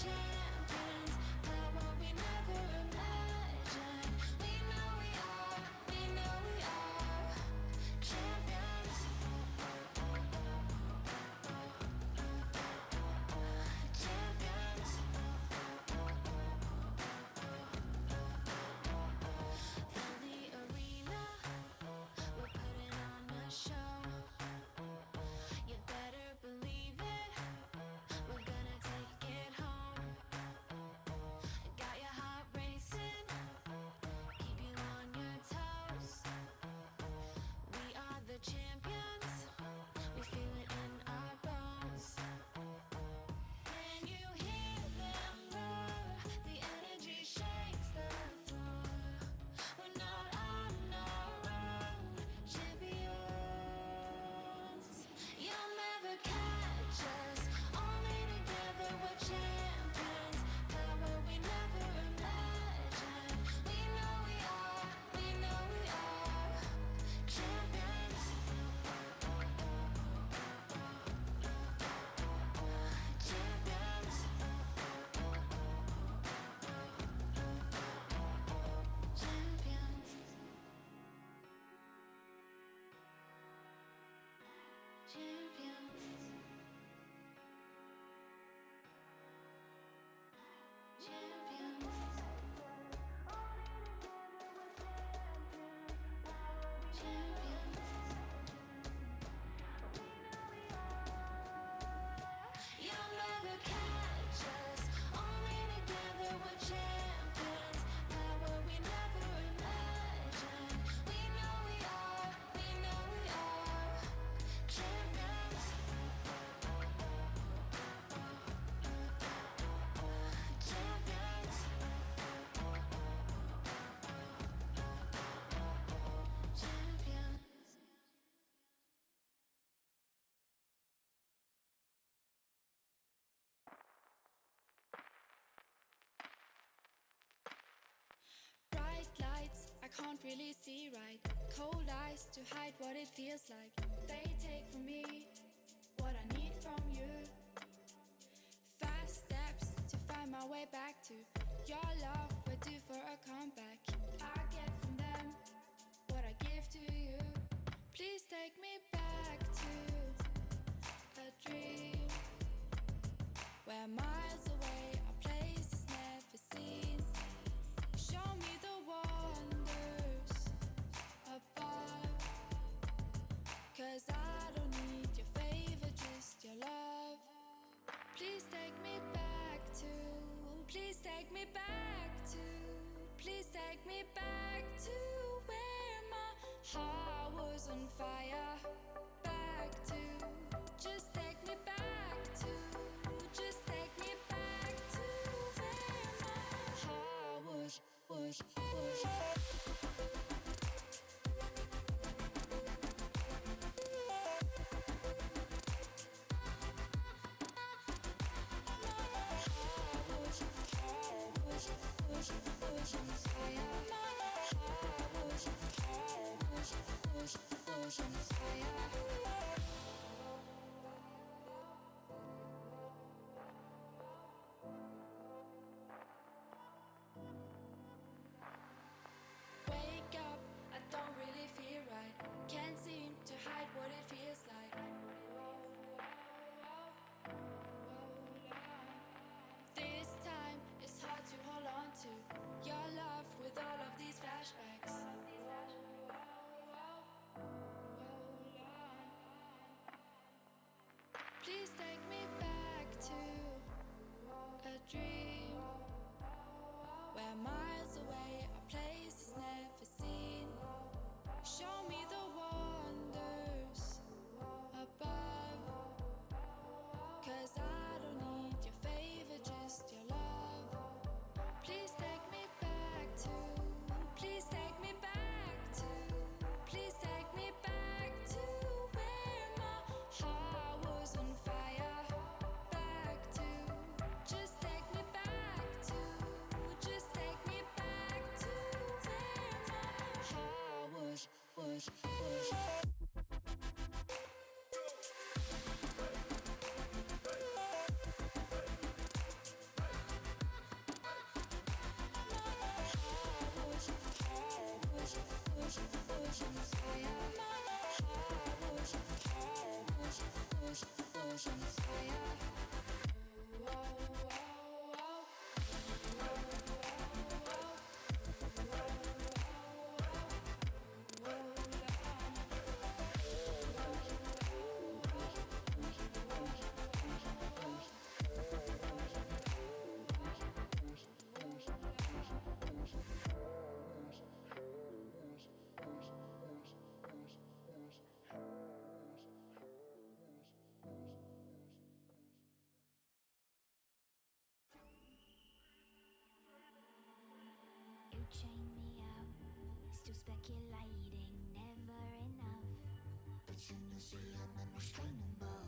champions, power we never imagined. We know we are champions. Champions. Fill the arena, we're putting on a show. You better believe it, we're gonna take it home. Got your heart racing, keep you on your toes. We are the champions, we feel it in our bones. Can you hear them roar? The energy shakes the floor. We're not on our own, champions. You'll never catch us, only together we're champions. Power we never imagined. We know we are champions. Champions. Champions. Champions. You'll never catch us, only together we're champions. Power we never imagined. We know we are champions. Champions. Champions. Bright lights, I can't really see right. Cold eyes to hide what it feels like. They take from me what I need from you. Fast steps to find my way back to your love. We're due for a comeback. I get from them what I give to you. Please take me back to a dream where miles away are places never seen. Show me the wonders above, 'cause I don't need your favor, just your love. Please take me back to, please take me back to, please take me back to where my heart was on fire. Back to, just take me back to, just take me back to where my heart was. Wake up, I don't really feel right. Can't seem to hide what it feels like. This time it's hard to hold on to your love with all of these flashbacks. Please take me back to a dream where miles away are places never seen. Show me the wonders above, 'cause I don't need your favor, just your love. Please take me back to, please take me back to, please take me back to where my heart was on fire. Back to see I'm unrestrainable.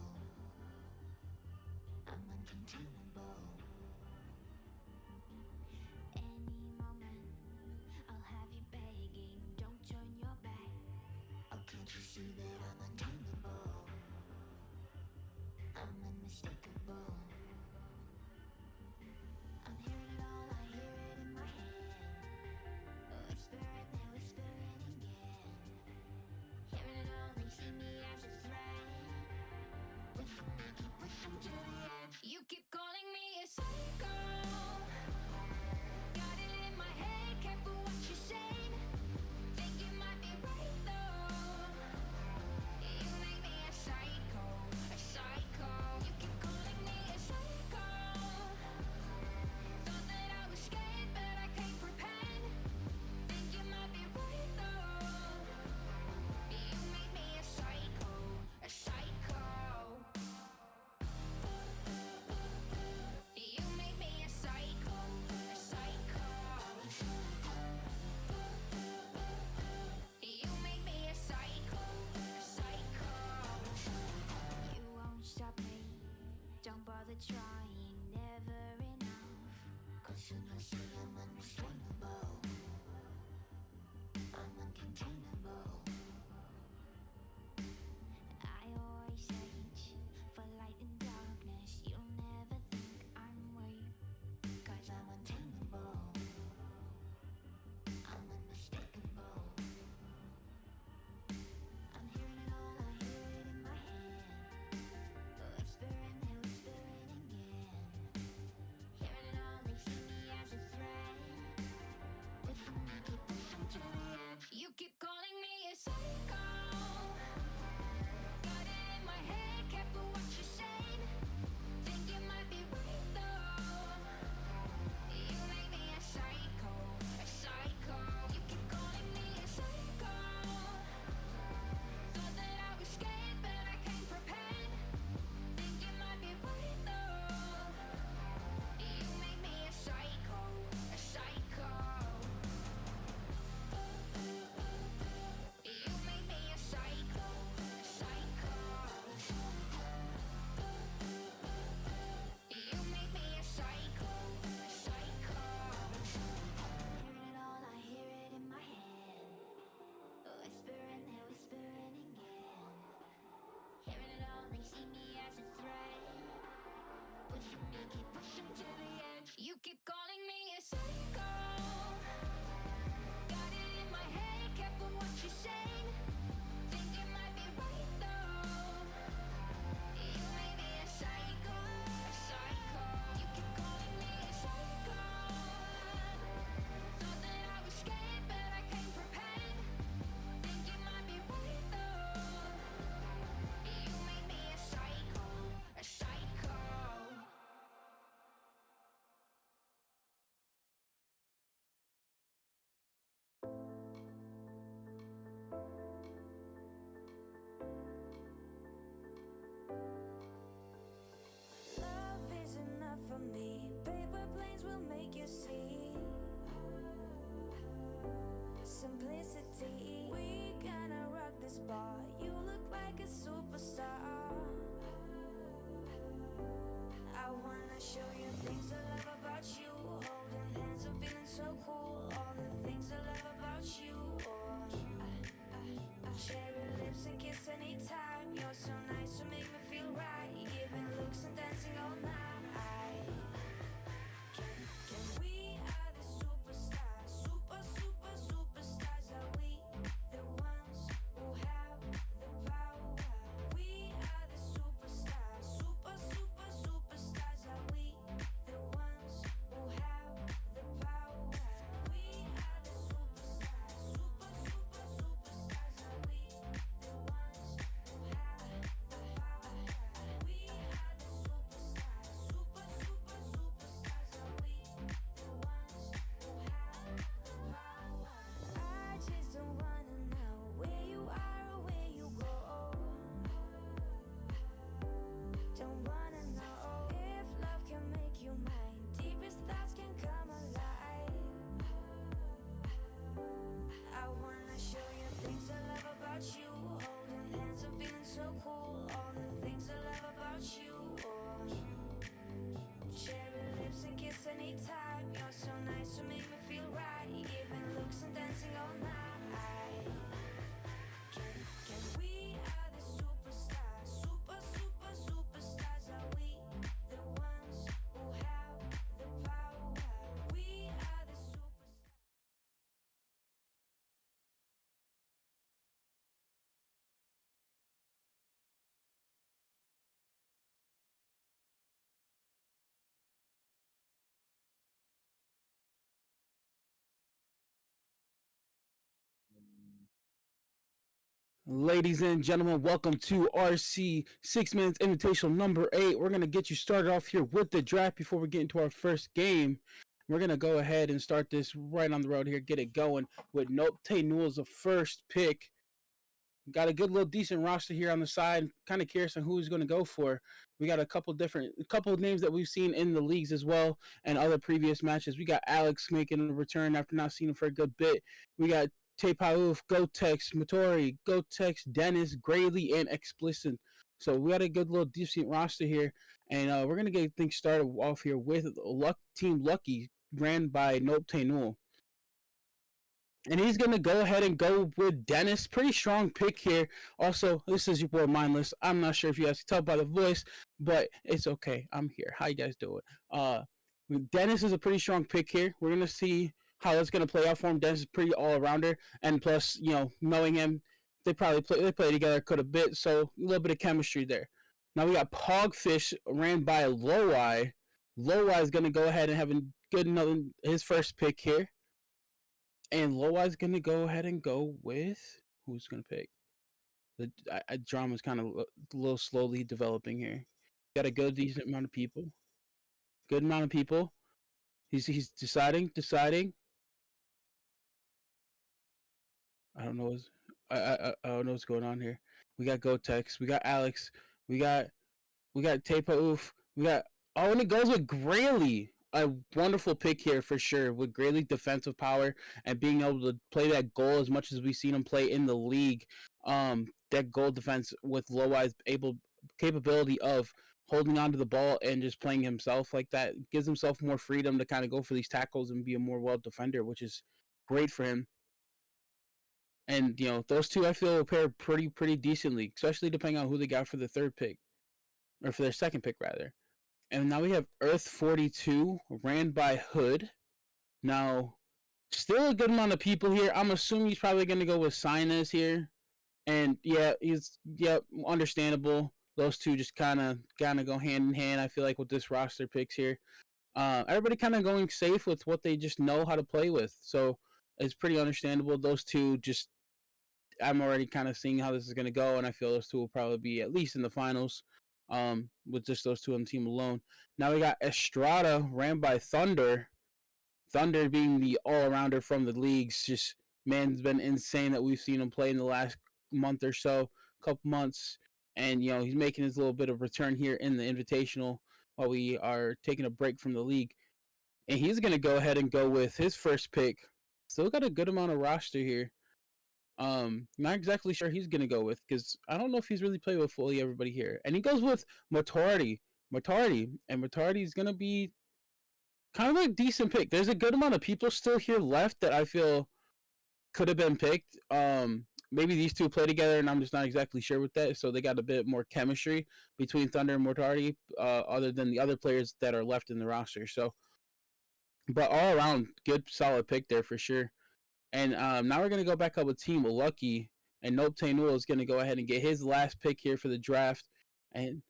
I'm uncontainable. Any moment, I'll have you begging, don't turn your back. Oh, can't you see that I'm untamable? I'm unmistakable. I'm hearing it all, I hear it in my head. Whispering, they're whispering again. Hearing it all, they see me as a threat. Pushing me, keep pushing to the edge. You keep calling me a psycho. Got it in my head, careful what you say. Think you might be right though. You make me a psycho, a psycho. You keep calling me a psycho. Thought that I was scared, but I can't pretend. Think you might be right though. You make me a psycho, a psycho. You make me a psycho, a psycho. You make me a psycho, a psycho. You won't stop me, don't bother trying, never enough. Cause you know, see, I'm unrestrainable. I'm uncontainable. I always search for light in darkness. You'll never think I'm weak, cause I'm untamable. I'm unmistakable. I'm hearing it all, I hear it in my head. Whispering, they're whispering again. Hearing it all, they see me as a threat. Pushing me, keep pushing to the edge. You keep calling me a psycho. Got it in my head, careful what you say. Think you might be right though. You make me a psycho, a psycho. You keep calling me a psycho. Thought that I was scared, but I can't pretend. Think you might be right though. You make me a psycho, a psycho. You make me a psycho, a psycho. You make me a psycho, a psycho. Hearing it all, I hear it in my head. Whispering, they're whispering again. Hearing it all, they see me as a threat. Pushing me, keep pushing to the edge. You keep calling me a psycho. Got it in my head, careful what you say. Think you might be right though. You make me a psycho, a psycho. You keep calling me a psycho. Thought that I was scared, but I can't pretend. Think you might be right though. You make me a psycho, a psycho. Love is enough for me. Paper planes will make you see simplicity. We gonna rock this bar. You look like a superstar. I wanna show you things I love about you. Holding hands and feeling so cool. All the things I love about you. Share your lips and kiss anytime. You're so nice to make me feel right. Giving looks and dancing all night. Can we are the superstars. Superstars. Are we the ones who have the power? We are the superstars. Superstars. Are we so cool. All the things I love about you. Oh, cherry lips and kiss anytime. You're so nice to make me feel right. Giving looks and dancing all night. Can we are the superstars, superstars? Are we the ones who have the power? We are the superstars. Ladies and gentlemen, welcome to RC 6 Minutes Invitational number 8. We're going to get you started off here with the draft before we get into our first game. We're going to go ahead and start this right on the road here, get it going with Nope Newell as the first pick. Got a good little decent roster here on the side. Kind of curious on who he's going to go for. We got a couple of names that we've seen in the leagues as well and other previous matches. We got Alex making a return after not seeing him for a good bit. We got Tepauf, Gotex, Matori, Gotex, Dennis, Grayley, and Explicit. So we got a good little decent roster here, and we're gonna get things started off here with Team Lucky, ran by Nope Newell. And he's going to go ahead and go with Dennis. Pretty strong pick here. Also, this is your boy Mindless. I'm not sure if you guys can tell by the voice, but it's okay. I'm here. How you guys doing? Dennis is a pretty strong pick here. We're going to see how it's going to play out for him. Dennis is pretty all-arounder. And plus, knowing him, they play together quite a bit. So a little bit of chemistry there. Now we got Pogfish ran by Loweye. Loweye is going to go ahead and have his first pick here. And Loweye's going to go ahead and go with who's going to pick. The drama's kind of a little slowly developing here. Got a good decent amount of people. Good amount of people. He's deciding. I don't know I don't know what's going on here. We got Gotex. We got Alex. We got Tepauf. We got and it goes with Grayley. A wonderful pick here for sure with Grayley's defensive power and being able to play that goal as much as we've seen him play in the league. That goal defense with Loweye's capability of holding onto the ball and just playing himself like that gives himself more freedom to kind of go for these tackles and be a more well defender, which is great for him. And those two I feel will pair pretty decently, especially depending on who they got for the third pick or for their second pick rather. And now we have Earth 42 ran by Hood. Now, still a good amount of people here. I'm assuming he's probably going to go with Sinus here. And understandable. Those two just kind of go hand in hand, I feel like, with this roster picks here. Everybody kind of going safe with what they just know how to play with. So it's pretty understandable. Those two just, I'm already kind of seeing how this is going to go, and I feel those two will probably be at least in the finals with just those two on the team alone. Now we got Estrada ran by Thunder. Thunder being the all-arounder from the leagues. Just, man's been insane that we've seen him play in the last month or so, couple months. And, he's making his little bit of return here in the Invitational while we are taking a break from the league. And he's going to go ahead and go with his first pick. Still got a good amount of roster here. Not exactly sure he's going to go with because I don't know if he's really played with fully everybody here. And he goes with Matardi. And Matardi is going to be kind of a decent pick. There's a good amount of people still here left that I feel could have been picked. Maybe these two play together, and I'm just not exactly sure with that. So they got a bit more chemistry between Thunder and Mortardi, other than the other players that are left in the roster. So, but all around, good solid pick there for sure. And now we're gonna go back up with Team Lucky, and Nope Newell is gonna go ahead and get his last pick here for the draft. And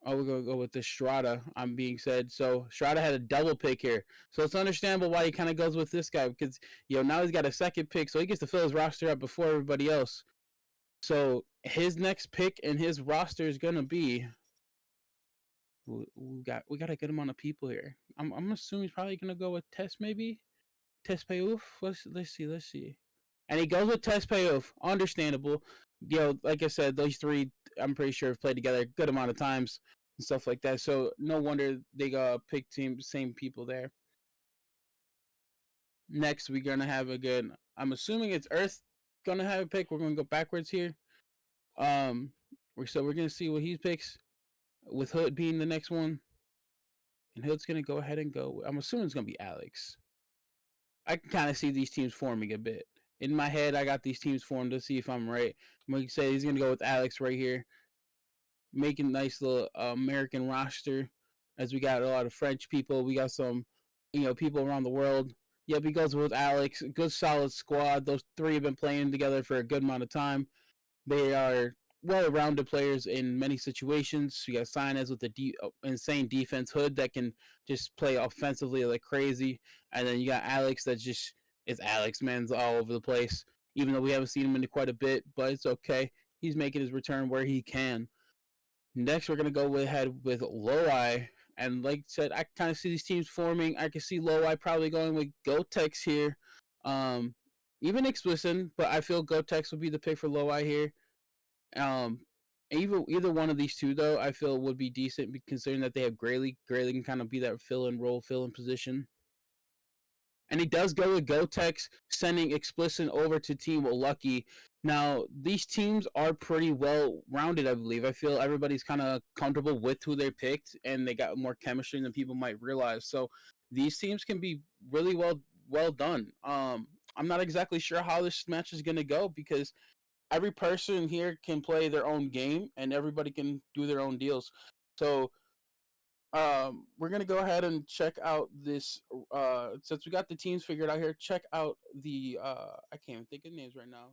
we're going to go with the Strada, I'm being said. So Strada had a double pick here. So it's understandable why he kind of goes with this guy because, now he's got a second pick. So he gets to fill his roster up before everybody else. So his next pick and his roster is going to be, we got a good amount of people here. I'm assuming he's probably going to go with Tess maybe. Tess Payouf. Let's see. And he goes with Tess Payouf. Understandable. Like I said, those three, I'm pretty sure, have played together a good amount of times and stuff like that. So no wonder they pick same people there. Next, we're gonna have I'm assuming it's Earth gonna have a pick. We're gonna go backwards here. We're gonna see what he picks with Hood being the next one, and Hood's gonna go ahead and go. I'm assuming it's gonna be Alex. I can kind of see these teams forming a bit. In my head, I got these teams formed. Let's see if I'm right. I'm gonna say he's gonna go with Alex right here, making a nice little American roster. As we got a lot of French people, we got some, people around the world. Yep, he goes with Alex. Good solid squad. Those three have been playing together for a good amount of time. They are well-rounded players in many situations. You got Sainz with the insane defense, Hood that can just play offensively like crazy, and then you got Alex that just is Alex, man's all over the place. Even though we haven't seen him in quite a bit, but it's okay. He's making his return where he can. Next, we're gonna go ahead with Loweye, and like I said, I kind of see these teams forming. I can see Loweye probably going with Gotex here, um, even Explicit, but I feel Gotex would be the pick for Loweye here. Um, either one of these two though, I feel would be decent considering that they have Grayley. Grayley can kind of be that fill in position. And he does go with Gotex, sending Explicit over to Team Lucky. Now, these teams are pretty well rounded, I believe. I feel everybody's kind of comfortable with who they picked, and they got more chemistry than people might realize. So these teams can be really well done. I'm not exactly sure how this match is going to go because every person here can play their own game, and everybody can do their own deals. So we're gonna go ahead and check out this. Since we got the teams figured out here, check out the. I can't even think of names right now.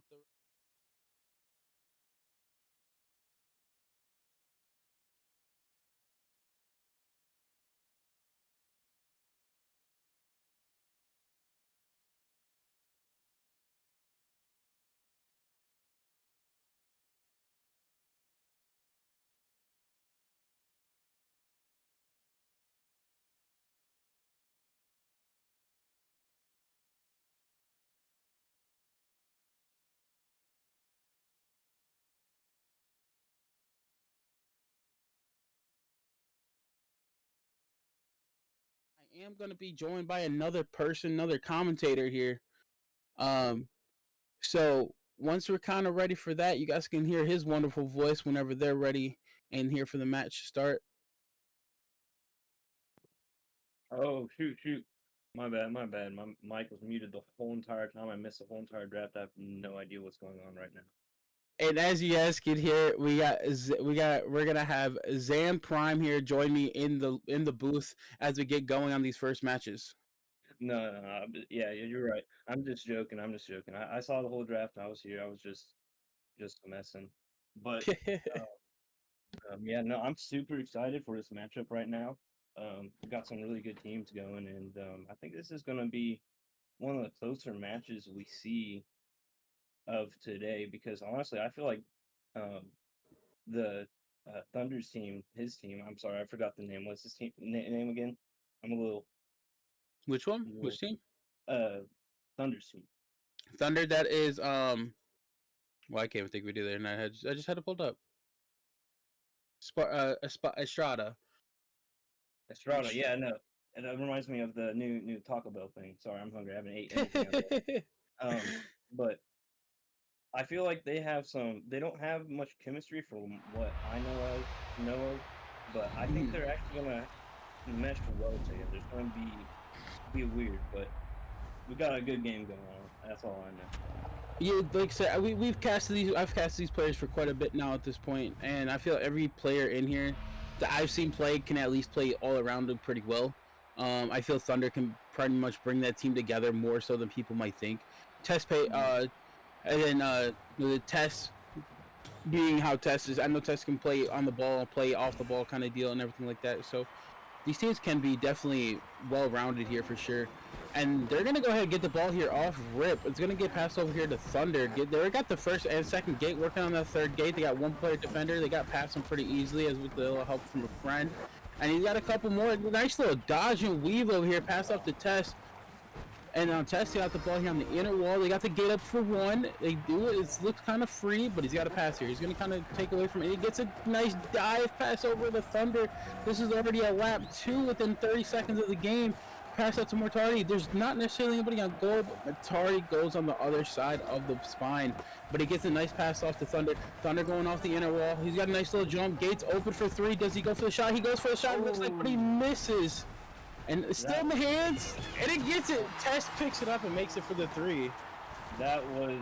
I am gonna be joined by another person, another commentator here. Um, so once we're kind of ready for that, you guys can hear his wonderful voice whenever they're ready and here for the match to start. Oh, shoot. My bad. My mic was muted the whole entire time. I missed the whole entire draft. I have no idea what's going on right now. And as you guys can hear, we're gonna have Zam Prime here join me in the booth as we get going on these first matches. No. Yeah, you're right. I'm just joking. I saw the whole draft. I was here. I was just messing. But yeah, no, I'm super excited for this matchup right now. We got some really good teams going, and I think this is going to be one of the closer matches we see of today. Because honestly, I feel like um, the Thunder's team, his team. I'm sorry, I forgot the name. What's his team name again? I'm a little. Which one? Which team? Thunder's team. Thunder. That is Well, I can't even think we do there, and I just had it pulled up. Estrada. Estrada. Yeah, no. And that reminds me of the new Taco Bell thing. Sorry, I'm hungry. I haven't ate anything. But I feel like they don't have much chemistry from what I know of, but I think they're actually gonna mesh well together. It's gonna be weird, but we got a good game going on. That's all I know. Yeah, like I said, I've casted these players for quite a bit now at this point, and I feel every player in here that I've seen play can at least play all around them pretty well. I feel Thunder can pretty much bring that team together more so than people might think. And then the Tess being how Tess is. I know Tess can play on the ball, play off the ball kind of deal, and everything like that. So these teams can be definitely well-rounded here for sure. And they're going to go ahead and get the ball here off rip. It's going to get passed over here to Thunder. They got the first and second gate working on that third gate. They got one player defender. They got past him pretty easily as with the little help from a friend. And he's got a couple more. Nice little dodge and weave over here. Pass off to Tess. And Tess got the ball here on the inner wall. They got the gate up for one. They do it. It looks kind of free, but he's got a pass here. He's going to kind of take away from it. He gets a nice dive pass over the Thunder. This is already a lap 2 within 30 seconds of the game. pass out to Mortari. There's not necessarily anybody on goal, but Mortari goes on the other side of the spine. But he gets a nice pass off to Thunder. Thunder going off the inner wall. He's got a nice little jump. Gates open for three. Does he go for the shot? He goes for the shot. It looks like, but he misses. And it's still in the hands, and it gets it. Test picks it up and makes it for the three. That was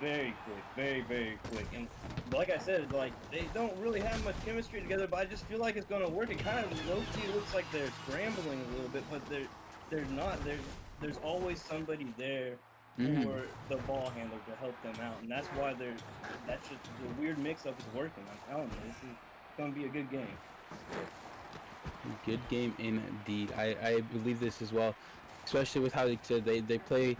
very quick, very, very quick. And like I said, like they don't really have much chemistry together, but I just feel like it's gonna work. It kind of low-key looks like they're scrambling a little bit, but they're not. There's always somebody there for the ball handler to help them out, and that's why that's just the weird mix-up is working. I'm telling you, this is gonna be a good game. Good game indeed. I believe this as well, especially with how they play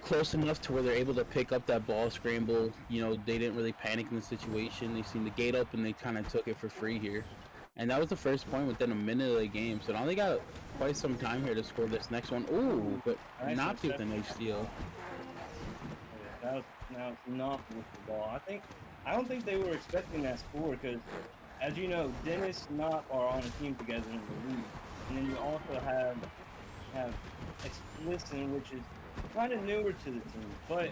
close enough to where they're able to pick up that ball scramble. You know, they didn't really panic in the situation. They seen the gate open, they kind of took it for free here. And that was the first point within a minute of the game. So now they got quite some time here to score this next one. Ooh, but Nice not with a nice interception. steal. Now it's not with the ball. I don't think they were expecting that score because, as you know, Dennis and Knop are on a team together in the league, and then you also have Explicit, which is kind of newer to the team, but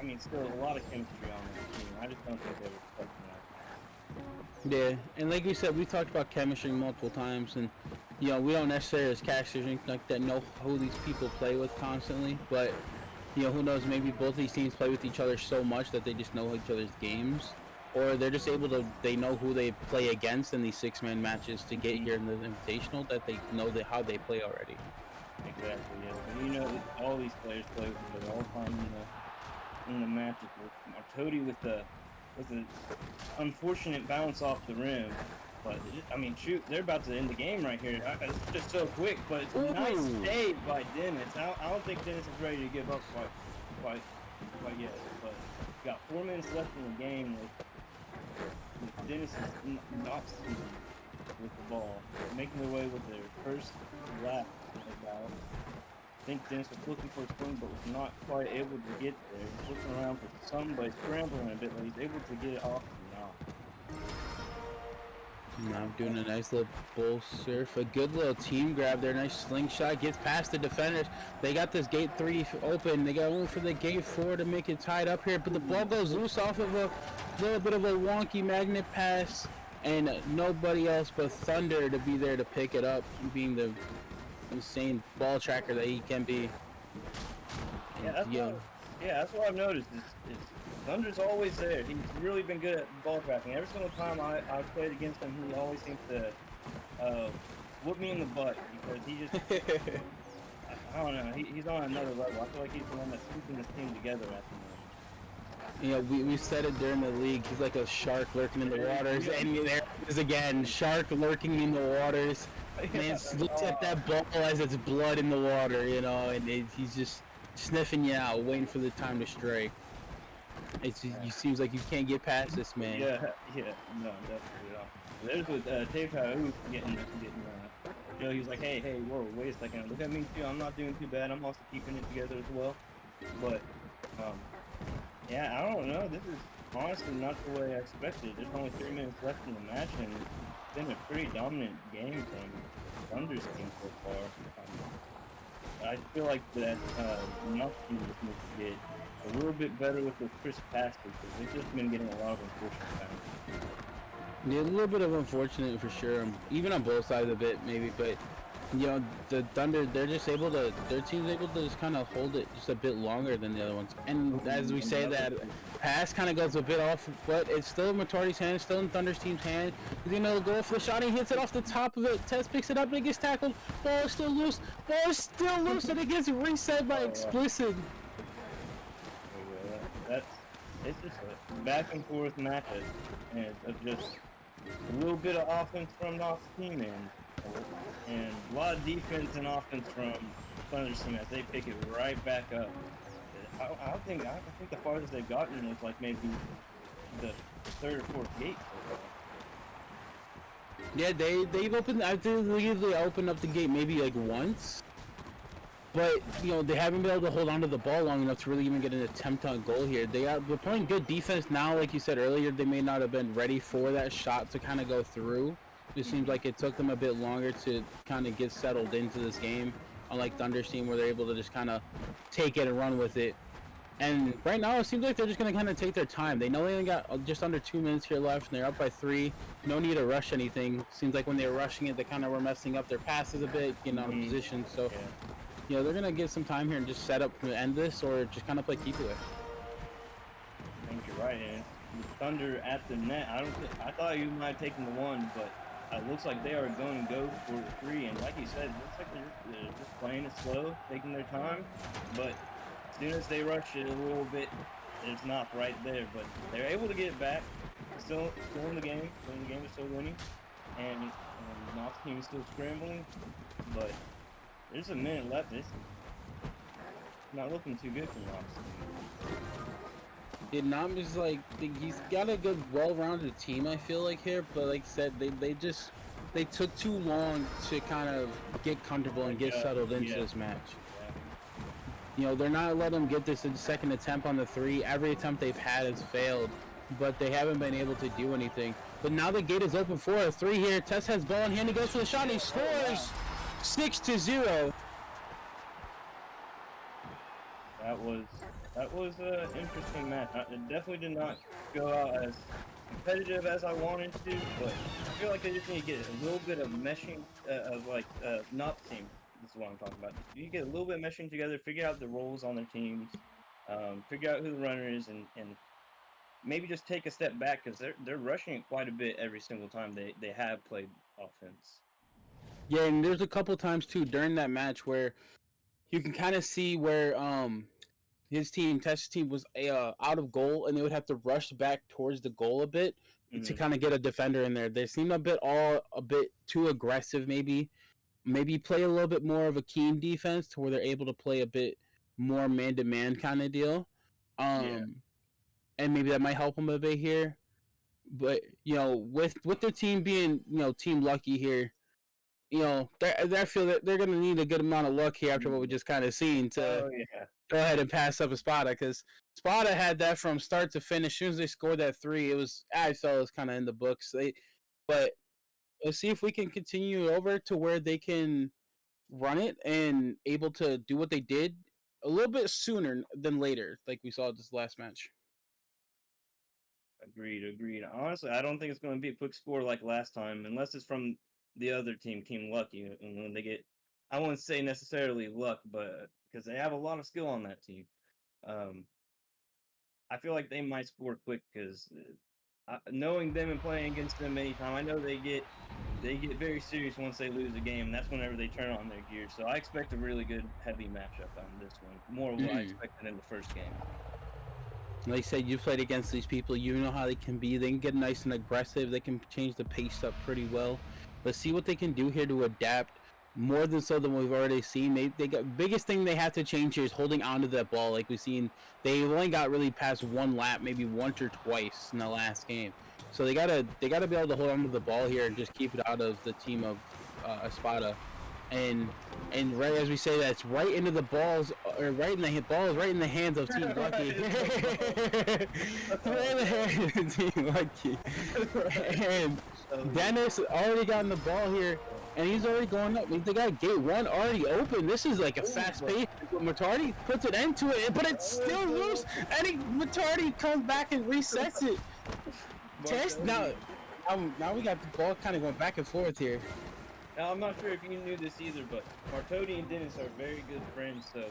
I mean, still a lot of chemistry on this team. I just don't think they were expecting that. Yeah, and like we said, we talked about chemistry multiple times, and you know, we don't necessarily as casters or anything like that know who these people play with constantly, but you know, who knows, maybe both these teams play with each other so much that they just know each other's games, or they're just able to, they know who they play against in these six-man matches to get here in the Invitational, that they know how they play already. Exactly, yeah. And you know, all these players play with each other all the time in the matches. Martodi with the unfortunate bounce off the rim. But I mean, shoot, they're about to end the game right here. It's just so quick, but it's a nice save by Dennis. I don't think Dennis is ready to give up quite yet. But got 4 minutes left in the game with Dennis is not speeding with the ball, making their way with their first lap. About. I think Dennis was looking for a swing, but was not quite able to get there. He's looking around for somebody, scrambling a bit, but he's able to get it off now. Now doing a nice little bull surf, a good little team grab there, nice slingshot, gets past the defenders. They got this gate 3 open, they got only for the gate 4 to make it tied up here, but the ball goes loose off of a little bit of a wonky magnet pass, and nobody else but Thunder to be there to pick it up, being the insane ball tracker that he can be. Yeah, that's what I've noticed. Is Thunder's always there. He's really been good at ball tracking. Every single time I've played against him, he always seems to whoop me in the butt because he just I don't know. He's on another level. I feel like he's the one that's keeping this team together at the moment. You know, we said it during the league. He's like a shark lurking in the waters, and there it is again, shark lurking in the waters. Man looks at that ball as it's blood in the water, you know, and he's just sniffing you out, waiting for the time to strike. It seems like you can't get past this man. Yeah, no, definitely not. There's with Dave Hau getting Joe. He was like, hey, whoa, wait a second, look at me too. I'm not doing too bad. I'm also keeping it together as well. But yeah, I don't know. This is honestly not the way I expected. There's only 3 minutes left in the match, and it's been a pretty dominant game from Thunder's team so far. I feel like that enough team just needs to get a little bit better with the crisp passes because they've just been getting a lot of unfortunate passes. Yeah, a little bit of unfortunate for sure, even on both sides of it maybe, but you know, the Thunder, they're just able to, their team's able to just kind of hold it just a bit longer than the other ones. And as we say, that pass kind of goes a bit off, but it's still in Matardi's hand, it's still in Thunder's team's hand. He's gonna go for the shot, he hits it off the top of it, Tess picks it up and it gets tackled, ball is still loose, and it gets reset by Explicit. It's just a back and forth match and of just a little bit of offense from Knott's team and a lot of defense and offense from Thunder's team as they pick it right back up. I think the farthest they've gotten is like maybe the third or fourth gate so far. Yeah, they've opened, I believe they opened up the gate maybe like once. But, you know, they haven't been able to hold on to the ball long enough to really even get an attempt on goal here. They're playing good defense now, like you said earlier. They may not have been ready for that shot to kind of go through. It seems like it took them a bit longer to kind of get settled into this game, unlike Thunder's team where they're able to just kind of take it and run with it. And right now, it seems like they're just going to kind of take their time. They know they only got just under 2 minutes here left, and they're up by 3. No need to rush anything. Seems like when they were rushing it, they kind of were messing up their passes a bit, getting out of position. So, they're going to get some time here and just set up to end this or just kind of play keep away. I think you're right, and Thunder at the net. I thought you might have taken the 1, but it looks like they are going to go for the 3. And like you said, it looks like they're just playing it slow, taking their time. But as soon as they rush it a little bit, it's not right there. But they're able to get it back. Still in the game. The game is still winning. And Knox team is still scrambling. But there's a minute left. It's not looking too good for Knox. Nam is like, he's got a good, well-rounded team, I feel like, here, but like I said, they took too long to kind of get comfortable and get settled into this match. They're not letting them get this second attempt on the 3. Every attempt they've had has failed, but they haven't been able to do anything. But now the gate is open for a 3 here. Tess has ball in hand, he goes for the shot, and he scores 6-0. That was an interesting match. It definitely did not go out as competitive as I wanted to, but I feel like they just need to get a little bit of meshing not team. This is what I'm talking about. You get a little bit of meshing together, figure out the roles on their teams, figure out who the runner is, and maybe just take a step back because they're rushing it quite a bit every single time they have played offense. Yeah, and there's a couple times too during that match where you can kind of see where Tess's team was out of goal, and they would have to rush back towards the goal a bit to kind of get a defender in there. They seem a bit too aggressive, maybe play a little bit more of a keen defense to where they're able to play a bit more man-to-man kind of deal. And maybe that might help them a bit here. But, with their team being, Team Lucky here, I feel that they're going to need a good amount of luck here after what we just kind of seen to go ahead and pass up Espada, because Espada had that from start to finish. As soon as they scored that 3, I felt it was kind of in the books. But let's see if we can continue over to where they can run it and able to do what they did a little bit sooner than later, like we saw this last match. Agreed. Honestly, I don't think it's going to be a quick score like last time, unless it's from the other team, Team Lucky, and when they get, I wouldn't say necessarily luck, but because they have a lot of skill on that team. I feel like they might score quick because knowing them and playing against them many times, I know they get very serious once they lose a game, and that's whenever they turn on their gear. So I expect a really good, heavy matchup on this one, more of what I expected in the first game. Like I said, you've played against these people. You know how they can be. They can get nice and aggressive. They can change the pace up pretty well. Let's see what they can do here to adapt more than so than we've already seen. They got biggest thing they have to change here is holding onto that ball. Like we've seen, they only got really past one lap, maybe once or twice in the last game. So they gotta be able to hold onto the ball here and just keep it out of the team of Espada. And right as we say, that's right into the balls, or right in the hands of Team Lucky. Right in the hands of Team Lucky. And Dennis already gotten the ball here, and he's already going up. They got gate 1 already open. This is like a fast pace. Matardi puts it into it, but it's still loose, and Matardi comes back and resets it. Test now we got the ball kind of going back and forth here. Now, I'm not sure if you knew this either, but Martodi and Dennis are very good friends, so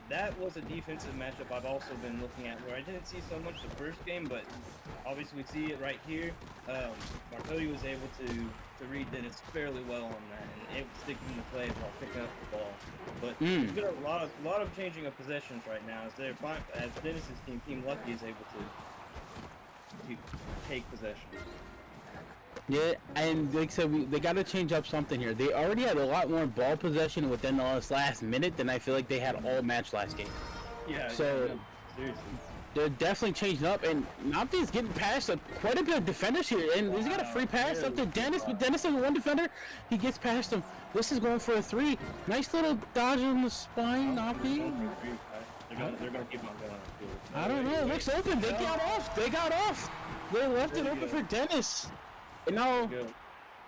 that was a defensive matchup I've also been looking at, where I didn't see so much the first game, but obviously we see it right here. Martodi was able to read Dennis fairly well on that, and able to stick him in the play while picking up the ball. But there's been a lot of changing of possessions right now, as Dennis's Team Lucky is able to take possession. Yeah, and like I said, they got to change up something here. They already had a lot more ball possession within the last minute than I feel like they had all match last game. Yeah. So seriously, they're definitely changing up, and Nopti's getting past quite a bit of defenders here, and he's got a free pass up to Dennis, but Dennis has one defender. He gets past him. This is going for a 3. Nice little dodge on the spine, Nopti. They're gonna keep on going. I don't know. It looks open. They got off. They left it open for Dennis. And now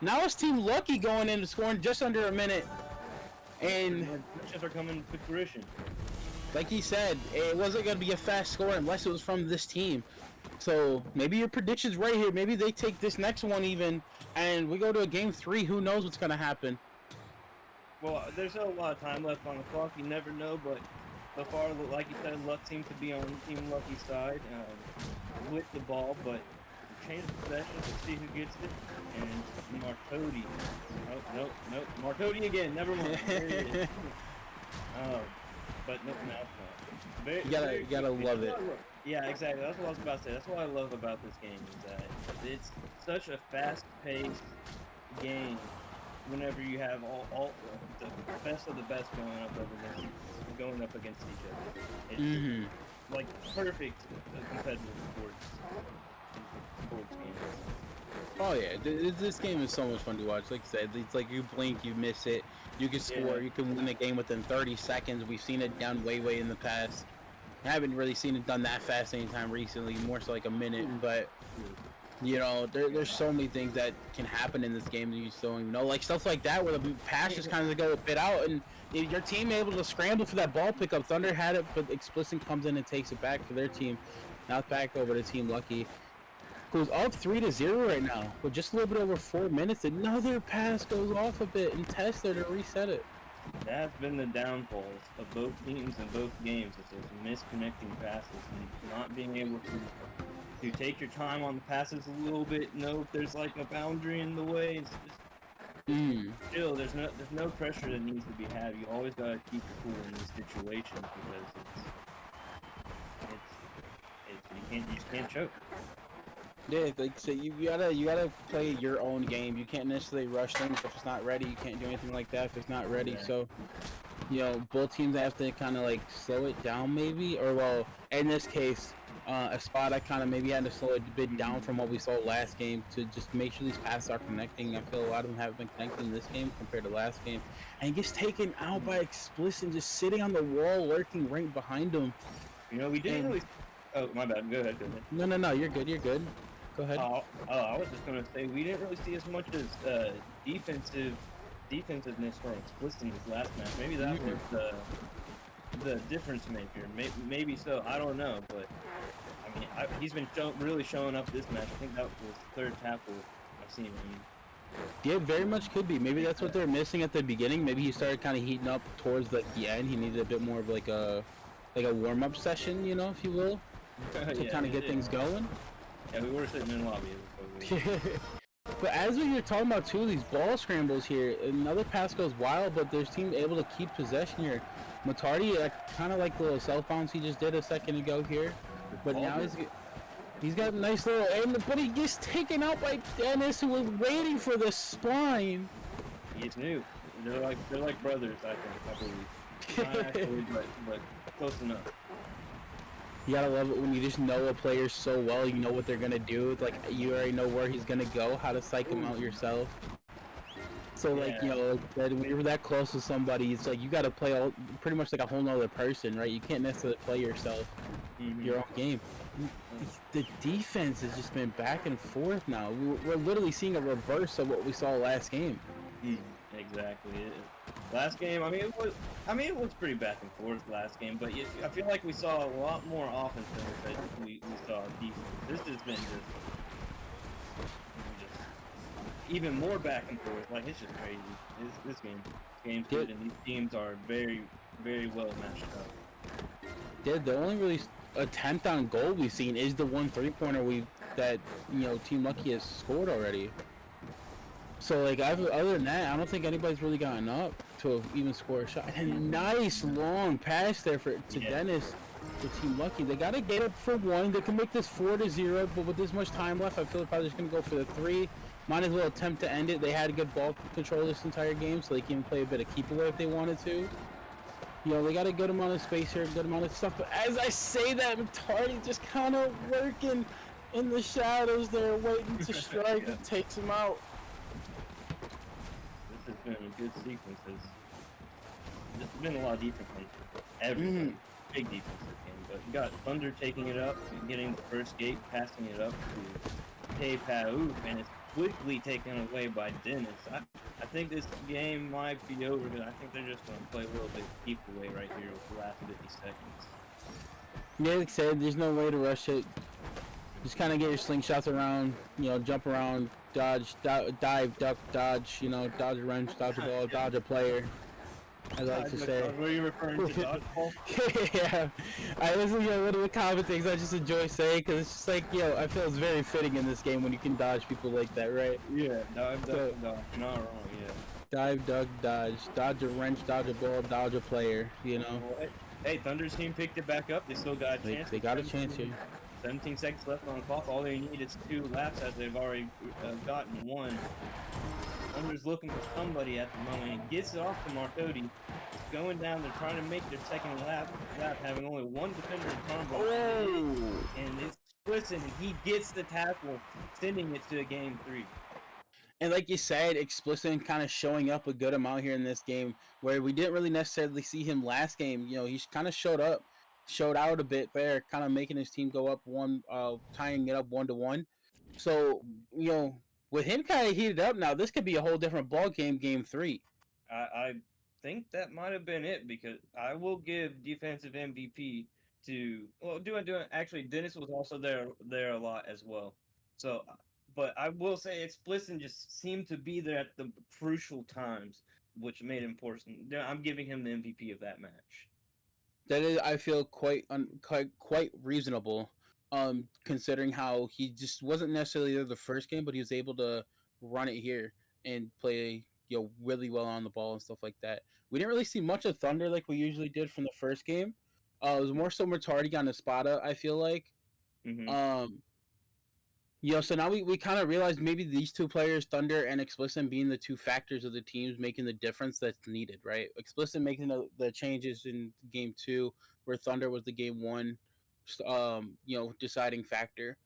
Now it's Team Lucky going in and scoring just under a minute. And predictions are coming to fruition. like he said, it wasn't going to be a fast score unless it was from this team. So maybe your prediction's right here. Maybe they take this next one even, and we go to a game 3. Who knows what's going to happen? Well, there's still a lot of time left on the clock. You never know, but so far, like you said, luck seems to be on Team Lucky's side with the ball. But change of possession. Let's see who gets it. And Martodi. Oh, nope. Martodi again. Never mind. There he is. But no. Very, you gotta love it. Yeah, exactly. That's what I was about to say. That's what I love about this game is that it's such a fast-paced game. Whenever you have all the best of the best going up against each other, it's like perfect competitive sports games. Oh yeah, this game is so much fun to watch. Like I said, it's like you blink, you miss it. You can score, you can win a game within 30 seconds. We've seen it done way in the past. I haven't really seen it done that fast anytime recently, more so like a minute. But you know, there's so many things that can happen in this game that you just don't even know. Like stuff like that where the pass just kind of go a bit out, and your team able to scramble for that ball pickup. Thunder had it, but Explicit comes in and takes it back for their team. Now it's back over to Team Lucky, who's up 3-0 right now with just a little bit over 4 minutes. Another pass goes off a bit and Tesla to reset it. That's been the downfalls of both teams in both games. It's those misconnecting passes and not being able to take your time on the passes a little bit. Know if there's like a boundary in the way. It's just, still, there's no pressure that needs to be had. You always gotta keep your cool in these situations because you just can't choke. Yeah, like so you gotta play your own game. You can't necessarily rush things if it's not ready. You can't do anything like that if it's not ready. Yeah. So, you know, both teams have to kind of like slow it down maybe, or well, in this case, Espada kind of maybe had to slow it a bit down from what we saw last game to just make sure these passes are connecting. I feel a lot of them haven't been connecting in this game compared to last game, and he gets taken out by Explicit, just sitting on the wall, lurking right behind him. You know, we didn't really. Oh, my bad. Go ahead. No, you're good. Go ahead. I was just gonna say we didn't really see as much as defensiveness from Explicit in this last match. Maybe that was the difference maker. Maybe so. I don't know, but I mean, he's been really showing up this match. I think that was the third tackle I've seen him. Yeah, very much could be. Maybe that's what they're missing at the beginning. Maybe he started kind of heating up towards the end. He needed a bit more of like a warm-up session, you know, if you will, to kind of get things going. Yeah, we were sitting in the lobby. But as we were talking about too, these ball scrambles here, another pass goes wild, but their team able to keep possession here. Matardi, kind of like the little self bounce he just did a second ago here, but now he's got a nice little aim, but he gets taken out by Dennis, who was waiting for the spine. He's new. They're like brothers, I believe. Not actually, but close enough. You gotta love it when you just know a player so well, you know what they're gonna do. It's like you already know where he's gonna go, how to psych him out yourself. So like, you know, when you're that close to somebody, it's like you gotta play pretty much like a whole nother person, right? You can't necessarily play yourself, your own game. The defense has just been back and forth now. We're literally seeing a reverse of what we saw last game. Exactly. Last game, it was pretty back and forth last game, but I feel like we saw a lot more offense than we saw defense. This has been just even more back and forth. Like, it's just crazy. This game's good, and these teams are very, very well matched up. Yeah, the only really attempt on goal we've seen is the one 3-pointer that Team Lucky has scored already. So like, other than that, I don't think anybody's really gotten up to even score a shot. And a nice long pass there to Dennis for Team Lucky. They gotta get up for one. They can make this 4-0, but with this much time left, I feel like probably just gonna go for the 3. Might as well attempt to end it. They had good ball control this entire game, so they can play a bit of keep away if they wanted to. You know, they got a good amount of space here, a good amount of stuff. But as I say that, Matardi just kind of working in the shadows there, waiting to strike and takes him out. This has been a good sequence. There's been a lot of defense. Everything. Big defense this game. But you got Thunder taking it up, getting the first gate, passing it up to Hey Pau, and it's quickly taken away by Dennis. I think this game might be over because I think they're just going to play a little bit keep away right here with the last 50 seconds. Yeah, like I said, there's no way to rush it. Just kind of get your slingshots around, jump around, dodge, dive, duck, dodge, dodge a wrench, dodge a ball, Yeah. dodge a player. As I like to say. What are you referring to, dodgeball? Yeah, I listen to one of the common things I just enjoy saying because it's just like, I feel it's very fitting in this game when you can dodge people like that, right? Yeah, dive, duck, So, dodge. You're not wrong, yeah. dive, duck, dodge a wrench, dodge a ball, dodge a player, Well, hey, Thunder's team picked it back up. They still got a chance. They got a chance here. 17 seconds left on the clock. All they need is 2 laps as they've already gotten 1. Thunder's looking for somebody at the moment. He gets it off to Martodi. It's going down. They're trying to make their second lap having only 1 defender in combo. And it's Explicit, and he gets the tackle, sending it to game 3. And like you said, Explicit kind of showing up a good amount here in this game, where we didn't really necessarily see him last game. He kind of showed out a bit there, kind of making his team go up tying it up 1-1. So with him kind of heated up now, this could be a whole different ball game, game 3. I think that might have been it because I will give defensive MVP to actually Dennis was also there a lot as well. So, but I will say Explicit just seemed to be there at the crucial times, which made it important. I'm giving him the MVP of that match. That is, I feel quite reasonable, considering how he just wasn't necessarily there the first game, but he was able to run it here and play really well on the ball and stuff like that. We didn't really see much of Thunder like we usually did from the first game. It was more so Matardi on Espada, I feel like. Um, so now we kind of realized maybe these 2 players, Thunder and Explicit, being the 2 factors of the teams making the difference that's needed, right? Explicit making the changes in game 2, where Thunder was the game 1, deciding factor.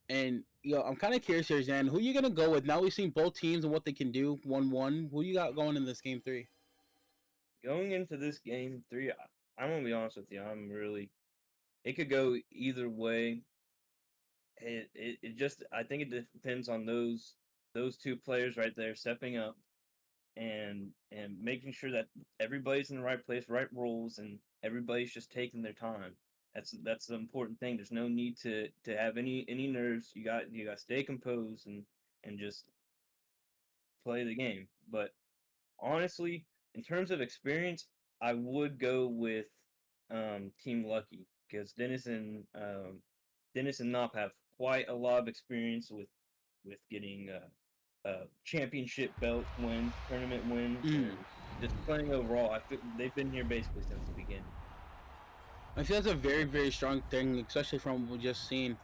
And I'm kind of curious here, Zan, who are you gonna go with? Now we've seen both teams and what they can do 1-1. Who you got going in this game 3? Going into this game 3, I'm gonna be honest with you. It could go either way. It just I think it depends on those 2 players right there stepping up and making sure that everybody's in the right place, right roles, and everybody's just taking their time. That's the important thing. There's no need to have any nerves. You got to stay composed and just play the game. But honestly, in terms of experience, I would go with Team Lucky because Dennis and Nop have quite a lot of experience with getting championship belt wins, tournament wins, and just playing overall. I feel they've been here basically since the beginning. I feel that's a very, very strong thing, especially from what we just seen.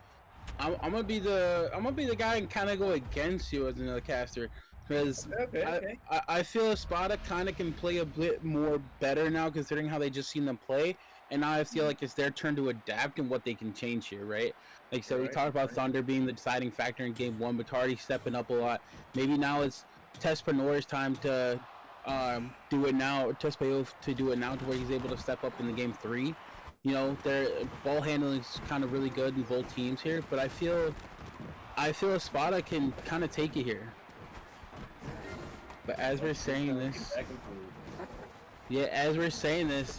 I'm gonna be the guy and kind of go against you as another caster because Okay. I feel Espada kind of can play a bit more better now, considering how they just seen them play, and now I feel like it's their turn to adapt and what they can change here, right? Like so, we talked about Thunder being the deciding factor in game 1, but already stepping up a lot. Maybe now it's Tespanor's time to do it now, or Tespayo to do it now, to where he's able to step up in the game 3. Their ball handling is kind of really good in both teams here, but I feel Espada can kind of take it here. But as we're saying this,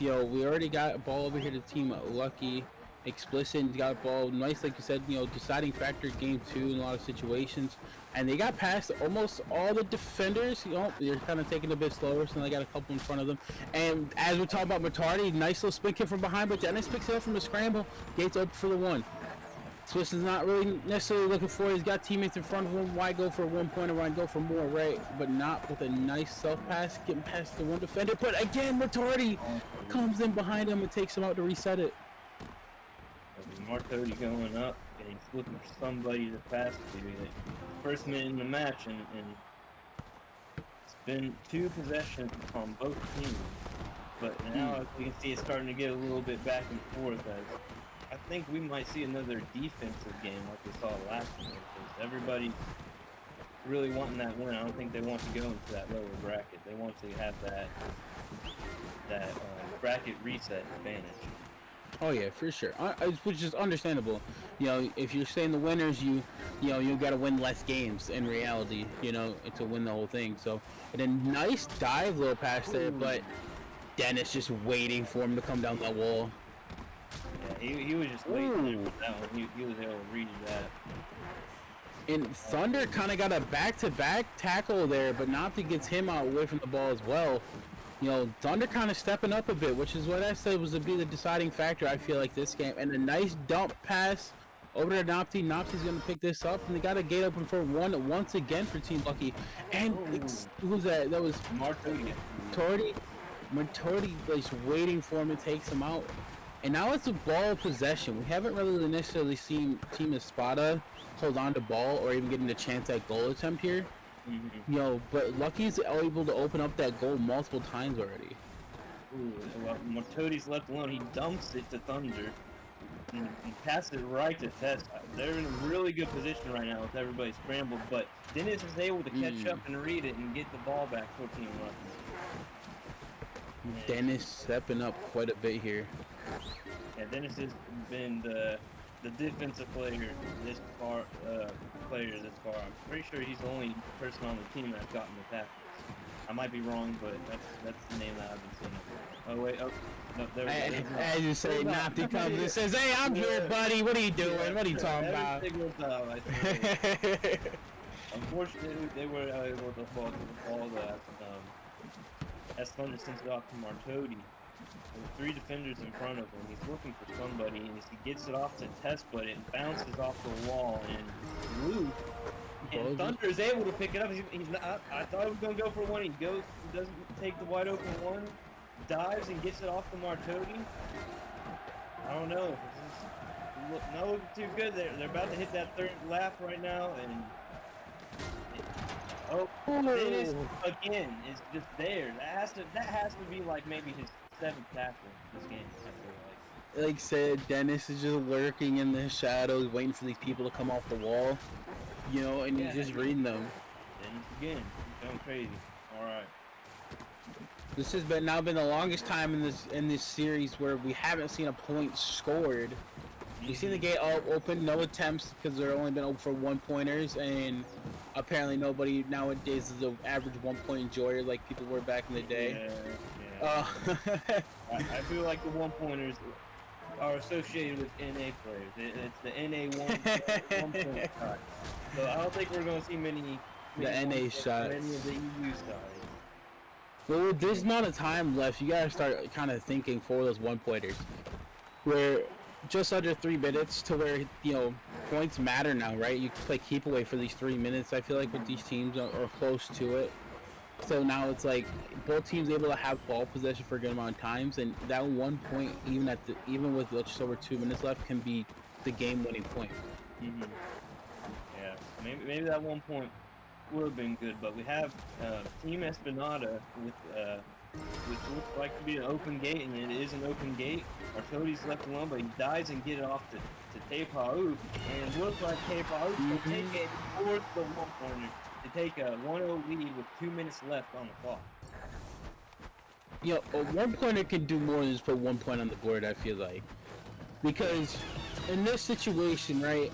we already got a ball over here to Team Lucky. Explicit got ball, nice, like you said, deciding factor game 2 in a lot of situations, and they got past almost all the defenders. They're kind of taking it a bit slower, so they got a couple in front of them. And as we're talking about Matardi, nice little spin kick from behind, but Dennis picks it up from the scramble. Gates up for the 1. Swiss is not really necessarily looking for it. He's got teammates in front of him. Why go for 1 point or why go for more, right? But not with a nice self pass, getting past the 1 defender. But again, Matardi comes in behind him and takes him out to reset it. Martodi going up, and he's looking for somebody to pass to. First minute in the match, and it's been 2 possessions on both teams. But now, as we can see, it's starting to get a little bit back and forth. I think we might see another defensive game like we saw last year, because everybody's really wanting that win. I don't think they want to go into that lower bracket. They want to have that bracket reset advantage. Oh yeah, for sure. Which is understandable. You know, if you're saying the winners, you got to win less games in reality. You know, to win the whole thing. So, and a nice dive little pass there, but Dennis just waiting for him to come down that wall. Yeah, he was just waiting there for that one. He was able to read that. And Thunder kind of got a back-to-back tackle there, but Nopti gets him out away from the ball as well. You know, Thunder kind of stepping up a bit, which is what I said was to be the deciding factor, I feel like, this game. And a nice dump pass over to Nopti. Nopti's going to pick this up, and they got a gate open for one once again for Team Lucky. And who's that? That was Martordi. Martordi is waiting for him and takes him out. And now it's a ball possession. We haven't really necessarily seen Team Espada hold on to ball or even getting a chance at goal attempt here. You know, but Lucky's able to open up that goal multiple times already. Well, Martodi's left alone. He dumps it to Thunder and passes it right to Tess. They're in a really good position right now with everybody scrambled, but Dennis is able to catch up and read it and get the ball back for Team Lucky. Dennis stepping up quite a bit here. Yeah, Dennis has been the defensive player this far. I'm pretty sure he's the only person on the team that's gotten the tackles. I might be wrong, but that's the name that I've been seeing. Oh wait, oh no, there we go. As you say, Nopti comes and says, "Hey, I'm here, buddy. What are you doing? What are you talking about?" Unfortunately, they were able to fall to the ball that as Thunder sends it off to Martodi. With 3 defenders in front of him, he's looking for somebody, and he gets it off to Tess, but it bounces off the wall and loose. And Thunder is able to pick it up. He's not. I thought he was going to go for one. He doesn't take the wide open one, dives and gets it off to Martodi. I don't know. Not looking too good. They're about to hit that third lap right now, and Dennis again is just there. That has to be like maybe his 7th tackle this game, I feel like. Like I said, Dennis is just lurking in the shadows, waiting for these people to come off the wall. You know, and he's just reading them. Dennis again, he's going crazy. All right. This has now been the longest time in this series where we haven't seen a point scored. We've seen the gate open, no attempts because they're only been open for 1-pointers, and apparently nobody nowadays is an average 1-point enjoyer like people were back in the day. Yeah. I feel like the 1-pointers are associated with NA players. It's the NA 1-point shot. So I don't think we're going to see many the NA shots. Any of the EU sides. Well, with this amount of time left, you gotta start kind of thinking for those 1-pointers. We're just under 3 minutes to where, you know, points matter now, right? You can play keep away for these 3 minutes. I feel like with these teams are close to it. So now it's like both teams able to have ball possession for a good amount of times, and that 1 point, even with just over 2 minutes left, can be the game-winning point. Yeah, maybe that 1 point would have been good, but we have Team Esplanada with which looks like to be an open gate, and it is an open gate. Artodi's left alone, but he dives and get it off to Tepau, and it looks like Tepau will take it towards the 1-pointer to take a 1-0 lead with 2 minutes left on the clock. You know, a 1-pointer can do more than just put 1 point on the board, I feel like. Because in this situation, right,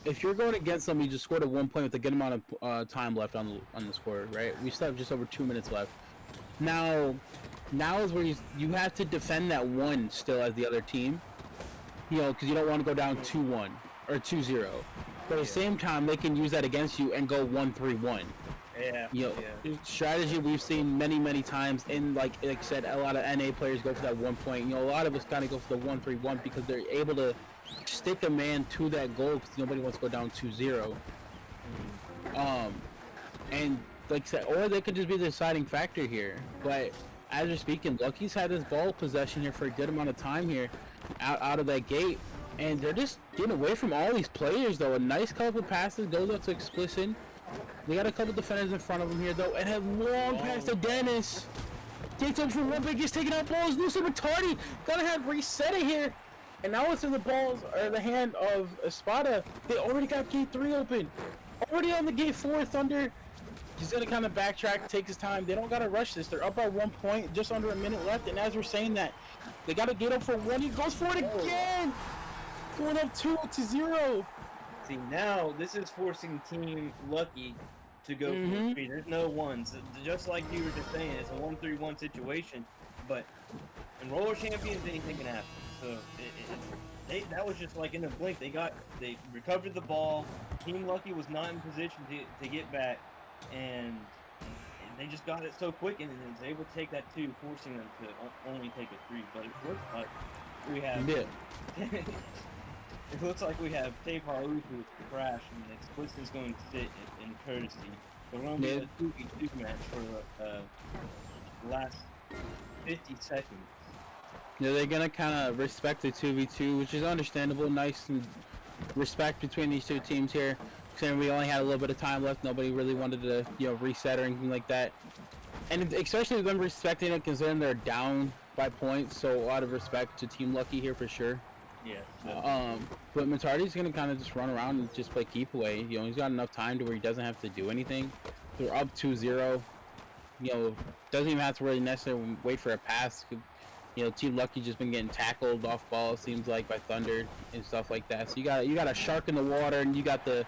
if you're going against somebody who just scored a 1 point with a good amount of time left on the score, right, we still have just over 2 minutes left. Now is where you have to defend that 1 still as the other team, you know, because you don't want to go down 2-1 or 2-0. But at the same time, they can use that against you and go 1-3-1. Yeah. You know, strategy we've seen many times, and like I said, a lot of NA players go for that 1 point. You know, a lot of us kind of go for the 1-3-1 because they're able to stick a man to that goal because nobody wants to go down 2-0. And like I said, or they could just be the deciding factor here. But as we're speaking, Lucky's had his ball possession here for a good amount of time here, out of that gate, and they're just getting away from all these players though. A nice couple passes goes up to Explicit. They got a couple defenders in front of him here though, and a long pass to Dennis. Takes over for one, but gets taken out balls. Lucy Matardi gotta have reset it here. And now it's in the balls or the hand of Espada. They already got gate 3 open. Already on the gate 4, Thunder. He's gonna kind of backtrack, take his time. They don't gotta rush this. They're up by 1 point, just under a minute left. And as we're saying that, They got to get up for one. He goes for it again. Going up 2-0. See, now this is forcing Team Lucky to go for a three. There's no ones. Just like you were just saying, it's a 1-3-1 situation. But in roller champions, anything can happen. So that was just like in a blink. They recovered the ball. Team Lucky was not in position to get back, and they just got it so quick and was able to take that 2, forcing them to only take a 3. But it looks like we have. Yeah. It looks like we have Tape Haru with Crash, and Explicit's going to sit in Courtesy. We're going to be a 2v2 match for the last 50 seconds. Yeah, they're gonna kind of respect the 2v2, which is understandable. Nice and respect between these two teams here. Considering we only had a little bit of time left, nobody really wanted to, reset or anything like that. And especially with them respecting it, considering they're down by points. So a lot of respect to Team Lucky here for sure. Yeah. But Matardi's gonna kind of just run around and just play keep away. He's got enough time to where he doesn't have to do anything. They're up 2-0. Doesn't even have to really necessarily wait for a pass. Team Lucky just been getting tackled off ball, it seems like, by Thunder and stuff like that. So you got a shark in the water, and you got the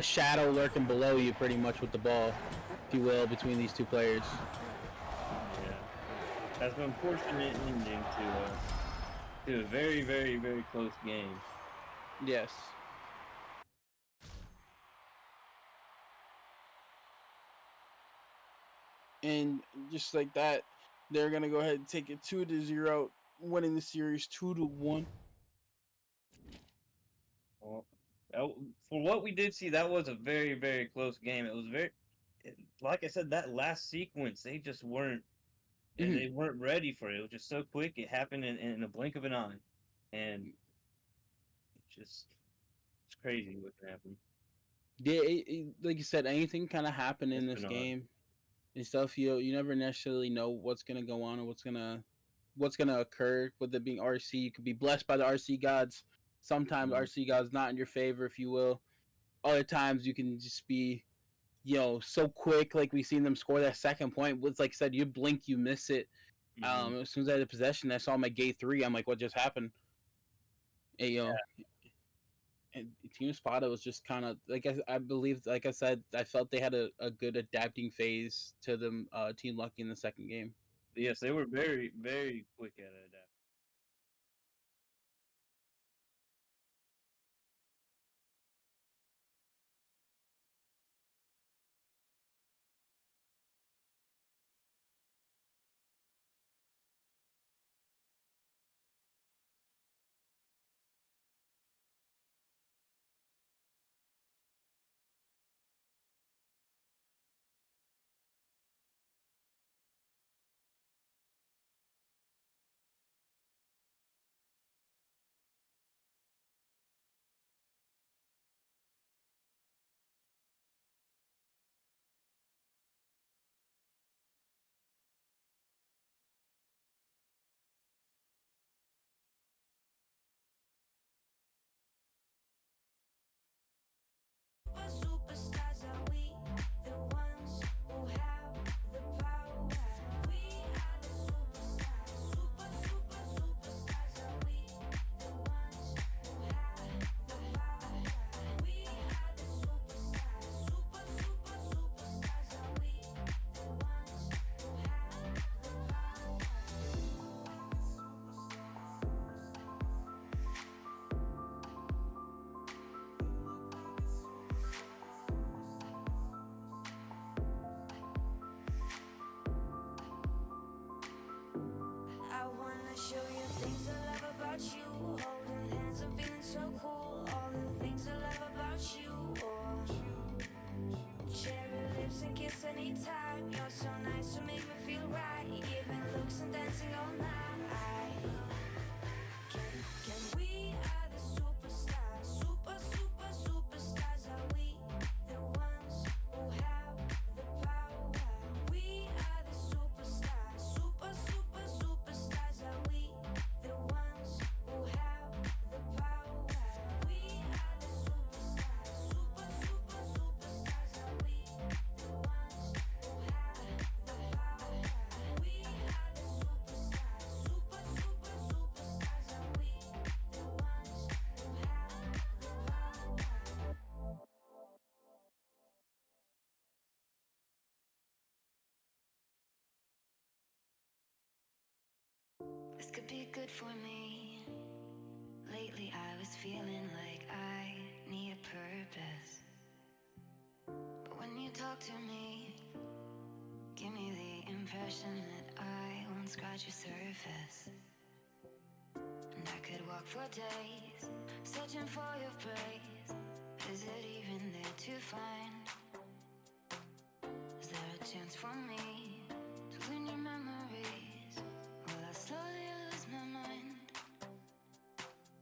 shadow lurking below you, pretty much, with the ball, if you will, between these two players. Yeah, that's an unfortunate ending to a very, very, very close game. Yes. And just like that, they're gonna go ahead and take it 2-0, winning the series 2-1. Well, for what we did see, that was a very, very close game. It was like I said, that last sequence, they just weren't, they weren't ready for it. It was just so quick. It happened in a blink of an eye, and it's crazy what can happen. Yeah, like you said, anything kind of happen in this game and stuff. You never necessarily know what's gonna go on or what's gonna occur with it being RC. You could be blessed by the RC gods. Sometimes RC gods not in your favor, if you will. Other times you can just be, so quick. Like we seen them score that second point. It's like I said, you blink, you miss it. As soon as I had the possession, I saw my gate 3. I'm like, what just happened? And, and Team Spada was just kind of like I believe, like I said, I felt they had a good adapting phase to them. Team Lucky in the second game. Yes, they were very, very quick at it. Superstars are we, the ones who have the power. We are the superstars. Superstars are we, the ones who have the power. We are the superstars. Superstars are we, the ones who have the power. I wanna show you things I love about you. Holding hands and feeling so cool. All the things I love about you. Cherry lips and kiss anytime. You're so nice to make me feel right. Giving looks and dancing all night. Can we are the superstars. Superstars are we, the ones who have the power. We are the superstars. Superstars are we, the ones who have the power. We are the superstars. Superstars are we, the ones who have the power. We are the superstars. could be good for me. Lately I was feeling like I need a purpose. But when you talk to me, give me the impression that I won't scratch your surface. And I could walk for days, searching for your praise. Is it even there to find? Is there a chance for me to win your memories? Will I slowly lose my mind?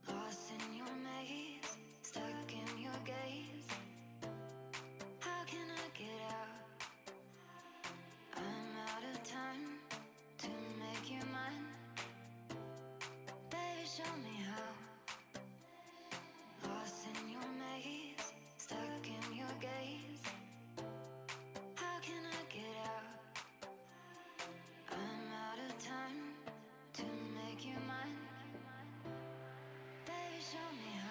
Lost in your maze, stuck in your gaze. How can I get out? I'm out of time to make you mine. Baby, show me how. Lost in your maze, stuck in your gaze. How can I get out? I'm out of time to make you mine. Baby, show me how.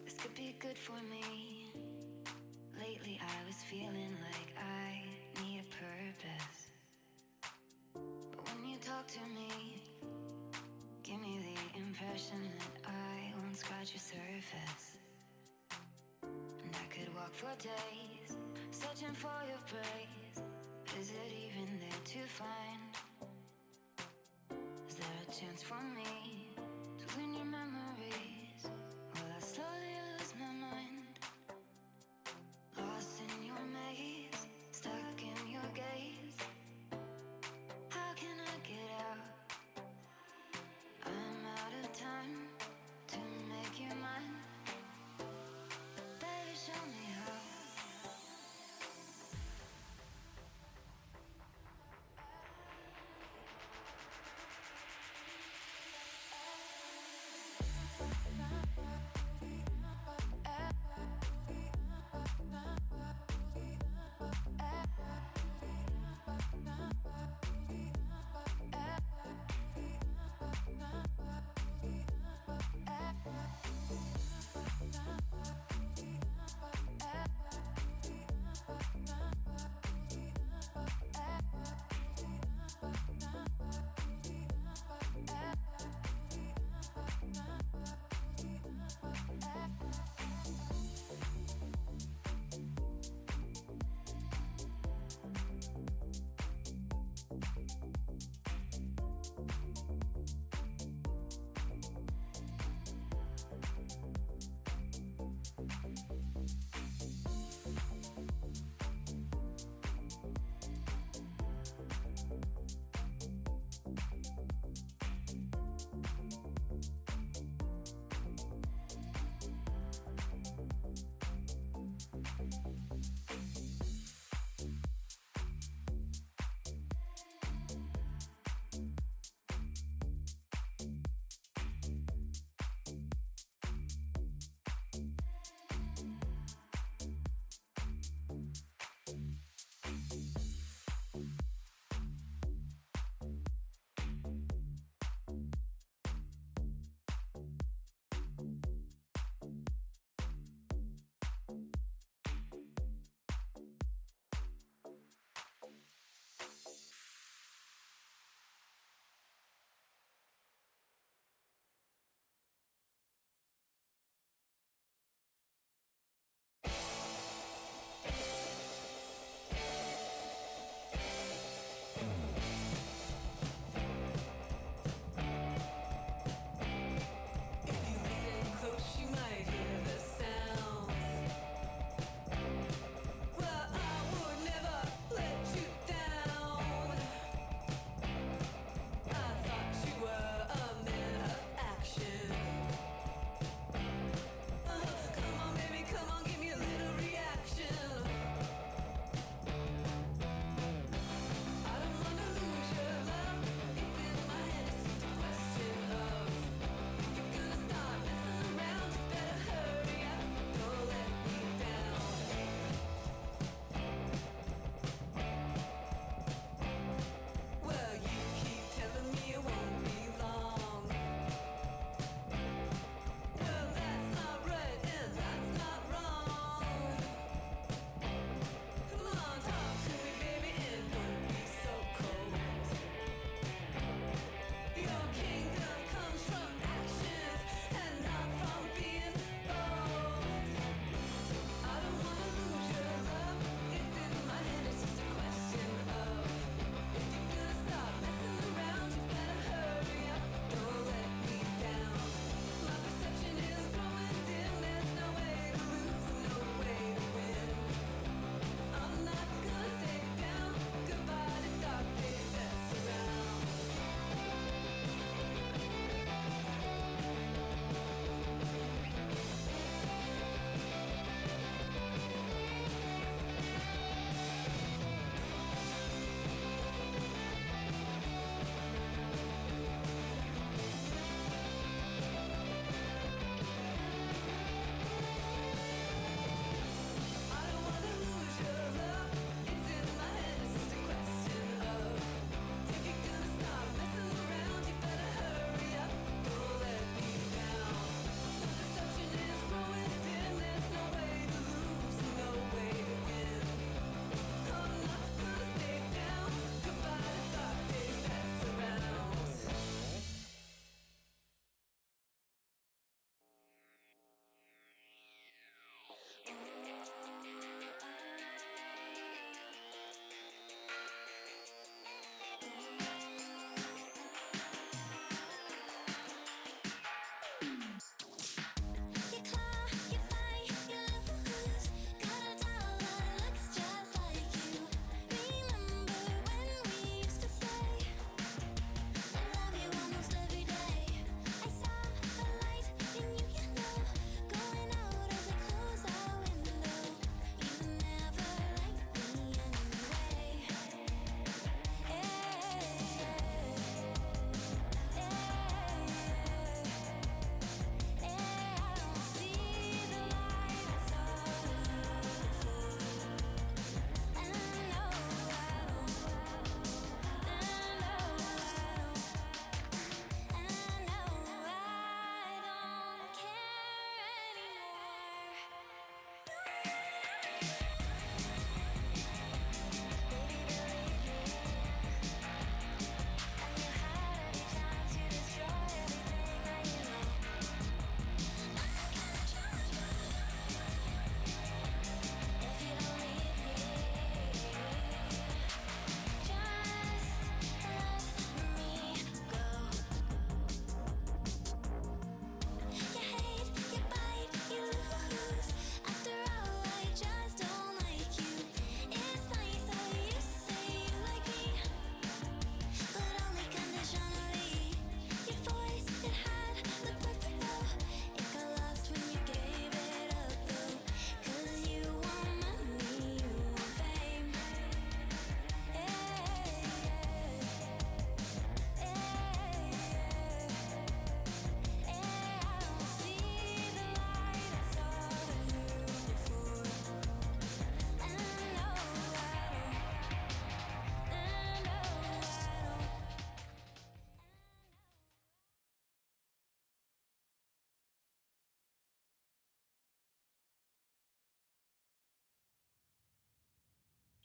This could be good for me. Lately I was feeling like I need a purpose. But when you talk to me, give me the impression that I won't scratch your surface. And I could walk for days, searching for your praise. Is it even there to find? Is there a chance for me to win your memories? Will I slowly lose my mind? Lost in your maze, stuck in your gaze. How can I get out? I'm out of time to make you mine. Baby, show me how.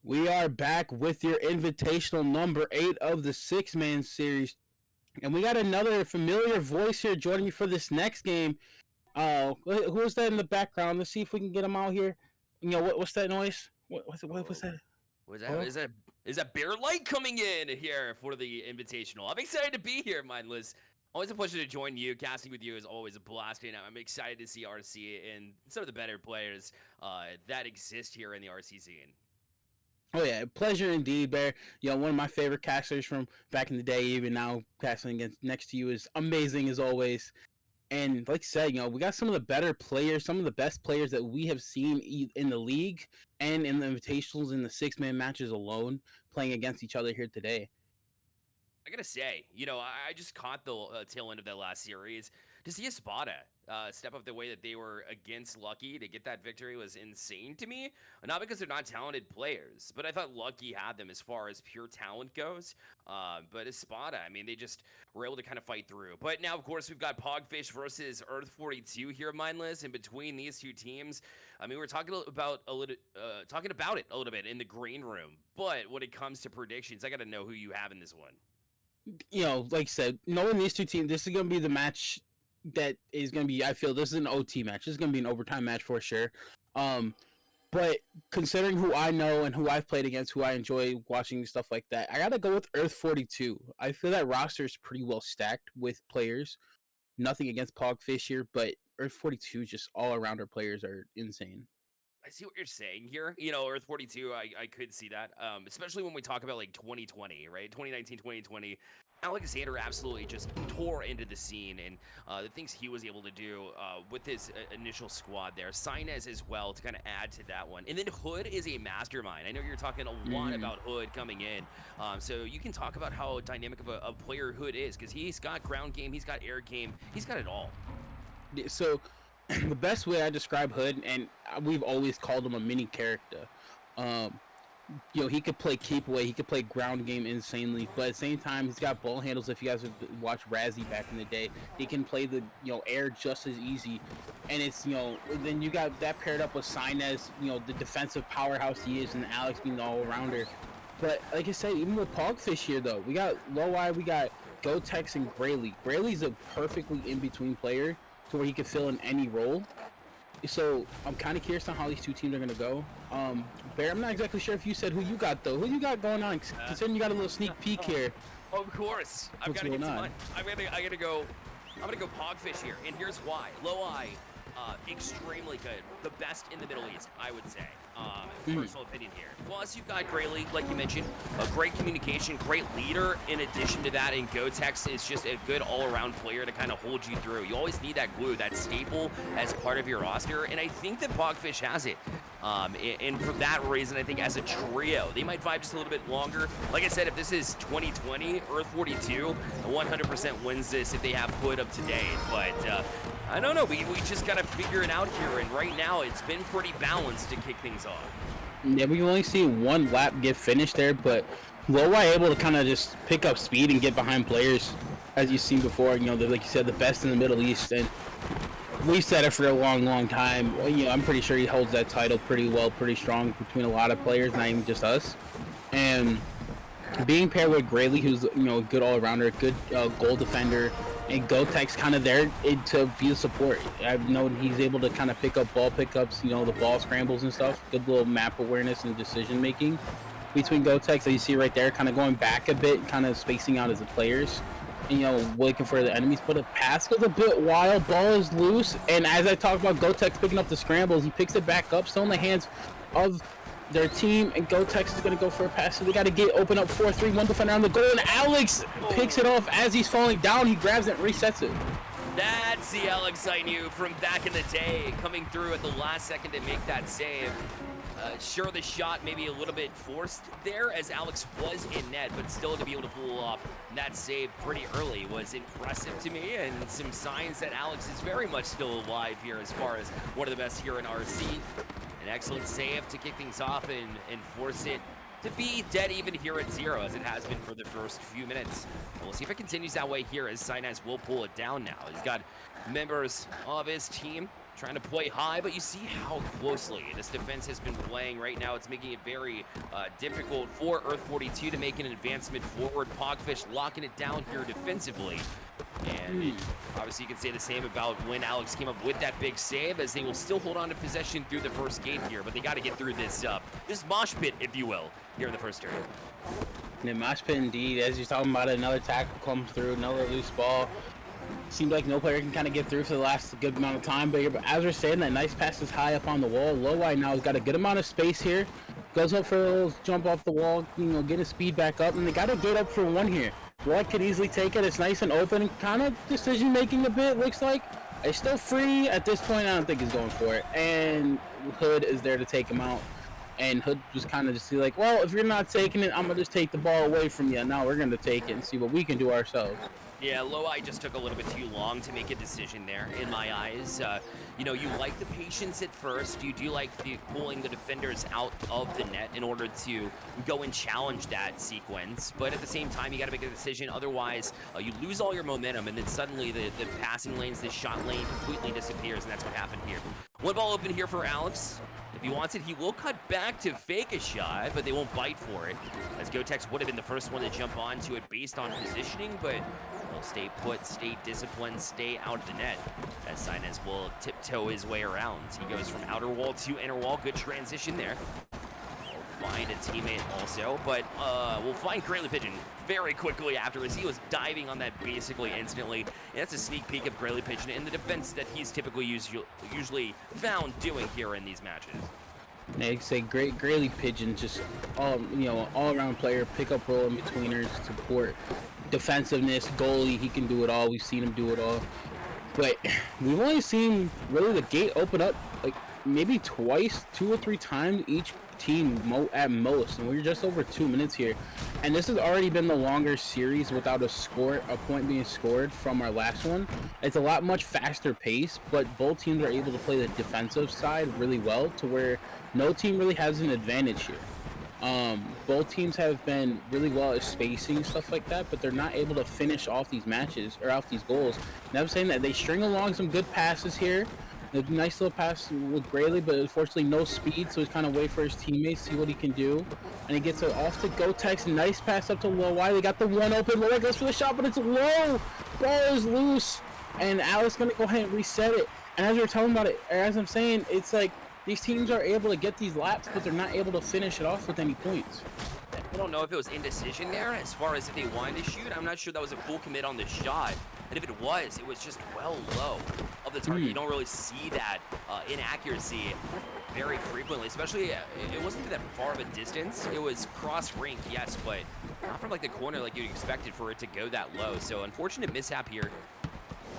We are back with your invitational number 8 of the 6-man series. And we got another familiar voice here joining me for this next game. Who is that in the background? Let's see if we can get him out here. What's that noise? What's that? Was that Oh, is that Bear Light coming in here for the Invitational? I'm excited to be here, mindless. Always a pleasure to join you. Casting with you is always a blast, and I'm excited to see RC and some of the better players that exist here in the RC scene. oh yeah, pleasure indeed, Bear. One of my favorite casters from back in the day, even now casting against next to you is amazing as always. And like I said, we got some of the better players, some of the best players that we have seen in the league and in the invitationals in the 6-man matches alone playing against each other here today. I gotta say, I just caught the tail end of that last series. To see Espada step up the way that they were against Lucky to get that victory was insane to me. Not because they're not talented players, but I thought Lucky had them as far as pure talent goes. But Espada, I mean, they just were able to kind of fight through. But now, of course, we've got Pogfish versus Earth 42 here, mindless. And between these two teams, I mean, we're talking about it a little bit in the green room. But when it comes to predictions, I got to know who you have in this one. Like I said, knowing these two teams, this is going to be the match that is going to be, I feel this is an OT match. This is going to be an overtime match for sure. But considering who I know and who I've played against, who I enjoy watching stuff like that, I got to go with Earth 42. I feel that roster is pretty well stacked with players. Nothing against Pogfish here, but Earth 42, just all around our players are insane. I see what you're saying here. Earth 42, I could see that. Especially when we talk about like 2020, right? 2019, 2020. Alexander absolutely just tore into the scene, and the things he was able to do with his initial squad there. Sainez as well to kind of add to that one. And then Hood is a mastermind. I know you're talking a lot about Hood coming in. So you can talk about how dynamic of a player Hood is, because he's got ground game, he's got air game, he's got it all. So the best way I describe Hood, and we've always called him a mini character. He could play keep away, he could play ground game insanely, but at the same time, he's got ball handles. If you guys have watched Razzie back in the day, he can play the air just as easy. And it's then you got that paired up with Sainez, the defensive powerhouse he is, and Alex being the all-rounder. But like I said, even with Pogfish here though, we got Low-Eye, we got Gotex and Grayley. Grayley's a perfectly in-between player to where he could fill in any role. So I'm kind of curious on how these two teams are going to go. Bear, I'm not exactly sure if you said who you got though. Who you got going on? Considering you got a little sneak peek here. Of course, I've got to get some. I'm gonna go Pogfish here, and here's why. Low-Eye, extremely good, the best in the Middle East, I would say. Personal opinion here. Plus, you've got Grayley, like you mentioned, a great communication, great leader. In addition to that, and Gotex is just a good all-around player to kind of hold you through. You always need that glue, that staple as part of your roster, and I think that Pogfish has it. And for that reason, I think as a trio, they might vibe just a little bit longer. Like I said, if this is 2020, Earth 42 100% wins this if they have Hood up to date. But I don't know. We just got to figure it out here. And right now, it's been pretty balanced to kick things off. Yeah, we can only see one lap get finished there, but Low-Eye able to kind of just pick up speed and get behind players, as you've seen before. They're, like you said, the best in the Middle East, and we've said it for a long, long time. I'm pretty sure he holds that title pretty well, pretty strong between a lot of players, not even just us. And being paired with Grayley, who's a good all-rounder, good goal defender, and Gotex kind of there to be the support. I've known he's able to kind of pick up ball pickups, the ball scrambles and stuff. Good little map awareness and decision making between Gotex that you see right there, kind of going back a bit, kind of spacing out as the players. And, looking for the enemies, but the pass goes a bit wild, ball is loose, and as I talked about Gotex picking up the scrambles, he picks it back up, still in the hands of their team, and Gotex is going to go for a pass, so they got to open up 4-3, one defender on the goal, and Alex picks it off as he's falling down. He grabs it and resets it. That's the Alex I knew from back in the day, coming through at the last second to make that save. Sure, the shot maybe a little bit forced there as Alex was in net, but still to be able to pull off that save pretty early was impressive to me, and some signs that Alex is very much still alive here as far as one of the best here in RC. An excellent save to kick things off and force it to be dead even here at 0, as it has been for the first few minutes. We'll see if it continues that way here, as Sainez will pull it down now. He's got members of his team trying to play high, but you see how closely this defense has been playing right now. It's making it very difficult for Earth 42 to make an advancement forward. Pogfish locking it down here defensively. And obviously you can say the same about when Alex came up with that big save, as they will still hold on to possession through the first game here, but they got to get through this mosh pit, if you will, here in the first turn. Yeah, mosh pit indeed. As you're talking about it, another tackle comes through, another loose ball. Seems like no player can kind of get through for the last good amount of time, but as we're saying, that nice pass is high up on the wall. Low Y now has got a good amount of space here. Goes up for a little jump off the wall, get his speed back up, and they got to get up for one here. White could easily take it. It's nice and open, and kind of decision making a bit, looks like. It's still free at this point. I don't think he's going for it. And Hood is there to take him out. And Hood was kind of just like, well, if you're not taking it, I'm going to just take the ball away from you. Now we're going to take it and see what we can do ourselves. Yeah, Low Eye just took a little bit too long to make a decision there, in my eyes. You like the patience at first. You do like pulling the defenders out of the net in order to go and challenge that sequence. But at the same time, you got to make a decision. Otherwise, you lose all your momentum, and then suddenly the passing lanes, the shot lane completely disappears, and that's what happened here. One ball open here for Alex. If he wants it, he will cut back to fake a shot, but they won't bite for it, as Gotex would have been the first one to jump onto it based on positioning, but he'll stay put, stay disciplined, stay out of the net, as Sinez will tiptoe his way around. He goes from outer wall to inner wall. Good transition there. We'll find a teammate also, but we'll find Grayley Pigeon very quickly after, as he was diving on that basically instantly. And that's a sneak peek of Grayley Pigeon in the defense that he's typically usually found doing here in these matches. They say great Grayley Pigeon, just all around player, pick up role in betweeners, support, defensiveness, goalie. He can do it all. We've seen him do it all, but we've only seen really the gate open up like maybe twice, 2 or 3 times each team at most, and we're just over 2 minutes here, and this has already been the longer series without a point being scored from our last one. It's a lot much faster pace, but both teams are able to play the defensive side really well to where no team really has an advantage here. Both teams have been really well at spacing and stuff like that, but they're not able to finish off these matches or off these goals. And I'm saying that they string along some good passes here. A nice little pass with Grayley, but unfortunately no speed, so he's kind of wait for his teammates, see what he can do. And he gets it off to Gotex. Nice pass up to Low Y. They got the one open. Low Y goes for the shot, but it's low. Ball is loose. And Alex going to go ahead and reset it. And as we're talking about it, or as I'm saying, it's like these teams are able to get these laps, but they're not able to finish it off with any points. I don't know if it was indecision there as far as if they wanted to shoot. I'm not sure that was a full commit on the shot. And if it was just well low of the target. You don't really see that inaccuracy very frequently, especially it wasn't that far of a distance. It was cross rink, yes, but not from like the corner like you'd expected for it to go that low. So unfortunate mishap here.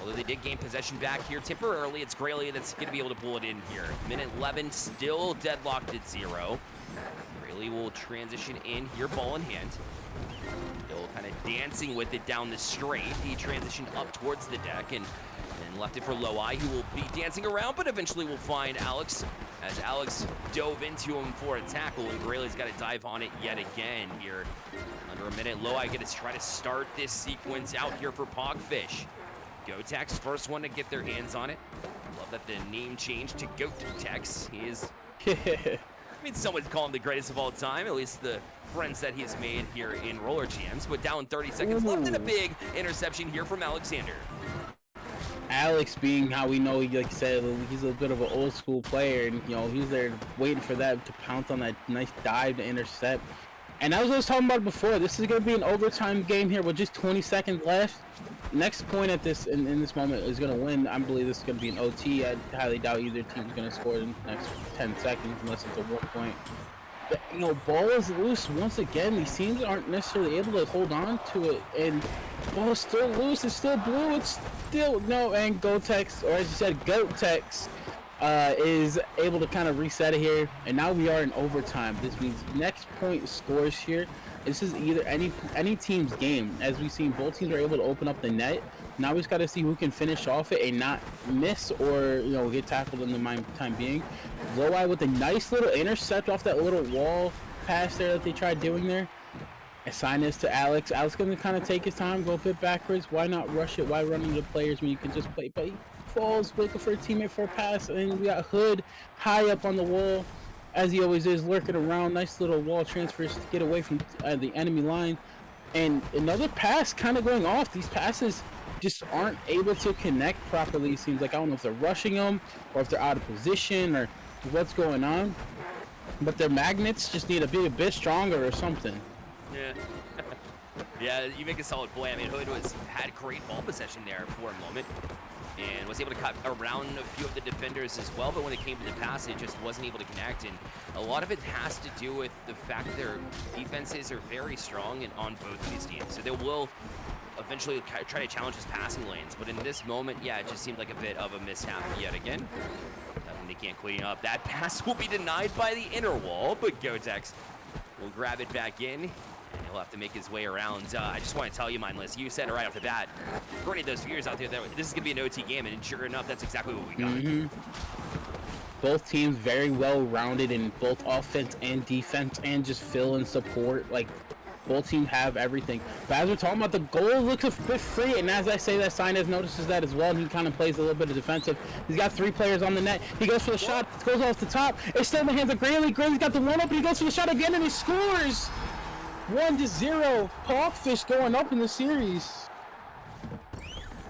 Although they did gain possession back here temporarily, it's Grayley that's going to be able to pull it in here. Minute 11, still deadlocked at 0. Grayley will transition in here, ball in hand. Still kind of dancing with it down the straight. He transitioned up towards the deck and left it for Low Eye, who will be dancing around, but eventually will find Alex, as Alex dove into him for a tackle, and Grayley's got to dive on it yet again here. Under a minute, Low Eye gonna try to start this sequence out here for Pogfish. Gotex, first one to get their hands on it. Love that the name changed to Gotex. He is... I mean, some would call him the greatest of all time, at least the friends that he's made here in Roller GMs. But down 30 seconds left, and a big interception here from Alexander. Alex, being how we know, like you said, he's a bit of an old school player, and he's there waiting for that to pounce on that nice dive to intercept. And as I was talking about before, this is going to be an overtime game here with just 20 seconds left. Next point at this in this moment is going to win. I believe this is going to be an OT. I highly doubt either team is going to score in the next 10 seconds unless it's a 1 point. But, ball is loose once again. These teams aren't necessarily able to hold on to it, and ball is still loose. It's still blue. It's still no. And Gotex, or as you said, Gotex, is able to kind of reset it here. And now we are in overtime. This means next point scores here. This is either any team's game. As we've seen, both teams are able to open up the net. Now we just got to see who can finish off it and not miss or get tackled in the time being. Low Eye with a nice little intercept off that little wall pass there that they tried doing there. Assign this to Alex. Alex going to kind of take his time, go a bit backwards. Why not rush it? Why run into players when you can just play? But he falls, looking for a teammate for a pass, and we got Hood high up on the wall, as he always is, lurking around. Nice little wall transfers to get away from the enemy line. And another pass kind of going off. These passes just aren't able to connect properly. It seems like, I don't know if they're rushing them or if they're out of position or what's going on. But their magnets just need to be a bit stronger or something. Yeah. Yeah, you make a solid point. I mean, Hood had great ball possession there for a moment and was able to cut around a few of the defenders as well, but when it came to the pass, it just wasn't able to connect, and a lot of it has to do with the fact that their defenses are very strong on both of these teams, so they will eventually try to challenge his passing lanes, but in this moment, yeah, it just seemed like a bit of a mishap yet again. They can't clean up. That pass will be denied by the inner wall, but Gotex will grab it back in, and he'll have to make his way around. I just want to tell you, Mindless, you said it right off the bat, for any of those viewers out there, that this is going to be an OT game, and sure enough, that's exactly what we got. Both teams very well-rounded in both offense and defense, and just fill and support. Like, both teams have everything. But as we're talking about, the goal looks a bit free, and as I say that, Sainez notices that as well, and he kind of plays a little bit of defensive. He's got 3 players on the net. He goes for the shot, goes off the top. It's still in the hands of Grayley. Grayley's got the one-up, and he goes for the shot again, and he scores! 1-0. Hawkfish going up in the series.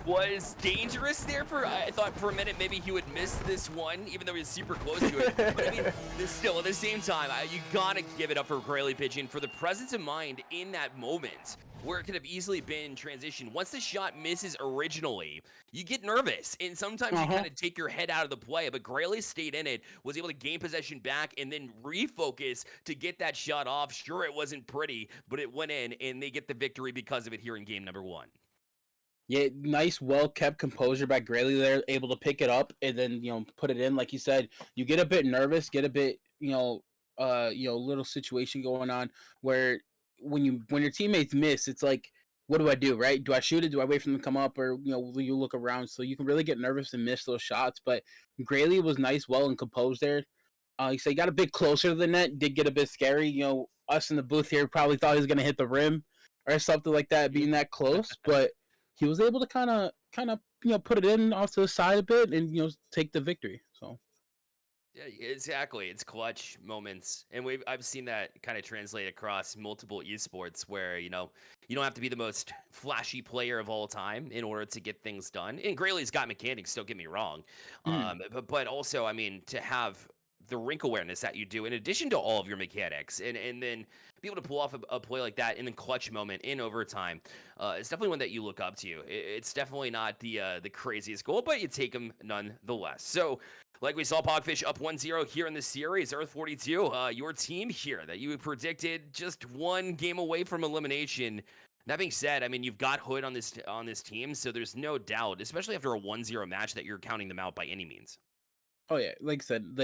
Was dangerous there I thought for a minute maybe he would miss this one, even though he was super close to it. But I mean, still, at the same time, you gotta give it up for Grayley pitching for the presence of mind in that moment, where it could have easily been transition. Once the shot misses originally, you get nervous, and sometimes you kind of take your head out of the play, but Grayley stayed in it, was able to gain possession back, and then refocus to get that shot off. Sure, it wasn't pretty, but it went in, and they get the victory because of it here in game number 1. Yeah, nice, well-kept composure by Grayley there, able to pick it up and then, put it in. Like you said, you get a bit nervous, get a bit, little situation going on where when your teammates miss, it's like, what do I do, right? Do I shoot it? Do I wait for them to come up, or will you look around? So you can really get nervous and miss those shots. But Grayley was nice, well and composed there. He said he got a bit closer to the net, did get a bit scary. Us in the booth here probably thought he was gonna hit the rim or something like that, being that close, but he was able to kind of put it in off to the side a bit and take the victory. So yeah, exactly. It's clutch moments, and I've seen that kind of translate across multiple esports where you don't have to be the most flashy player of all time in order to get things done. And Grayley's got mechanics, don't get me wrong, but also, I mean, to have the rink awareness that you do in addition to all of your mechanics, and then be able to pull off a play like that in a clutch moment in overtime, it's definitely one that you look up to. It's definitely not the craziest goal, but you take them nonetheless. So like we saw, Pogfish up 1-0 here in the series. Earth 42, your team here that you predicted just one game away from elimination. That being said, I mean, you've got Hood on this team, so there's no doubt, especially after a 1-0 match, that you're counting them out by any means. Oh yeah, like I said,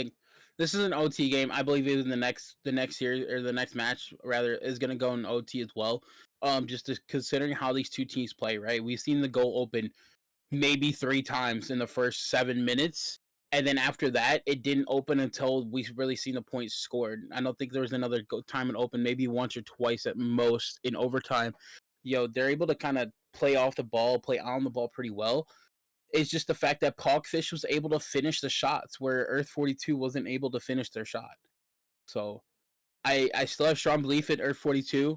this is an OT game. I believe even the next series, or the next match rather, is going to go in OT as well. Just considering how these two teams play, right? We've seen the goal open maybe 3 times in the first 7 minutes, and then after that, it didn't open until we really seen the points scored. I don't think there was another time it opened, maybe once or twice at most in overtime. They're able to kind of play off the ball, play on the ball pretty well. It's just the fact that Pogfish was able to finish the shots where Earth 42 wasn't able to finish their shot. So I still have strong belief in Earth 42.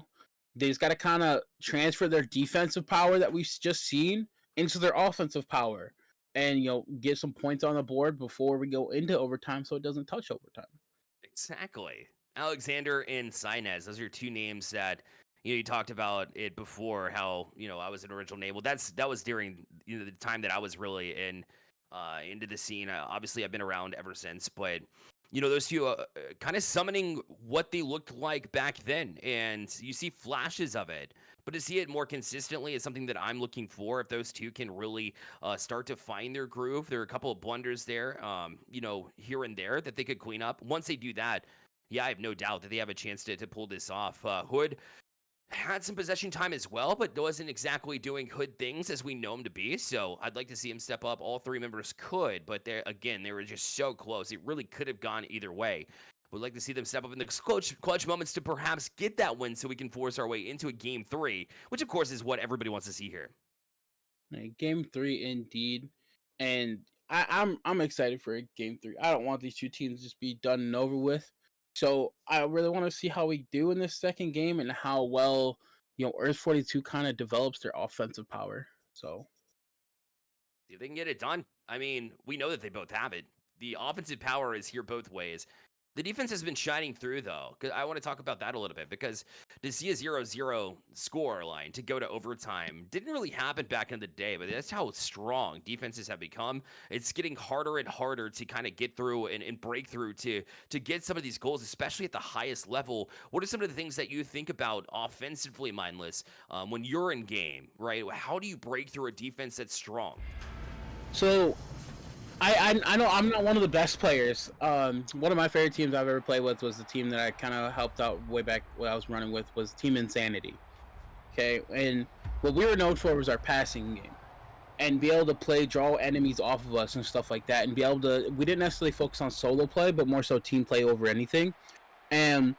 They just got to kind of transfer their defensive power that we've just seen into their offensive power, and get some points on the board before we go into overtime, so it doesn't touch overtime. Exactly. Alexander and Sainez, those are 2 names that you talked about it before, how I was an original name. Well, that was during the time that I was really into the scene. Obviously, I've been around ever since, but those 2 kind of summoning what they looked like back then, and you see flashes of it. But to see it more consistently is something that I'm looking for. If those 2 can really start to find their groove, there are a couple of blunders there, here and there that they could clean up. Once they do that, yeah, I have no doubt that they have a chance to pull this off. Hood had some possession time as well, but wasn't exactly doing Hood things as we know him to be. So I'd like to see him step up. All 3 members could, but they were just so close. It really could have gone either way. We'd like to see them step up in the clutch moments to perhaps get that win so we can force our way into a game 3, which of course is what everybody wants to see here. Game 3 indeed. And I'm excited for game 3. I don't want these two teams to just be done and over with. So I really want to see how we do in this second game and how well Earth 42 kind of develops their offensive power. So See if they can get it done. I mean, we know that they both have it. The offensive power is here both ways. The defense has been shining through, though. I want to talk about that a little bit because to see a 0-0 score line to go to overtime didn't really happen back in the day, but that's how strong defenses have become. It's getting harder and harder to kind of get through and break through to get some of these goals, especially at the highest level. What are some of the things that you think about offensively, Mindless, when you're in game, right? How do you break through a defense that's strong? so I know I'm not one of the best players. One of my favorite teams I've ever played with was the team that I kind of helped out way back when I was running with was Team Insanity. Okay, and what we were known for was our passing game and be able to draw enemies off of us and stuff like that, and be able to. We didn't necessarily focus on solo play, but more so team play over anything. And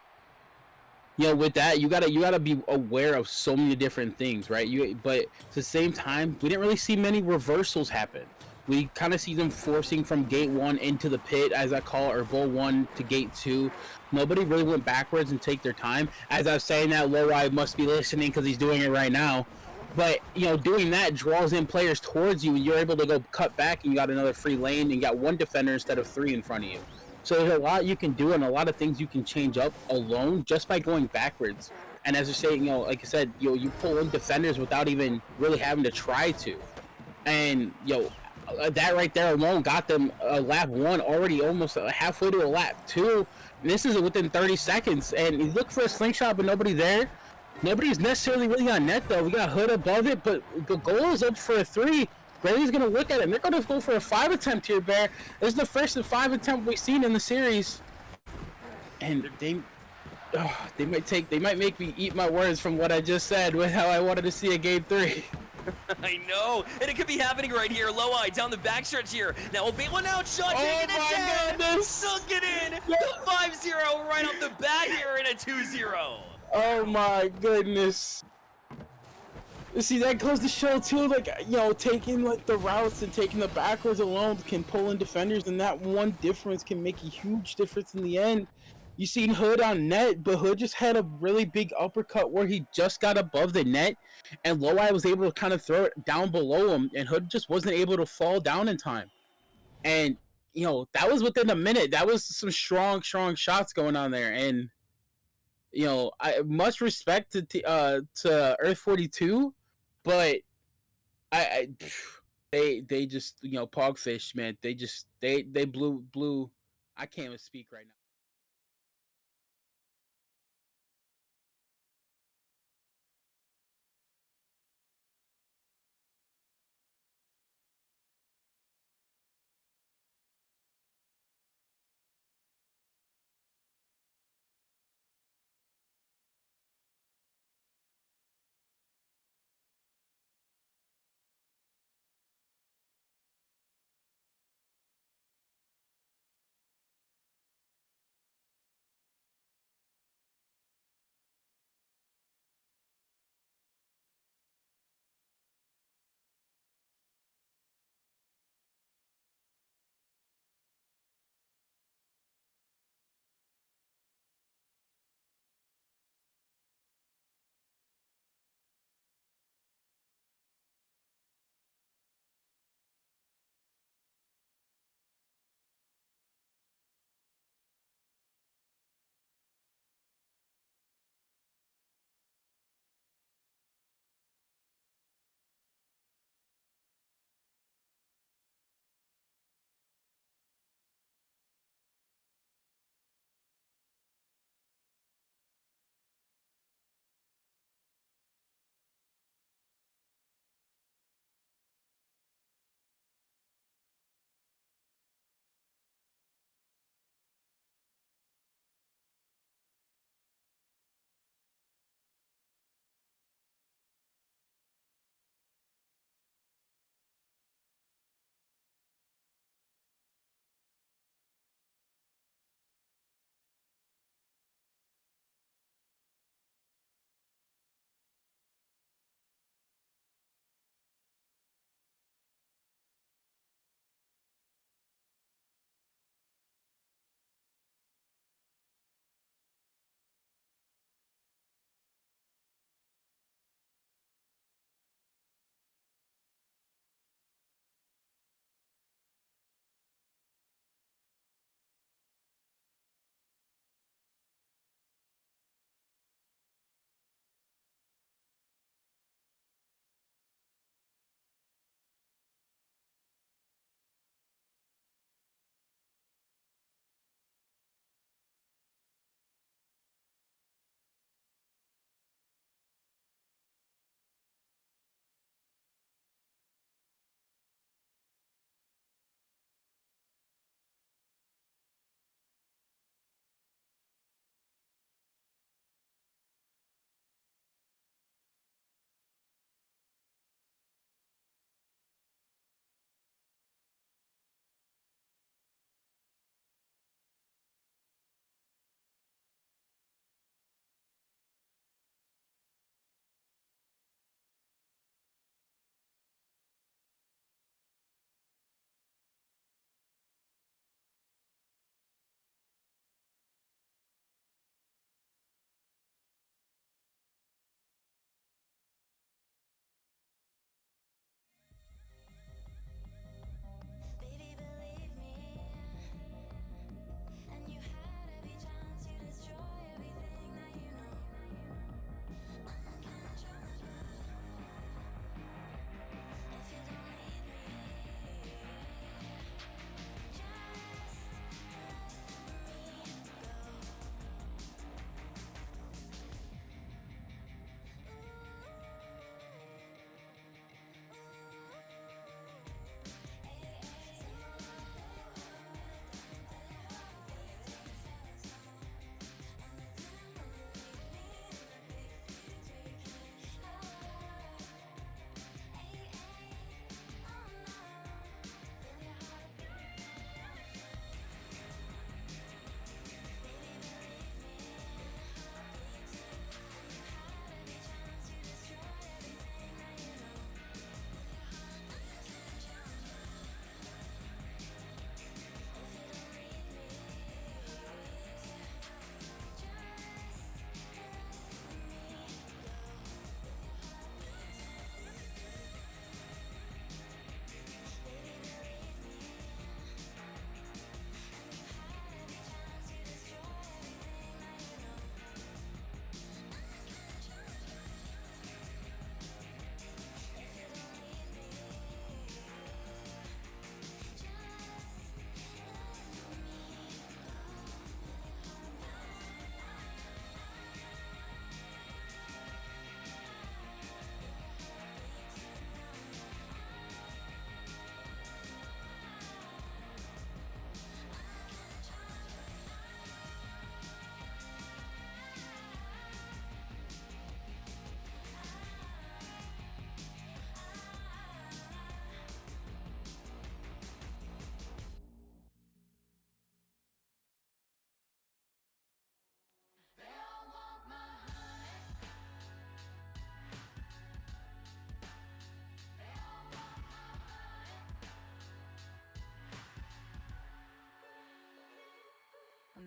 with that, you gotta be aware of so many different things, right? But at the same time, we didn't really see many reversals happen. We kind of see them forcing from gate 1 into the pit, as I call it, or bull 1 to gate 2. Nobody really went backwards and take their time. As I was saying that, Loweye must be listening because he's doing it right now. But doing that draws in players towards you, and you're able to go cut back, and you got another free lane, and you got one defender instead of 3 in front of you. So there's a lot you can do and a lot of things you can change up alone just by going backwards. And as I say, like I said, you pull in defenders without even really having to try to. And that right there alone got them lap 1 already almost halfway to a lap 2. And this is within 30 seconds. And you look for a slingshot, but nobody there. Nobody's necessarily really on net though. We got Hood above it, but the goal is up for a 3. Brady's gonna look at it. And they're gonna go for a 5 attempt here, Bear. This is the first 5 attempt we've seen in the series, and they might make me eat my words from what I just said with how I wanted to see a game 3. I know, and it could be happening right here. Loweye down the backstretch here. Now will be one out shot. Taking it down. Sunk it in. The 5-0 right off the bat here in a 2-0. Oh my goodness. See, that goes to show too, like, taking like the routes and taking the backwards alone can pull in defenders, and that one difference can make a huge difference in the end. You seen Hood on net, but Hood just had a really big uppercut where he just got above the net, and Loweye was able to kind of throw it down below him, and Hood just wasn't able to fall down in time. And that was within a minute. That was some strong shots going on there, and I much respect to Earth 42, but I they just Pogfish, man. They blew. I can't even speak right now.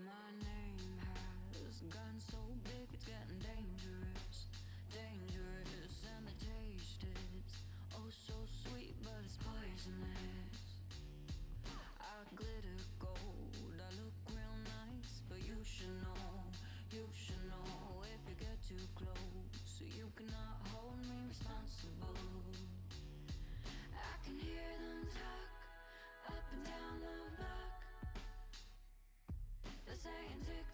My name has gotten so big it's getting dangerous, dangerous. And the taste is oh so sweet, but it's poisonous. I glitter gold, I look real nice, but you should know, if you get too close, you cannot hold me responsible. I can hear them talk up and down the block. They're saying tick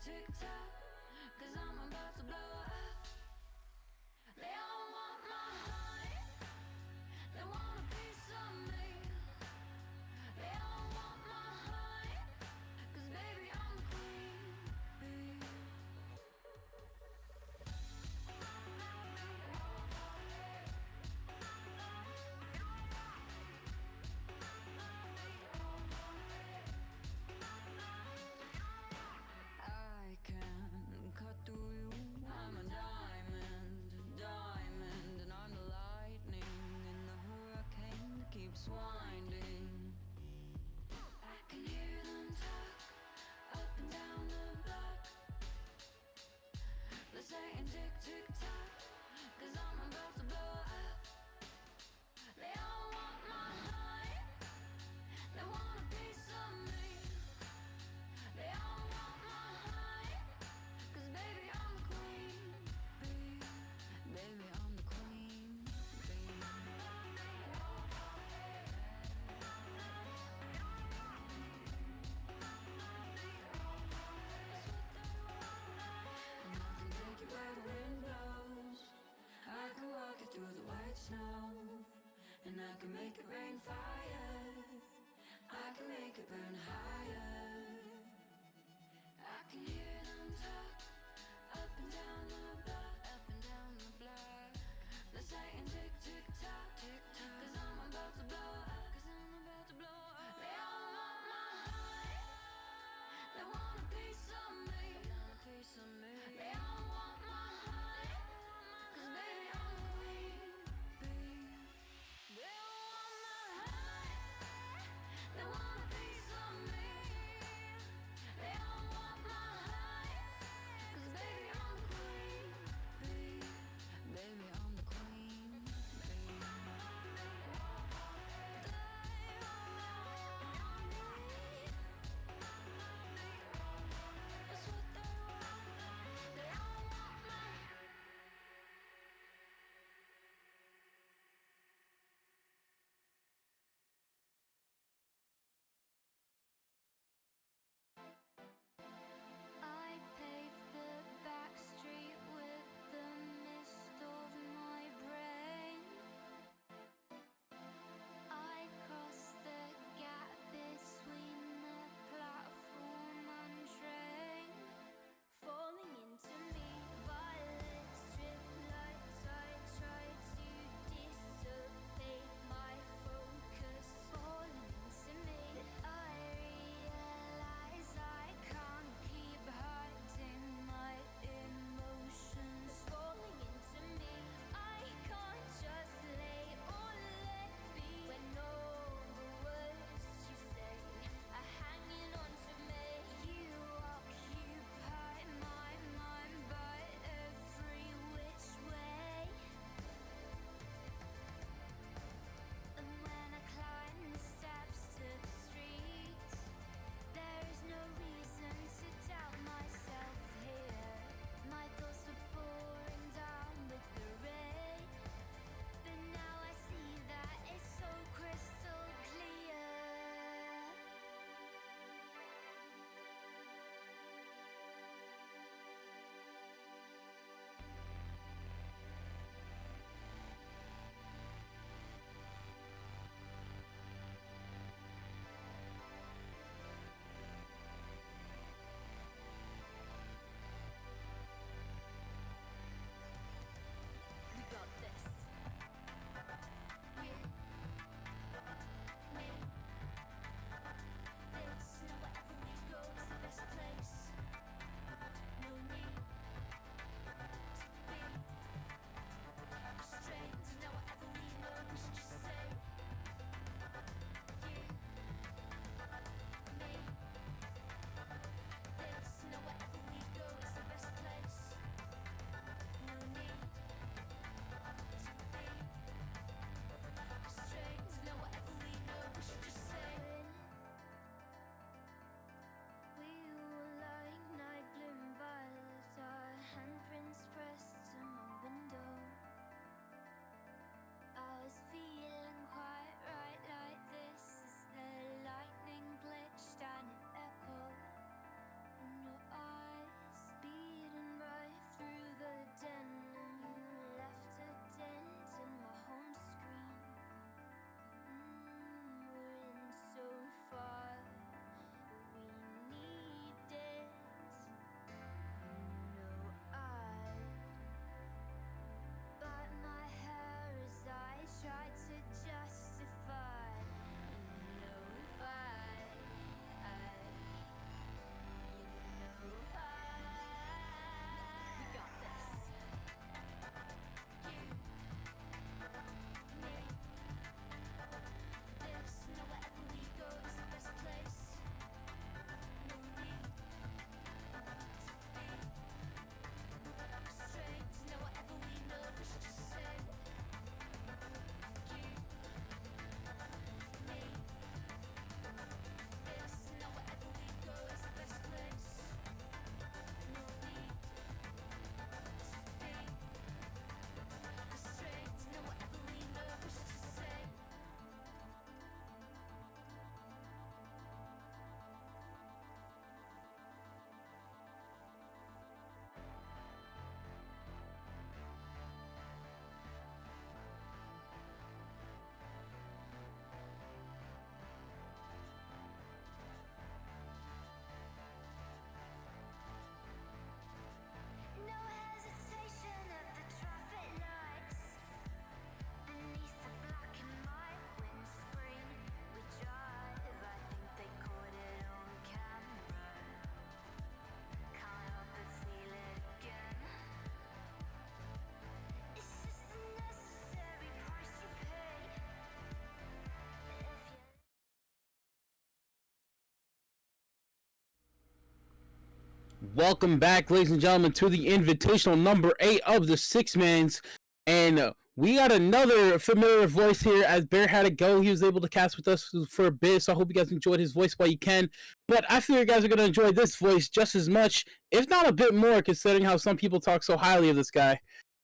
Welcome back, ladies and gentlemen, to the Invitational number 8 of the Six Mans. And we got another familiar voice here. As Bear had to go, he was able to cast with us for a bit, so I hope you guys enjoyed his voice while you can. But I feel you guys are going to enjoy this voice just as much, if not a bit more, considering how some people talk so highly of this guy.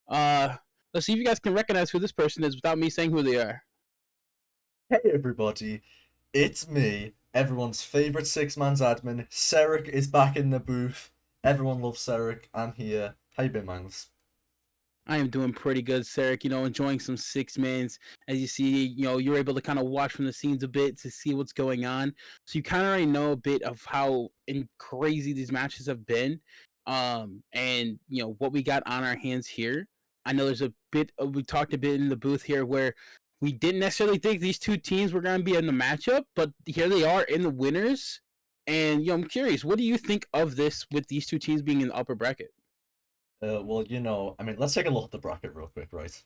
Let's see if you guys can recognize who this person is without me saying who they are. Hey everybody, it's me, everyone's favourite six-man's admin. Seric is back in the booth. Everyone loves Seric. I'm here. How you been, mans? I am doing pretty good, Sarek. Enjoying some Six Mans. As you see, you're able to kind of watch from the scenes a bit to see what's going on. So you kind of already know a bit of how crazy these matches have been. And what we got on our hands here. I know there's a bit. We talked a bit in the booth here where we didn't necessarily think these two teams were going to be in the matchup, but here they are in the winners. And I'm curious, what do you think of this with these two teams being in the upper bracket? Well, let's take a look at the bracket real quick, right?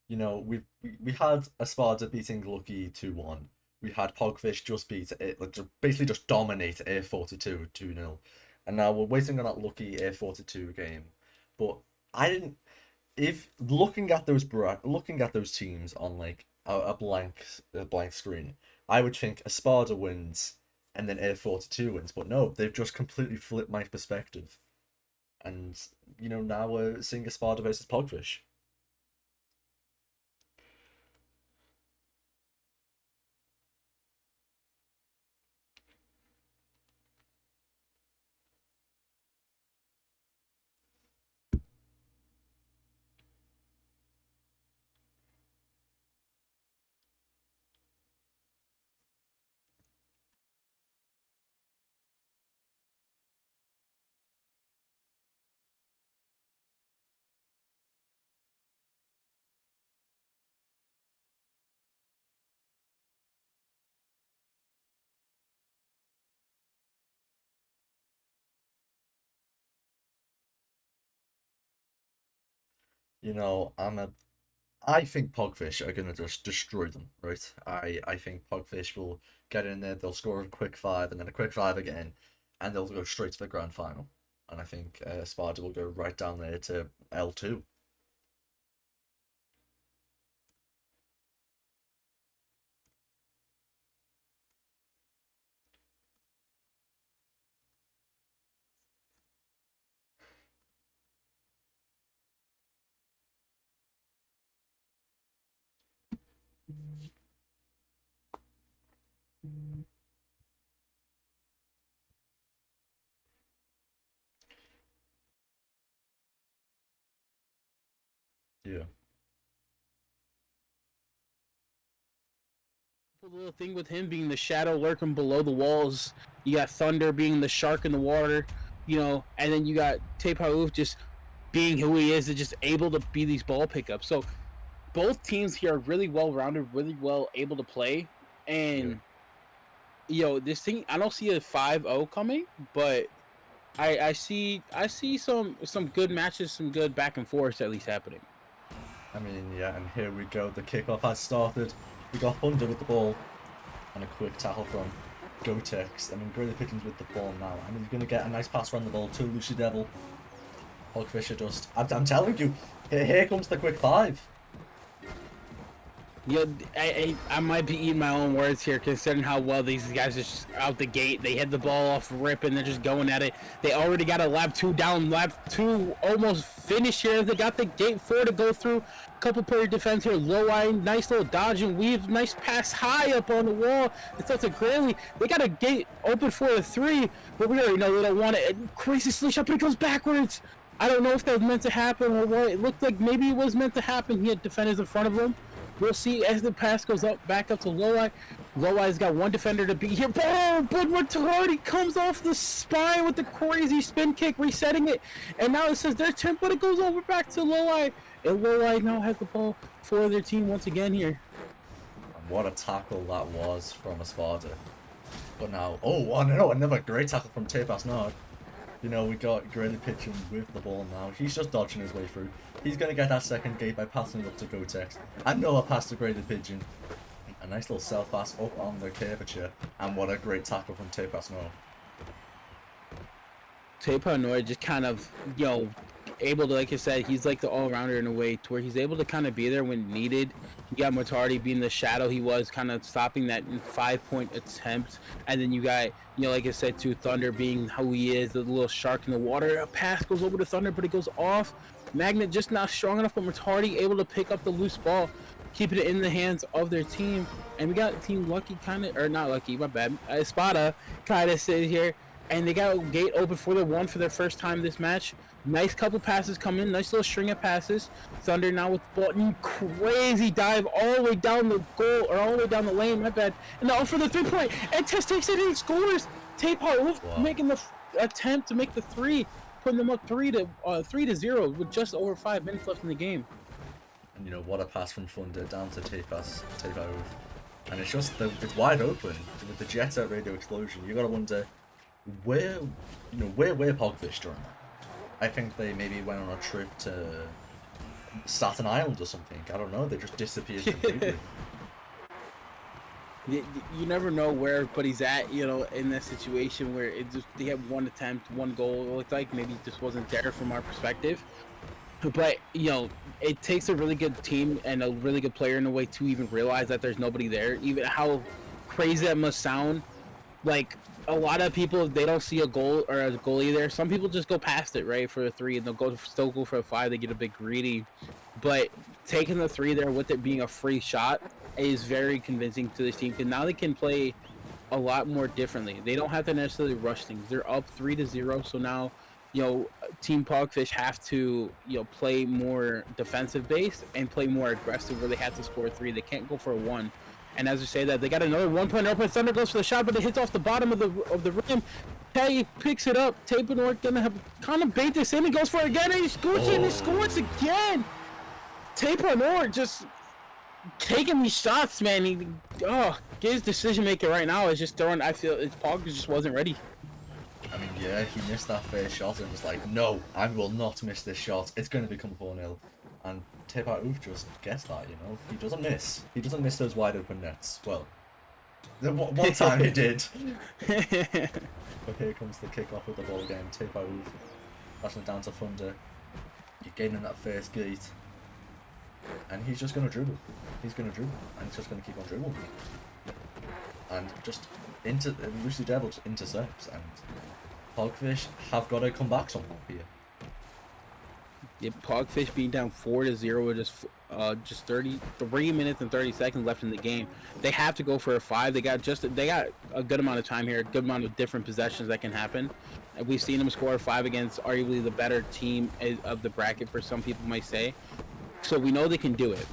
We had Espada beating Lucky 2-1. We had Pogfish just beat it, basically just dominate A42 2-0. And now we're waiting on that Lucky A42 game. But if looking at those teams on like a blank screen, I would think Espada wins and then A42 wins. But no, they've just completely flipped my perspective. And, now we're seeing Espada versus Pogfish. I think Pogfish are gonna just destroy them, right? I think Pogfish will get in there, they'll score a quick 5 and then a quick 5 again, and they'll go straight to the grand final. And I think Sparta will go right down there to L2. Yeah. The little thing with him being the shadow lurking below the walls. You got Thunder being the shark in the water, and then you got Tepaouf just being who he is and just able to be these ball pickups. So both teams here are really well rounded, really well able to play. And this thing, I don't see a 5-0 coming, but I see some good matches, some good back and forth at least happening. I mean, yeah, and here we go. The kickoff has started. We got Thunder with the ball and a quick tackle from Gotex. I mean, Grady Pickens with the ball now. I mean, he's going to get a nice pass around the ball to Lucy Devil. Hogfisher just... I'm telling you, here comes the quick 5. Yeah, I might be eating my own words here, considering how well these guys are just out the gate. They hit the ball off rip, and they're just going at it. They already got a lap 2 down, lap 2 almost finished here. They got the gate 4 to go through. Couple player defense here, low line, nice little dodge and weave, nice pass high up on the wall. It's a Grayley. They got a gate open for a 3, but we already know they don't want it. Crazy slingshot, but it goes backwards. I don't know if that was meant to happen or what. It looked like maybe it was meant to happen. He had defenders in front of him. We'll see as the pass goes back up to Low-Eye. Low-Eye's got one defender to beat here. Boom! But Matardi comes off the spine with the crazy spin kick, resetting it. And now it says their turn, but it goes over back to Low-Eye. And Low-Eye now has the ball for their team once again here. What a tackle that was from Espada. But now, no, another great tackle from Tepas Nard. We got Grady pitching with the ball now. He's just dodging his way through. He's going to get that second gate by passing it up to Gotex. Another pass to Grady Pigeon. A nice little self-pass up on the curvature. And what a great tackle from Tepas Nard. Tepa Nor just kind of, able to, like I said, he's like the all-rounder in a way to where he's able to kind of be there when needed. You got Mortardi being the shadow he was, kind of stopping that 5-point attempt. And then you got, like I said, too, Thunder being who he is, the little shark in the water. A pass goes over to Thunder, but it goes off. Magnet just not strong enough, but Mortardi able to pick up the loose ball, keeping it in the hands of their team. And we got Team Lucky kind of, or not Lucky, my bad, Espada kind of sitting here. And they got a gate open for the one for their first time this match. Nice couple passes come in. Nice little string of passes. Thunder now with the ball. Crazy dive all the way down the goal, or all the way down the lane, my bad. And now for the 3-point. And Tess takes it and scores. Tepa making the attempt to make the 3. Putting them up 3-0 with just over 5 minutes left in the game. And what a pass from Thunder down to Tepa. And it's just, it's wide open. With the Jetta radio explosion, you gotta wonder where Pogfish during that. I think they maybe went on a trip to Staten Island or something. I don't know. They just disappeared completely. You never know where everybody's at, in that situation where they had one attempt, one goal. It looked like maybe it just wasn't there from our perspective. But, it takes a really good team and a really good player in a way to even realize that there's nobody there. Even how crazy that must sound. Like, a lot of people, they don't see a goal or a goalie there. Some people just go past it, right, for a 3, and they'll still go for a 5. They get a bit greedy. But taking the 3 there with it being a free shot is very convincing to this team, because now they can play a lot more differently. They don't have to necessarily rush things. They're up 3-0, so now, Team Pogfish have to, play more defensive based and play more aggressive where they have to score 3. They can't go for a 1. And as we say that, they got another 1-point open. Thunder goes for the shot, but it hits off the bottom of the rim. Tay picks it up. Tapenor gonna have kind of bait this in. He goes for it again, and he scores it, and he scores again. Tapenor just taking these shots, man. His decision making right now is just throwing. I feel Pog just wasn't ready. I mean, yeah, he missed that first shot and was like, no, I will not miss this shot. It's going to become 4-0. And Tepa Oof just gets that, He doesn't miss. He doesn't miss those wide open nets. Well, the one time he did. But here comes the kickoff with the ball again. Tepa Oof passing it down to Thunder. You're gaining that first gate. And he's just going to dribble. He's going to dribble. And he's just going to keep on dribbling. And just Lucy Devil just intercepts. And Pogfish have got to come back somehow here. Yeah, Pogfish being down 4-0 with just 33 minutes and 30 seconds left in the game. They have to go for a 5. They got a good amount of time here, a good amount of different possessions that can happen. And we've seen them score a 5 against arguably the better team of the bracket, for some people might say. So we know they can do it.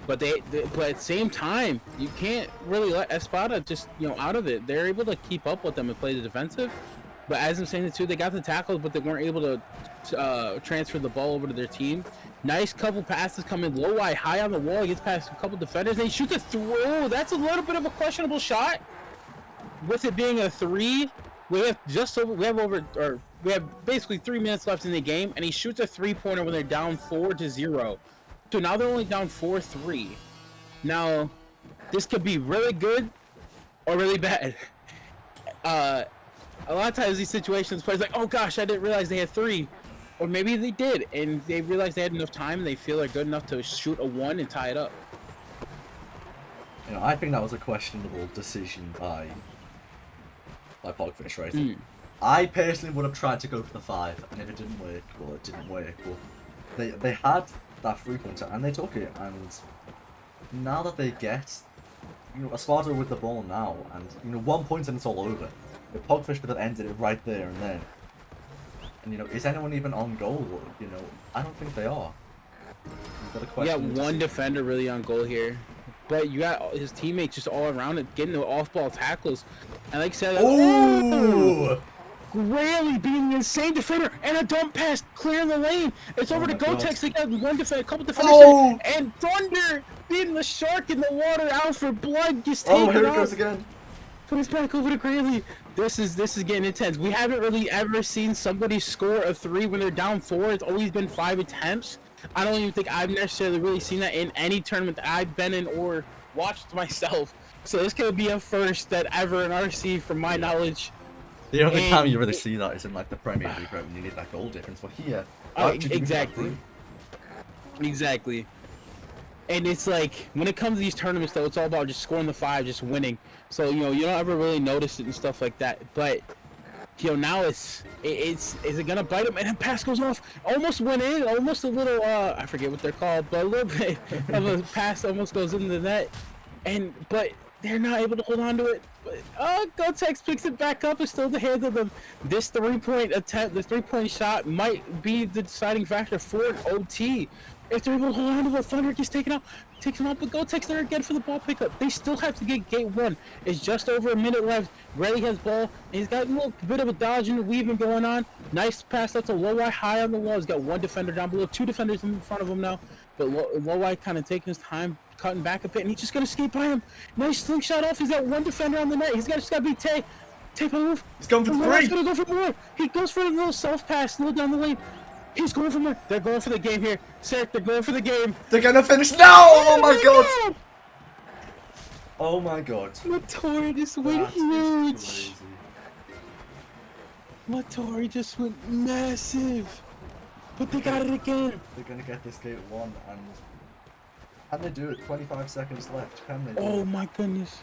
But but at the same time, you can't really let Espada just out of it. They're able to keep up with them and play the defensive. But as I'm saying it too, they got the tackles, but they weren't able to transfer the ball over to their team. Nice couple passes coming low, high on the wall. He gets past a couple defenders, and he shoots a throw. That's a little bit of a questionable shot. With it being a 3, we have basically 3 minutes left in the game, and he shoots a 3-pointer when they're down 4-0. So now they're only down 4-3. Now, this could be really good or really bad. A lot of times these situations, players like, oh gosh, I didn't realize they had 3. Or maybe they did, and they realized they had enough time, and they feel they're good enough to shoot a 1 and tie it up. I think that was a questionable decision by Pogfish, right? I personally would have tried to go for the 5, and if it didn't work, well, it didn't work. But they had that 3-pointer, and they took it, and now that they get, Espada with the ball now, and 1 point and it's all over. The Pogfish could have ended it right there and then. And is anyone even on goal? I don't think they are. You got one defender really on goal here, but you got his teammates just all around it, getting the off-ball tackles. And like I said, Rayleigh being the insane defender, and a dump pass clearing the lane. It's over to Gotex. They got one defender, a couple defenders, and Thunder beating the shark in the water. Alfred Blood gets taken here out. it goes again. Put us back over to Grayley. This is getting intense. We haven't really ever seen somebody score a 3 when they're down 4. It's always been 5 attempts. I don't even think I've necessarily really seen that in any tournament that I've been in or watched myself. So this could be a first that ever in RC, from my knowledge. The only And time you really see that is in like the Premier League, right? When you need that goal difference. But here, exactly. Exactly. And it's like, when it comes to these tournaments, though, it's all about just scoring the 5, just winning. So, you know, you don't ever really notice it and stuff like that. But, you know, now is it going to bite him? And then pass goes off. Almost went in. Almost a little, I forget what they're called, but a little bit of a pass almost goes into the net. But they're not able to hold on to it. But, Gotex picks it back up. It's still the hands of them. This 3-point attempt, this 3-point shot might be the deciding factor for OT. If they're able to hold on to the Thunder gets taken out, but Gotex there again for the ball pickup. They still have to get gate 1. It's just over a minute left. Rayleigh has ball, and he's got a little bit of a dodge and weaving going on. Nice pass out to Low-Eye high on the wall. He's got 1 defender down below, 2 defenders in front of him now. But Low-Eye kind of taking his time, cutting back a bit, and he's just going to skate by him. Nice slingshot off. He's got 1 defender on the net. He's just got to beat Tay. Tay move. He's going for 3. He's going to go for more. He goes for a little self-pass, a little down the lane. He's going for more. They're going for the game here. Sarek, they're going for the game. They're going to finish now! Oh my god! Oh my god. Matori just went huge. Matori just went massive. But they got it again. They're going to get this gate 1 and... Can they do it? 25 seconds left. Can they do Oh it? my goodness.